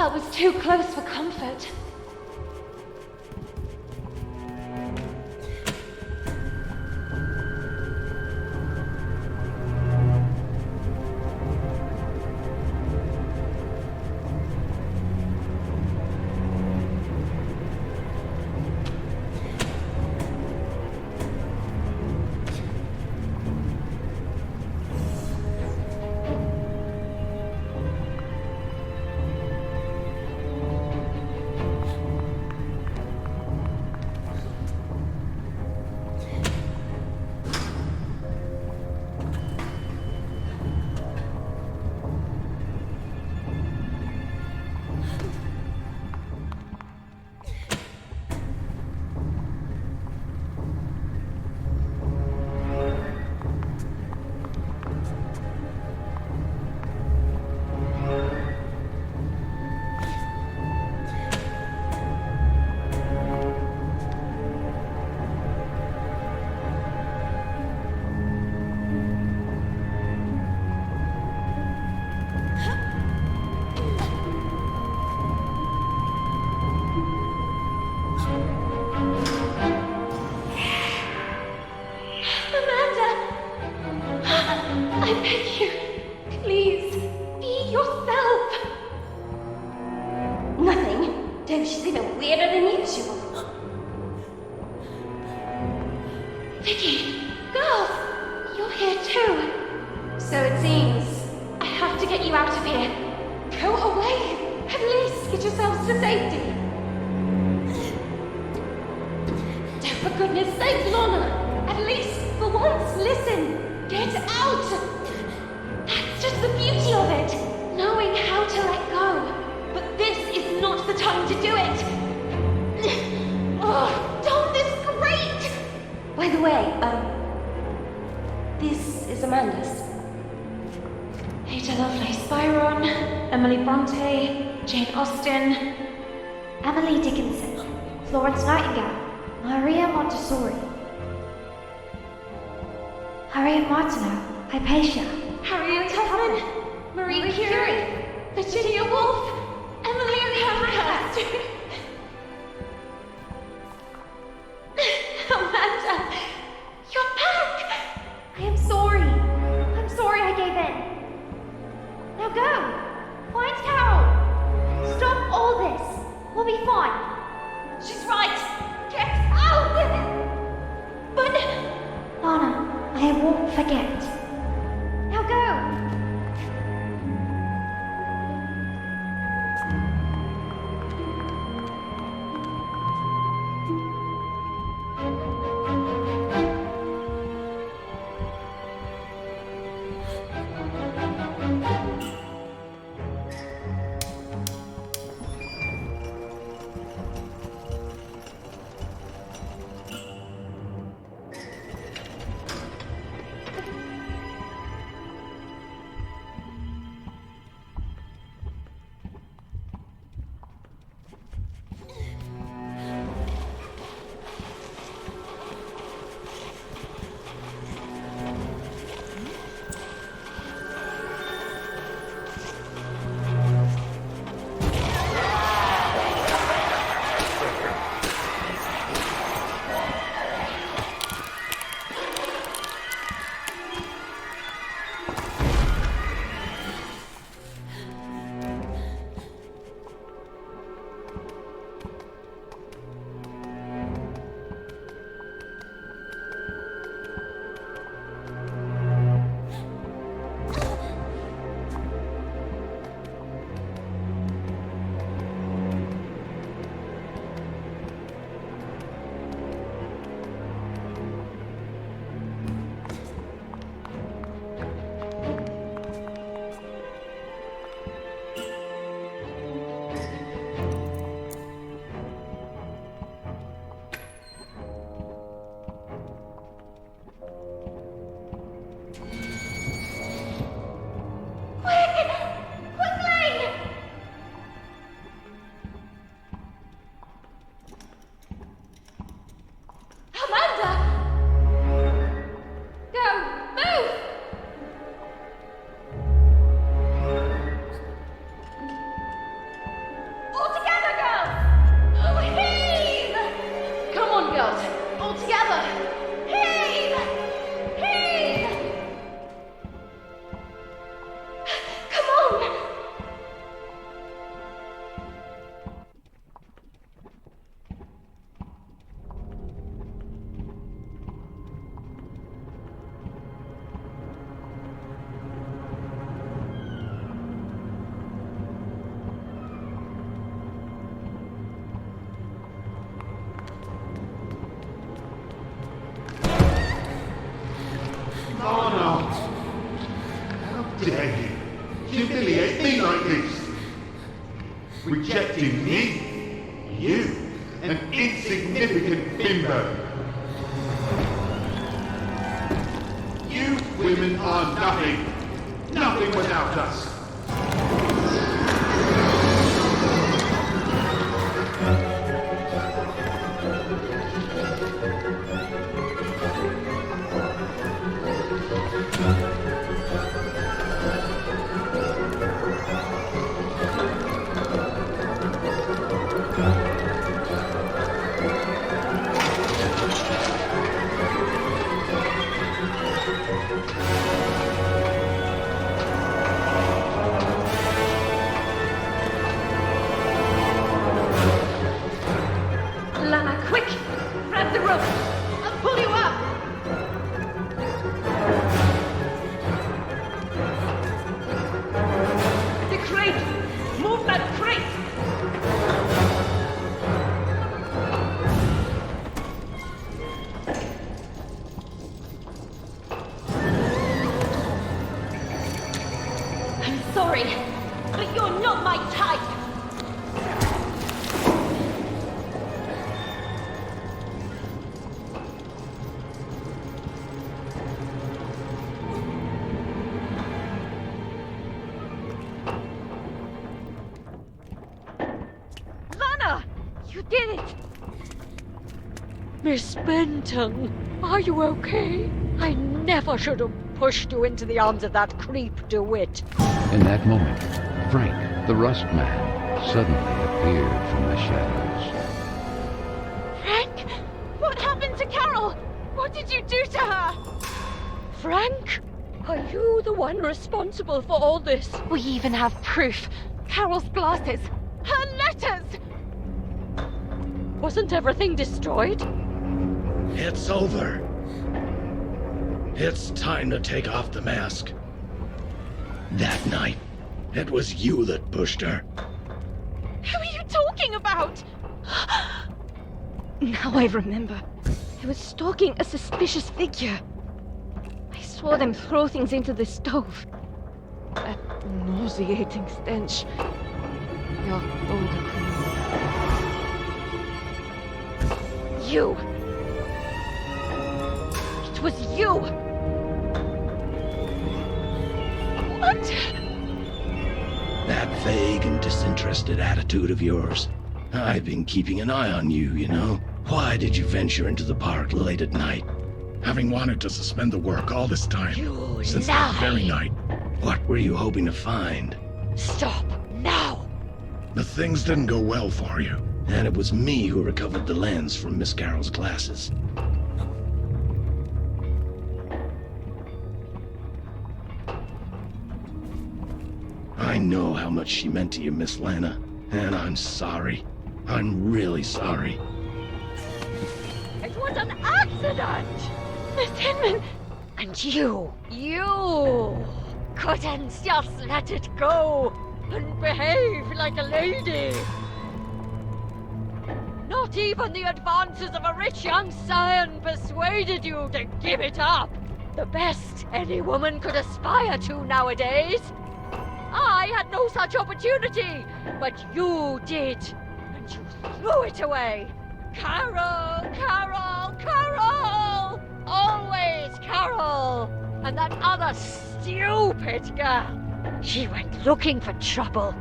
That was too close for comfort. humiliate me like this? Rejecting me? You, an insignificant bimbo. You women are nothing. Nothing without us. Lana, quick! Grab the rope! I'll pull you up! The crate! Move that crate! I'm sorry, but you're not my type! Lana! You did it! Miss Benton, are you okay? I never should have pushed you into the arms of that creep DeWitt. In that moment, Frank, the Rust Man, suddenly appeared from the shadows. Frank! What happened to Carole? What did you do to her? Frank? Are you the one responsible for all this? We even have proof. Carole's glasses. Her letters! Wasn't everything destroyed? It's over. It's time to take off the mask. That night, it was you that pushed her. Who are you talking about? Now I remember. I was stalking a suspicious figure. I saw them throw things into the stove. That nauseating stench. Your older criminal. You! It was you! What? That vague and disinterested attitude of yours. I've been keeping an eye on you, you know. Why did you venture into the park late at night? Having wanted to suspend the work all this time. Since that very night. What were you hoping to find? Stop, now! The things didn't go well for you. And it was me who recovered the lens from Miss Carole's glasses. I know how much she meant to you, Miss Lana, and I'm sorry. I'm really sorry. It was an accident! Miss Hinman! And you couldn't just let it go and behave like a lady. Not even the advances of a rich young scion persuaded you to give it up. The best any woman could aspire to nowadays. I had no such opportunity, but you did, and you threw it away. Carole, Carole, Carole! Always Carole! And that other stupid girl, she went looking for trouble.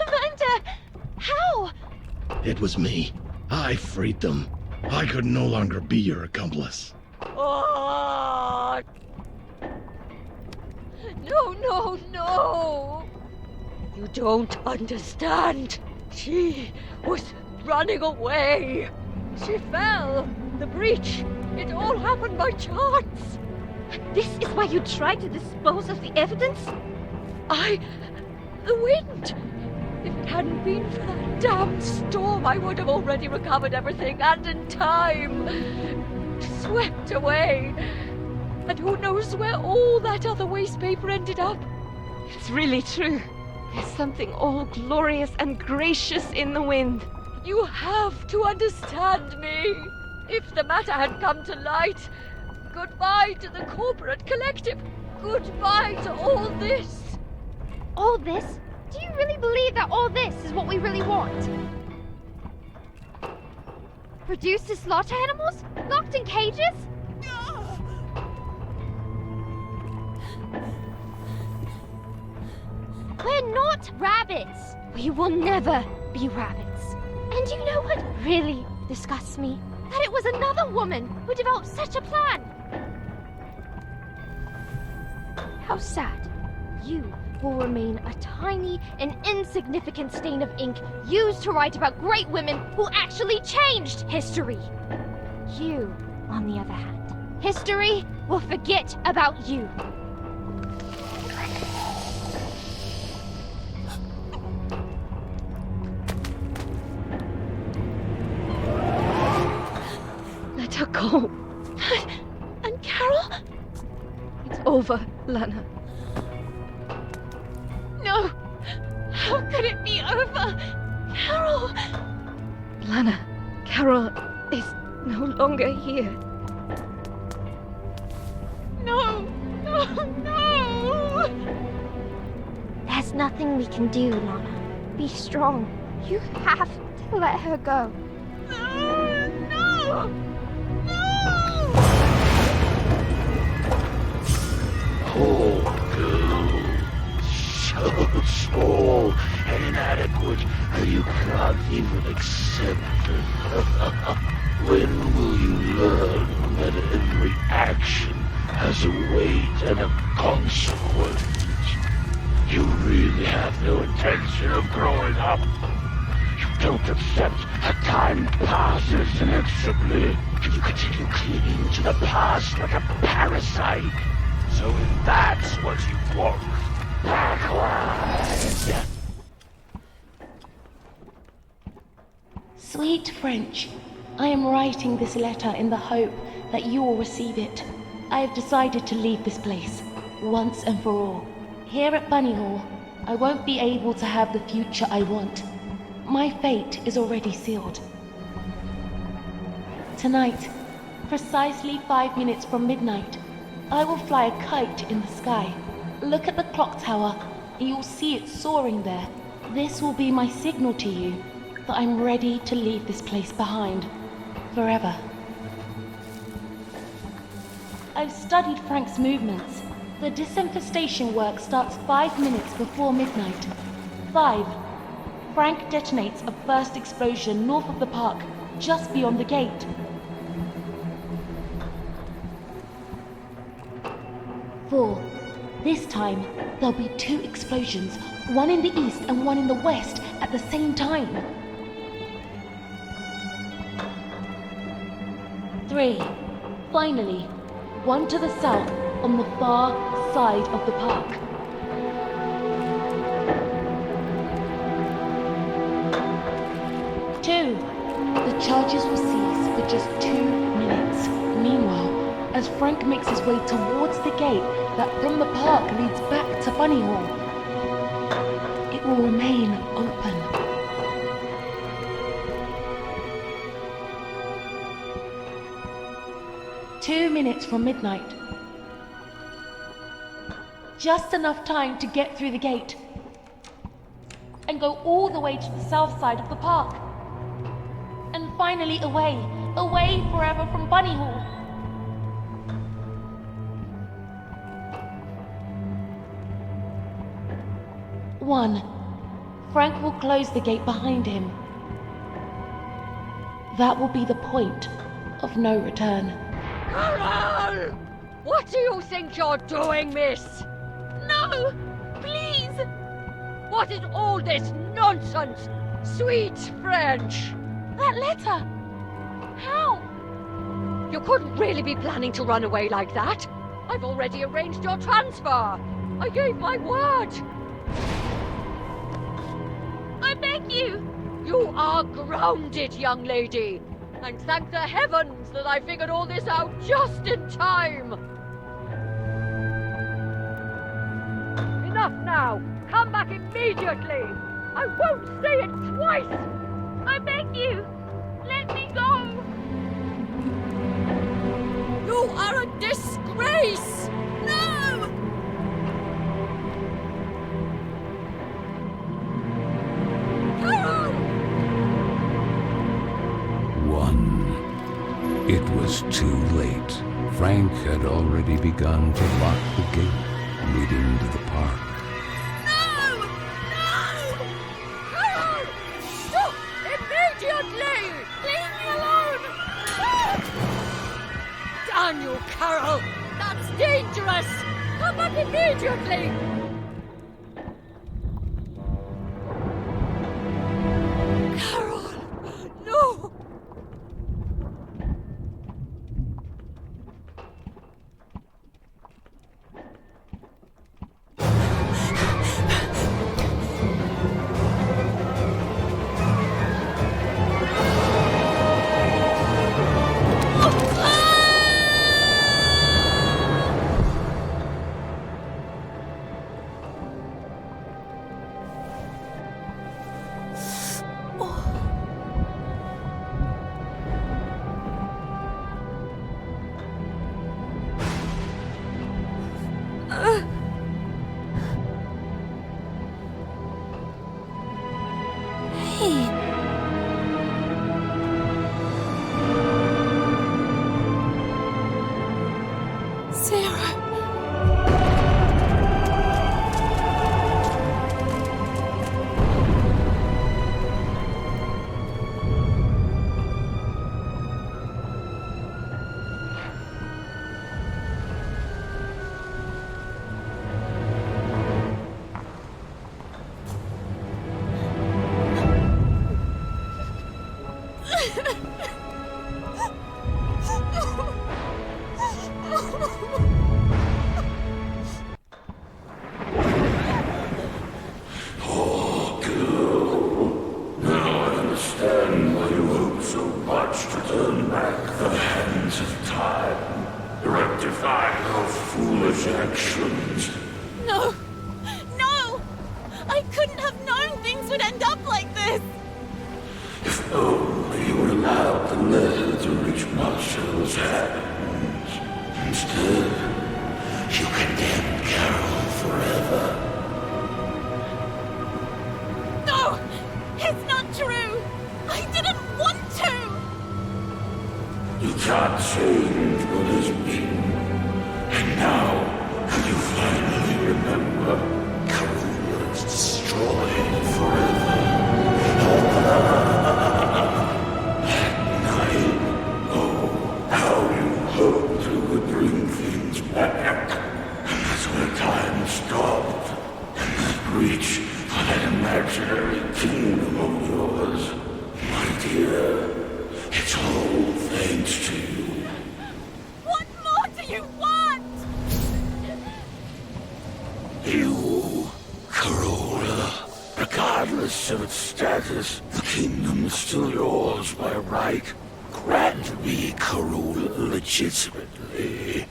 Amanda! How? It was me. I freed them. I could no longer be your accomplice. Oh! No! You don't understand. She was running away. She fell. The breach. It all happened by chance. This is why you tried to dispose of the evidence? The wind. If it hadn't been for that damn storm, I would have already recovered everything, and in time. Swept away. And who knows where all that other waste paper ended up? It's really true. There's something all glorious and gracious in the wind. You have to understand me. If the matter had come to light, Goodbye to the corporate collective. Goodbye to all this. All this? Do you really believe that all this is what we really want? Reduced to slaughter animals? Locked in cages? We're not rabbits! We will never be rabbits. And you know what really disgusts me? That it was another woman who developed such a plan. How sad. You will remain a tiny and insignificant stain of ink used to write about great women who actually changed history. You, on the other hand, history will forget about you. Let her go. And Carole? It's over, Lana. No! How could it be over? Carole! Lana, Carole is no longer here. No! No! No! There's nothing we can do, Lana. Be strong. You have to let her go. No! No! Poor girl. So small and inadequate that you can't even accept it. When will you learn that every action has a weight and a consequence? You really have no intention of growing up. You don't accept that time passes inexorably. You continue clinging to the past like a parasite. So if that's what you want, backward! Sweet French, I am writing this letter in the hope that you will receive it. I have decided to leave this place, once and for all. Here at Bunny Hall, I won't be able to have the future I want. My fate is already sealed. Tonight, precisely 5 minutes from midnight, I will fly a kite in the sky. Look at the clock tower, and you'll see it soaring there. This will be my signal to you that I'm ready to leave this place behind, forever. I've studied Frank's movements. The disinfestation work starts 5 minutes before midnight. 5. Frank detonates a first explosion north of the park, just beyond the gate. 4. This time, there'll be 2 explosions, one in the east and one in the west at the same time. 3. Finally, one to the south on the far side of the park. 2. The charges will cease for just 2 minutes. Meanwhile, as Frank makes his way towards the gate that from the park leads back to Bunny Hall, it will remain open. Two minutes from midnight. Just enough time to get through the gate and go all the way to the south side of the park. And finally away forever from Bunny Hall. 1. Frank will close the gate behind him. That will be the point of no return. Carole! What do you think you're doing, miss? No! Please! What is all this nonsense? Sweet French! That letter! How? You couldn't really be planning to run away like that. I've already arranged your transfer. I gave my word. I beg you! You are grounded, young lady. And thank the heavens that I figured all this out just in time. Enough now. Come back immediately. I won't say it twice. I beg you. Let me go. You are a disgrace! No! Carole! It was too late. Frank had already begun to lock the gate leading to the park. No! No! Carole! Stop! Immediately! Leave me alone! Damn you, Carole! That's dangerous! Come back immediately! Carole! No! No! No! I couldn't have known things would end up like this! If only you were allowed the letter to reach Marshall's hands. Instead, you condemned Carole forever. No! It's not true! I didn't want to! You can't change what has been. And now, when you finally remember, Carole is destroyed forever. That night, oh, how you hoped you would bring things back. And that's where time stopped. And that reach for that imaginary kingdom of yours. My dear, it's all thanks to you. What more do you want? You, Carole, regardless of its status, the kingdom is still yours by right. Grant me Carole legitimately,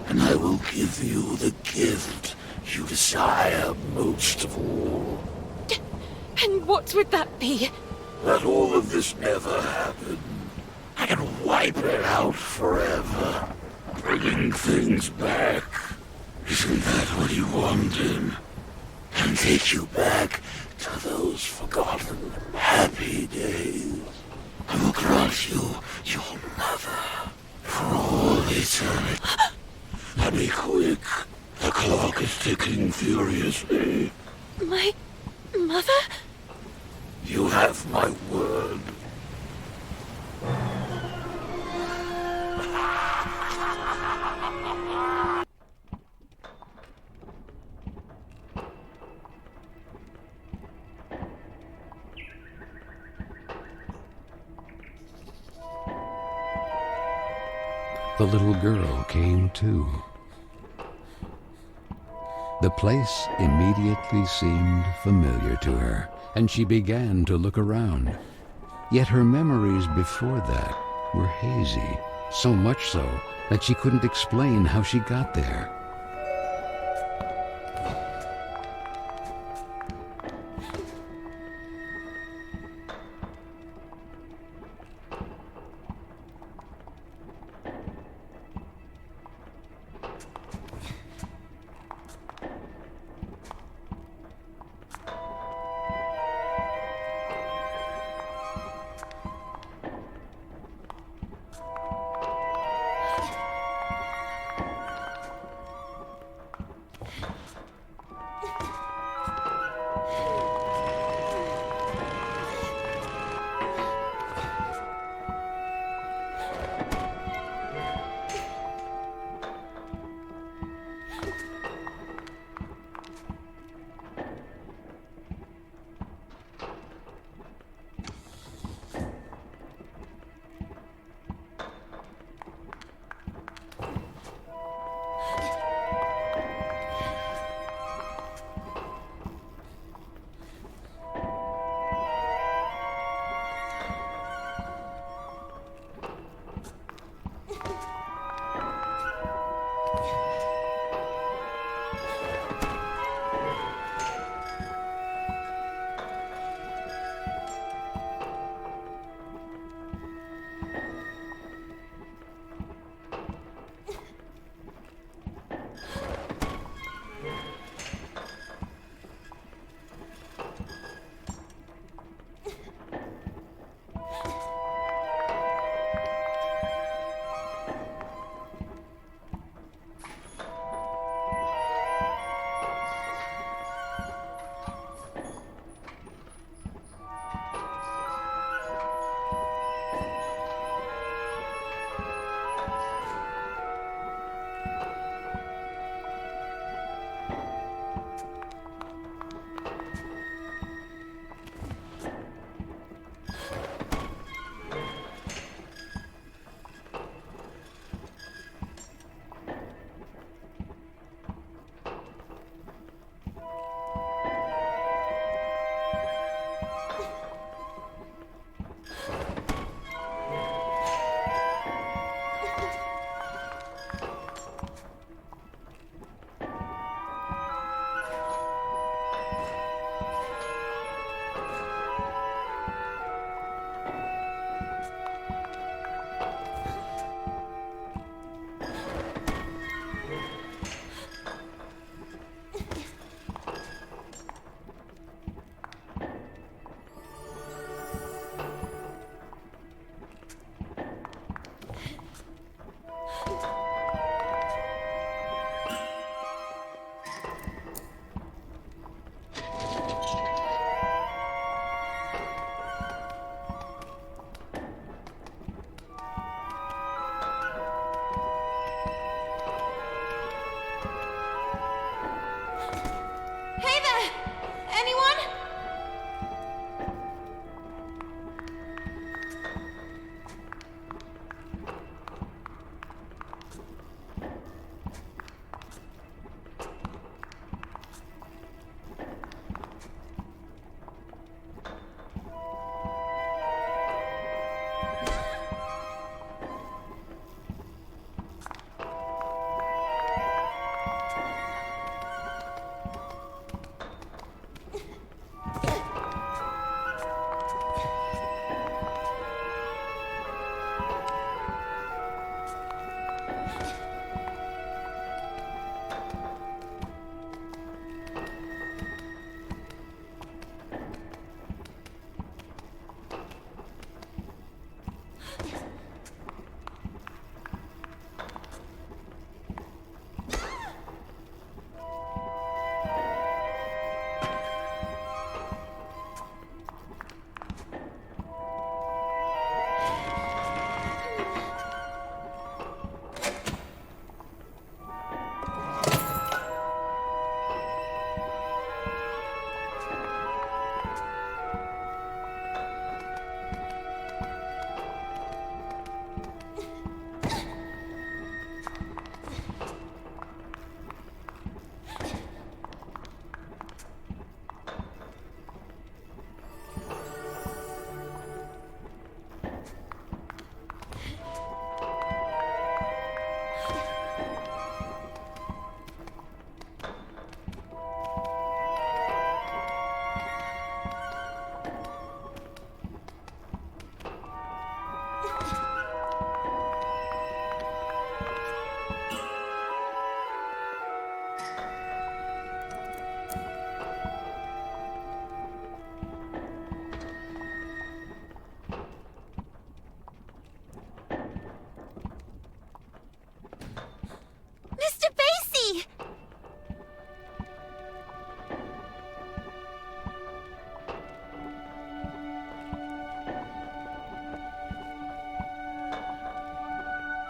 and I will give you the gift you desire most of all. And what would that be? That all of this never happened. I can wipe it out forever, bringing things back. Isn't that what you wanted? And take you back to those forgotten, happy days. I will grant you your mother for all eternity. Now be quick. The clock is ticking furiously. My mother? You have my word. The little girl came too. The place immediately seemed familiar to her, and she began to look around. Yet her memories before that were hazy, so much so that she couldn't explain how she got there.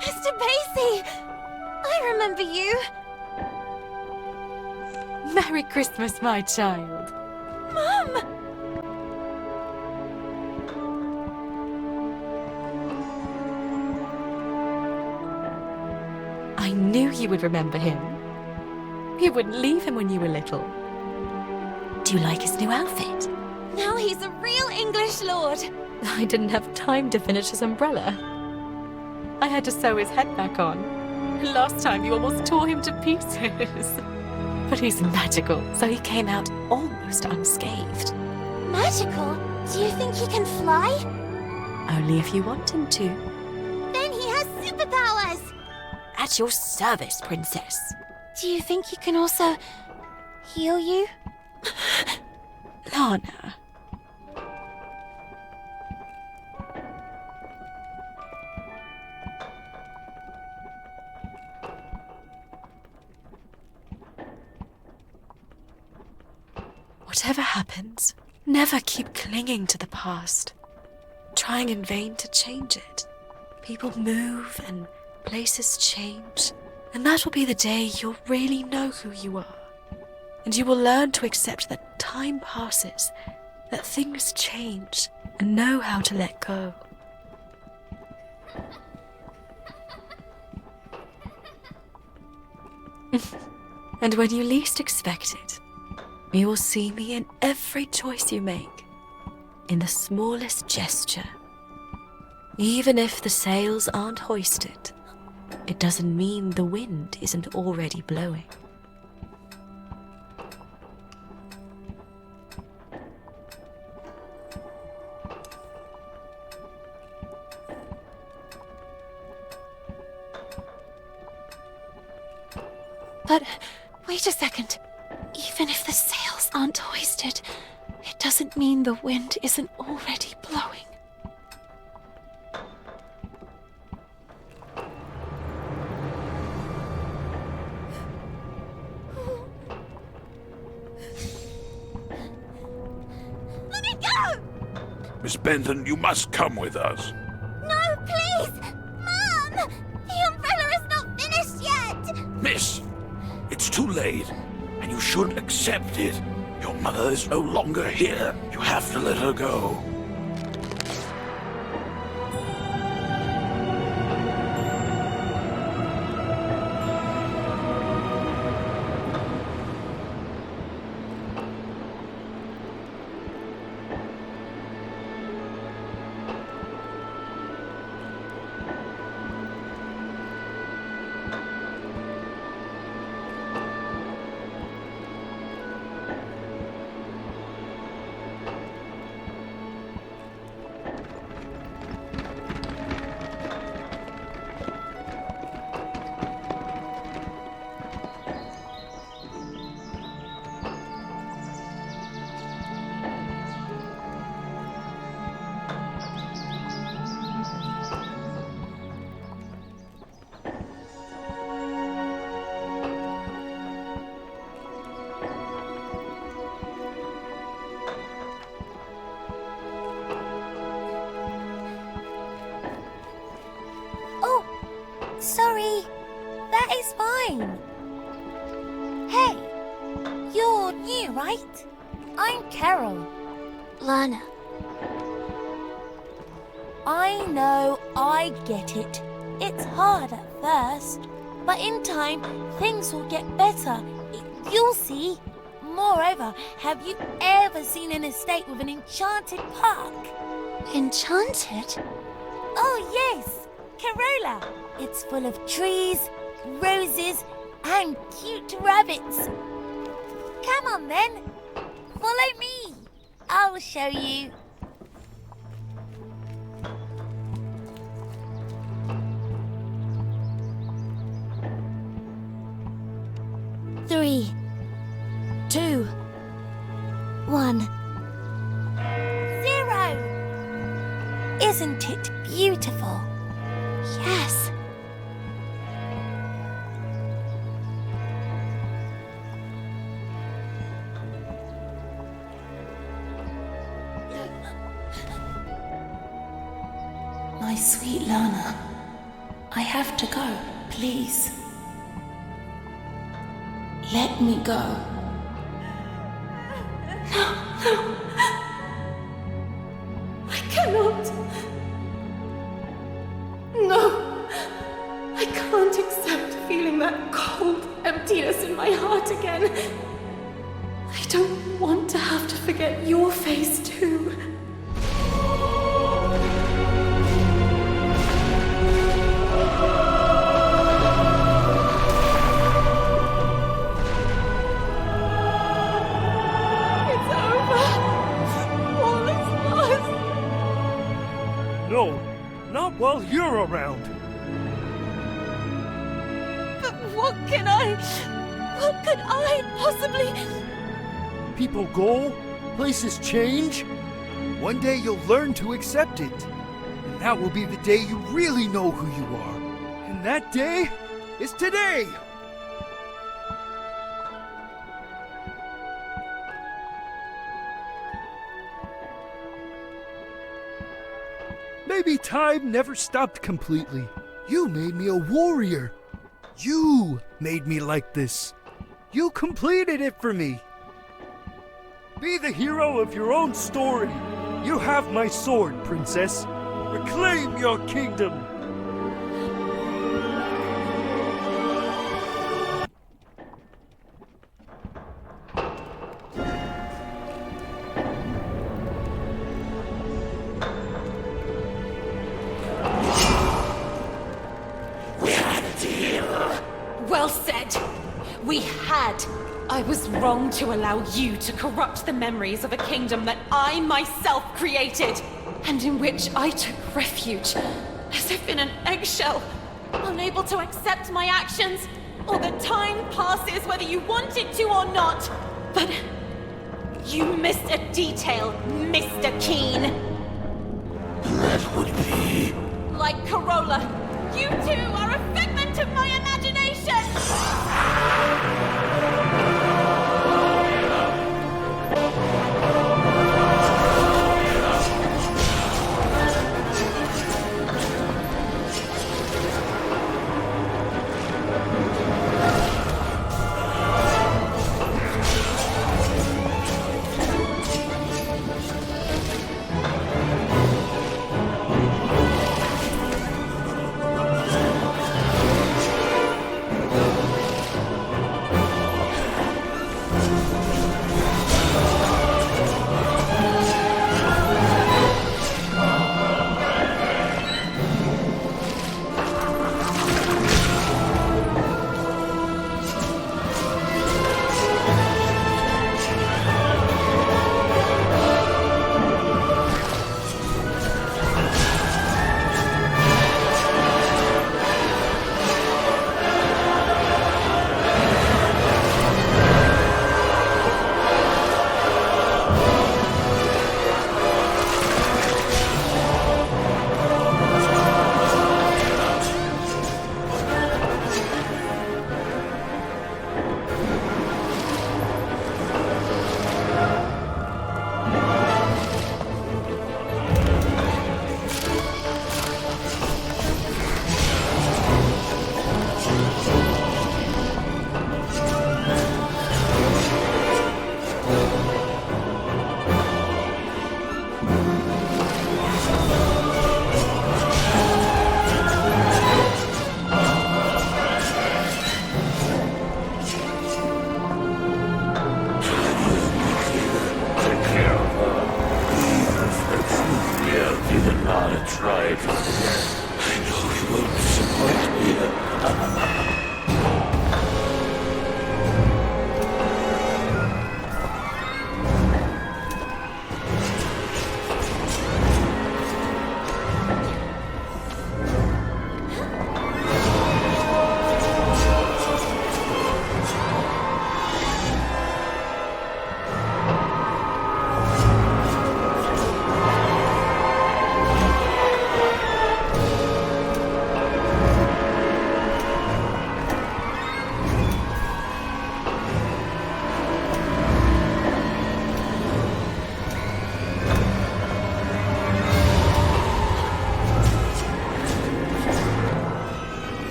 Mr. Basie! I remember you. Merry Christmas, my child. Mum! I knew you would remember him. You wouldn't leave him when you were little. Do you like his new outfit? Now he's a real English lord. I didn't have time to finish his umbrella. I had to sew his head back on. Last time you almost tore him to pieces. But he's magical, so he came out almost unscathed. Magical? Do you think he can fly? Only if you want him to. Then he has superpowers! At your service, princess. Do you think he can also heal you? Lana. Whatever happens, never keep clinging to the past, trying in vain to change it. People move and places change, and that will be the day you'll really know who you are. And you will learn to accept that time passes, that things change, and know how to let go. And when you least expect it, you will see me in every choice you make, in the smallest gesture. Even if the sails aren't hoisted, it doesn't mean the wind isn't already blowing. But wait a second. Even if the sails aren't hoisted, it doesn't mean the wind isn't already blowing. Let me go! Miss Benton, you must come with us. No, please! Mom! The umbrella is not finished yet! Miss, it's too late. And you should accept it. Your mother is no longer here. You have to let her go. Sorry, that is fine. Hey, you're new, right? I'm Carole. Lana. I know, I get it. It's hard at first, but in time, things will get better. You'll see. Moreover, have you ever seen an estate with an enchanted park? Enchanted? Oh, yes. Carola. It's full of trees, roses, and cute rabbits. Come on, then. Follow me. I'll show you. Three, 2, 1. 0. Isn't it beautiful? Yes. My sweet Lana, I have to go, please. Let me go. No. I cannot. No. I can't accept feeling that cold emptiness in my heart again. I don't want to have to forget your face too. No, not while you're around. But what could I possibly... People go, places change. One day you'll learn to accept it. And that will be the day you really know who you are. And that day is today. Maybe time never stopped completely. You made me a warrior. You made me like this. You completed it for me. Be the hero of your own story. You have my sword, princess. Reclaim your kingdom. Well said. We had. I was wrong to allow you to corrupt the memories of a kingdom that I myself created, and in which I took refuge, as if in an eggshell, unable to accept my actions, or the time passes whether you wanted to or not. But you missed a detail, Mr. Keen. That would be... Like Carole, you too are a figment of my imagination!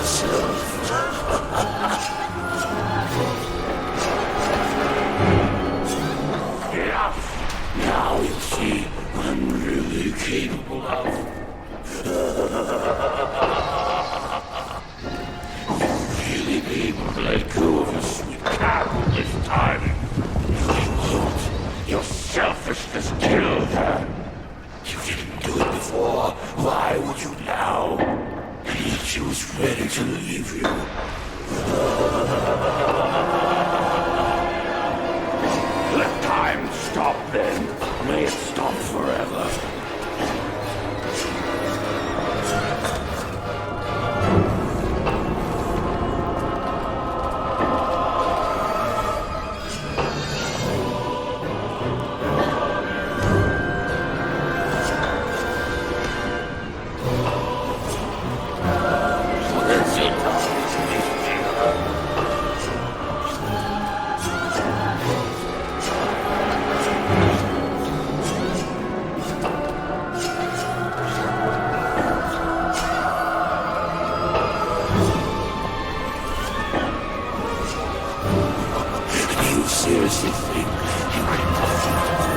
yourself. Enough! Now you see what I'm really capable of. You'll really be able to let go of your sweet Carole this time. You won't. Your selfishness killed her. You didn't do it before. Why would you now? And yet she was ready to leave you. Let time stop then. May it stop forever. Seriously think you can defeat me?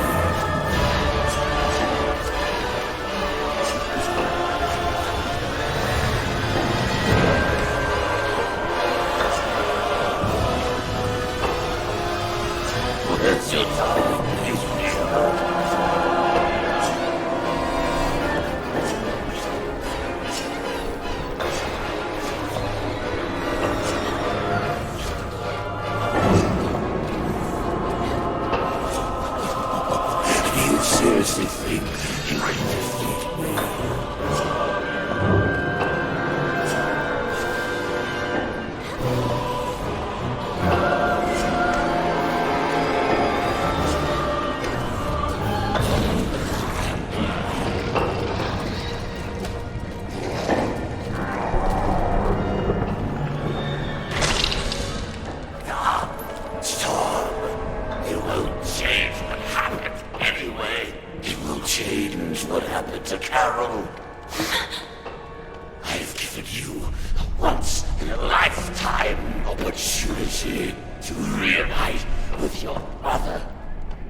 What's your time? Seriously think you can defeat me? Storm, it won't change what happened anyway. It will change what happened to Carole. I've given you a once-in-a-lifetime opportunity to reunite with your mother.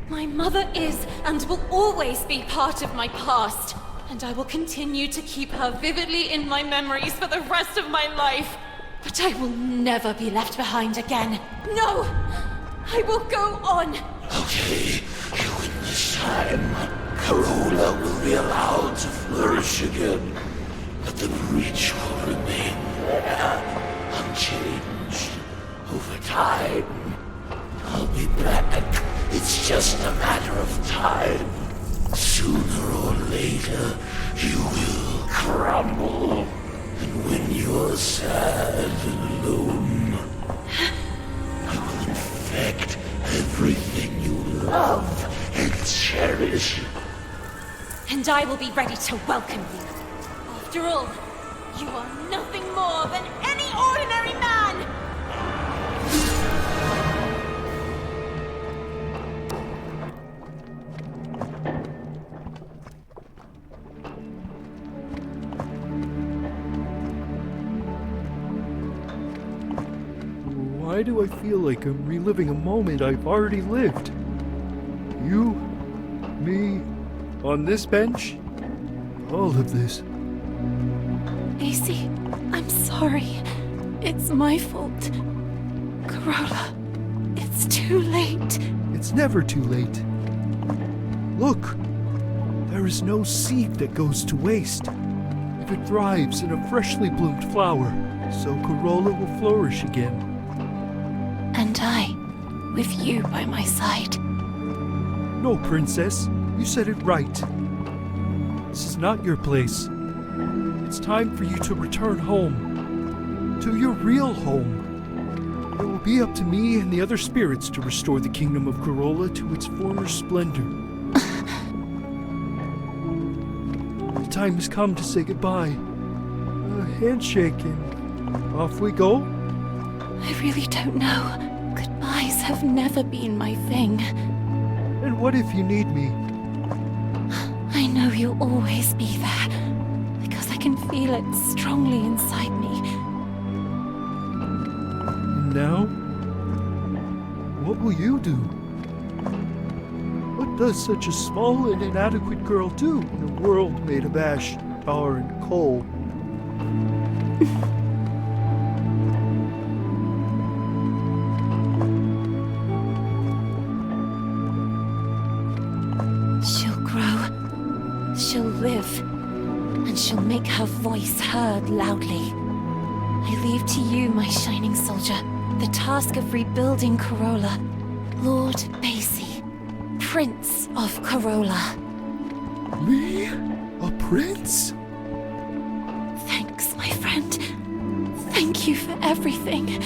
My mother is and will always be part of my past, and I will continue to keep her vividly in my memories for the rest of my life. But I will never be left behind again. No! I will go on! Okay, you win this time. Carole will be allowed to flourish again, but the breach will remain there, unchanged. Over time, I'll be back. It's just a matter of time. Sooner or later, you will crumble. And when you're sad and alone, I will infect everything you love and cherish. And I will be ready to welcome you. After all, you are nothing more than any ordinary man! Why do I feel like I'm reliving a moment I've already lived? You, me, on this bench? All of this. AC, I'm sorry. It's my fault. Carole, it's too late. It's never too late. Look, there is no seed that goes to waste. If it thrives in a freshly bloomed flower, so Carole will flourish again. And I, with you by my side. No, Princess, you said it right. This is not your place. It's time for you to return home. To your real home. It will be up to me and the other spirits to restore the kingdom of Carole to its former splendor. The time has come to say goodbye. A handshake and off we go? I really don't know. Goodbyes have never been my thing. And what if you need me? I know you'll always be there, because I can feel it strongly inside me. And now, what will you do? What does such a small and inadequate girl do in a world made of ash, tar, and coal? She'll grow, she'll live, and she'll make her voice heard loudly. I leave to you, my shining soldier, the task of rebuilding Carola. Lord Basie, Prince of Carola. Me? A prince? Thanks, my friend. Thank you for everything.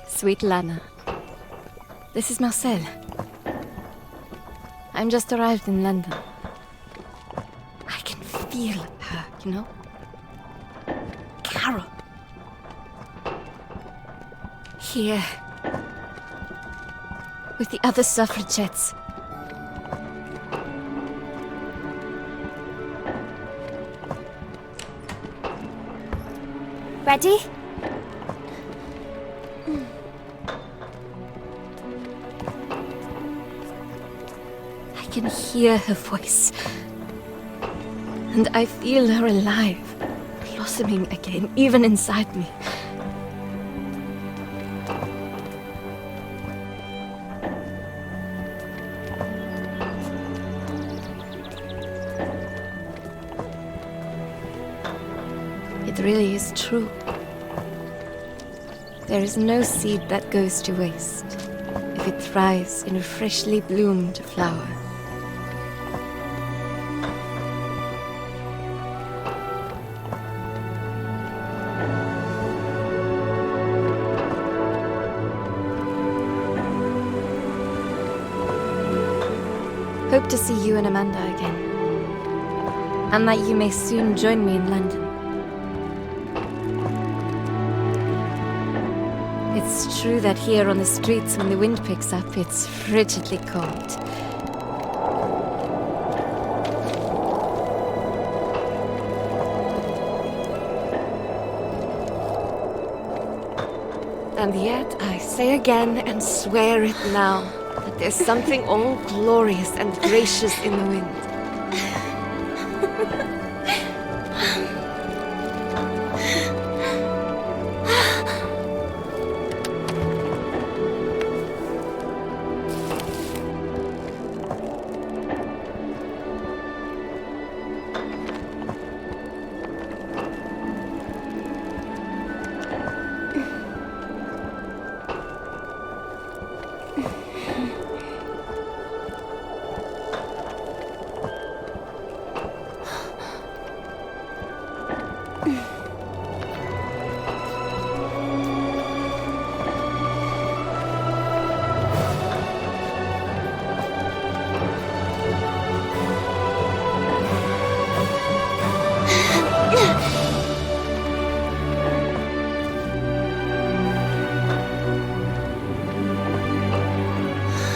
Sweet Lana. This is Marcel. I'm just arrived in London. I can feel her, you know? Carole. Here. With the other suffragettes. Ready? I can hear her voice. And I feel her alive, blossoming again, even inside me. It really is true. There is no seed that goes to waste if it thrives in a freshly bloomed flower. Hope to see you and Amanda again, and that you may soon join me in London. It's true that here on the streets, when the wind picks up, it's frigidly cold. And yet, I say again and swear it now, that there's something all glorious and gracious in the wind.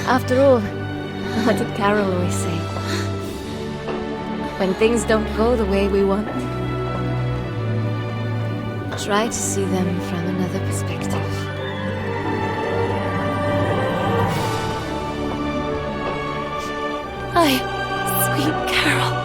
After all, what did Carole always say? When things don't go the way we want, try to see them from another perspective. Sweet Carole.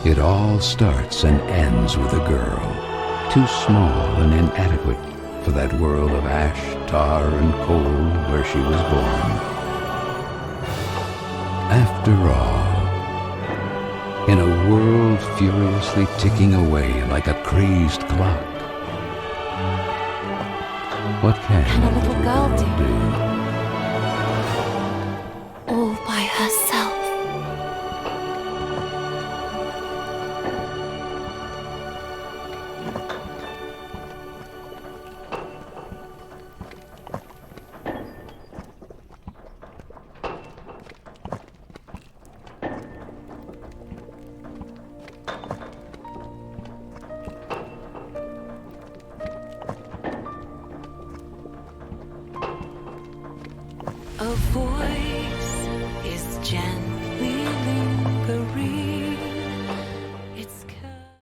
It all starts and ends with a girl, too small and inadequate for that world of ash, tar, and coal where she was born. After all, in a world furiously ticking away like a crazed clock, What can a little girl do? do? All by herself. A voice